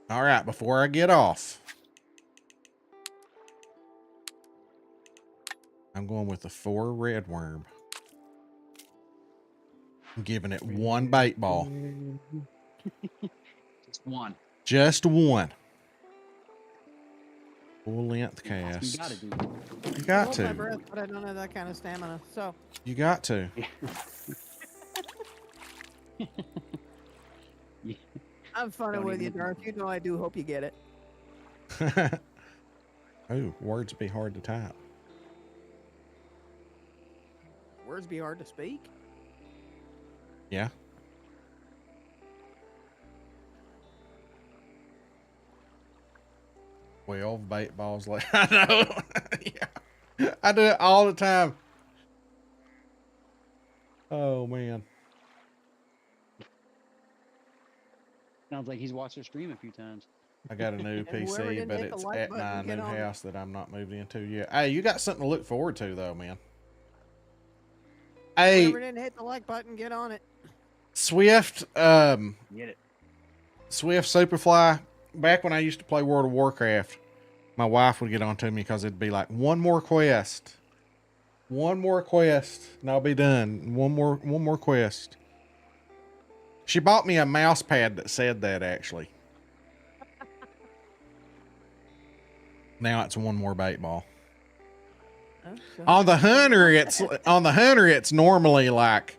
All right, before I get off, I'm going with the 4 red worm. I'm giving it 1 bait ball. Just one. Just 1. Full length cast. You gotta do one. You got Hold my to. breath, but I don't have that kind of stamina. So You got to. I'm funning with you, Darth. You know I do hope you get it. Oh, words be hard to type. Words be hard to speak. Yeah. Well, bait balls like I know. Yeah. I do it all the time. Oh man. Sounds like he's watched our stream a few times. I got a new And whoever PC, didn't but hit the it's like at my button, get new on it. house that I'm not moved into yet. Hey, you got something to look forward to though, man. Hey, Whoever didn't hit the like button, get on it. Swift, Get it. Swift Superfly. Back when I used to play World of Warcraft, my wife would get on to me because it'd be like one more quest, and I'll be done. One more quest. She bought me a mouse pad that said that actually. Now it's 1 more bait ball. Oh, so On the hunter, it's normally like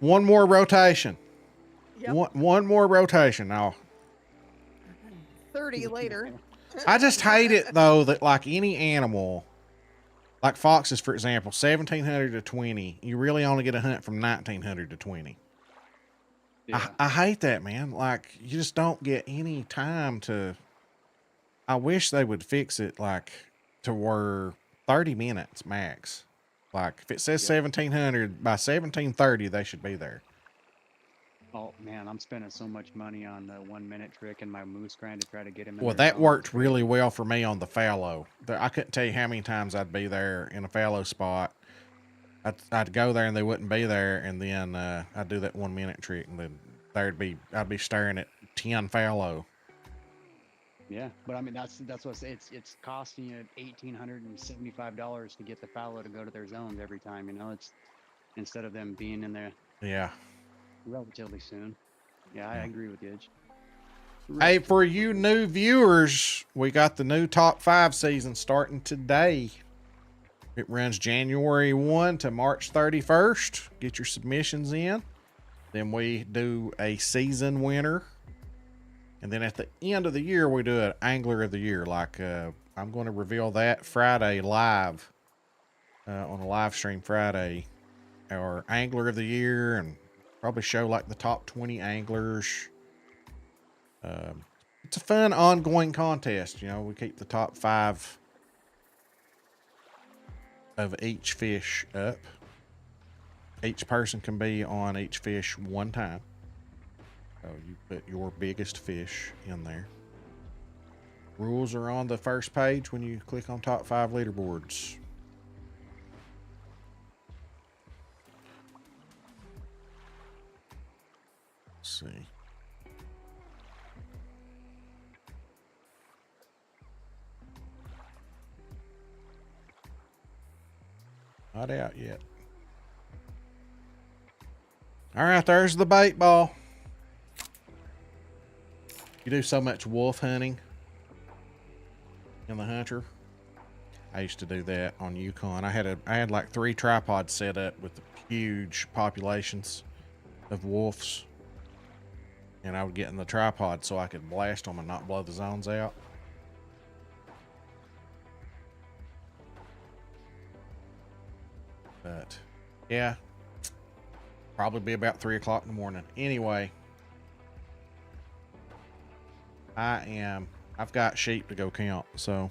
1 more rotation. Yep. One more rotation. Now, 30 later. I just hate it though that like any animal, like foxes for example, 1700 to 20, you really only get a hunt from 1900 to 20. Yeah. I hate that, man. Like you just don't get any time to. I wish they would fix it like to where 30 minutes max. Like if it says 1700 by 1730, they should be there. Oh man, I'm spending so much money on the 1 minute trick and my moose grind to try to get him. Well, that worked really well for me on the fallow. I couldn't tell you how many times I'd be there in a fallow spot. I'd go there and they wouldn't be there, and then I'd do that 1 minute trick, and then I'd be staring at 10 fallow. Yeah, but I mean that's what it's costing you $1,875 to get the fallow to go to their zones every time. You know, it's instead of them being in there Yeah. relatively soon. Yeah, I agree with you. Hey, for you new viewers, we got the new top 5 season starting today. It runs January 1 to March 31st. Get your submissions in. Then we do a season winner. And then at the end of the year, we do an Angler of the Year. Like, I'm going to reveal that Friday live on a live stream Friday. Our Angler of the Year, and probably show like the top 20 anglers. It's a fun ongoing contest. You know, we keep the top 5 of each fish up. Each person can be on each fish 1 time. So you put your biggest fish in there. Rules are on the first page when you click on top 5 leaderboards. Let's see. Not out yet. All right, there's the bait ball. You do so much wolf hunting in the Hunter. I used to do that on Yukon. I had like 3 tripods set up with huge populations of wolves, and I would get in the tripod so I could blast them and not blow the zones out. But yeah, probably be about 3 o'clock in the morning. Anyway, I've got sheep to go count, so.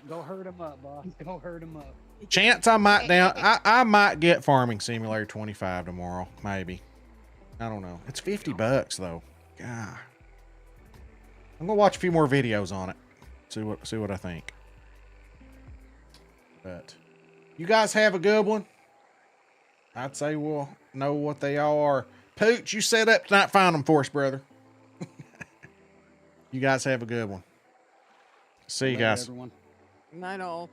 Go herd them up, boss. Go herd them up. Chance I might get Farming Simulator 25 tomorrow, maybe. I don't know. It's $50 though. God. I'm gonna watch a few more videos on it. See what I think. But you guys have a good one. I'd say we'll know what they all are. Pooch, you set up tonight. Find them for us, brother. You guys have a good one. See you Later, guys. everyone. Night all.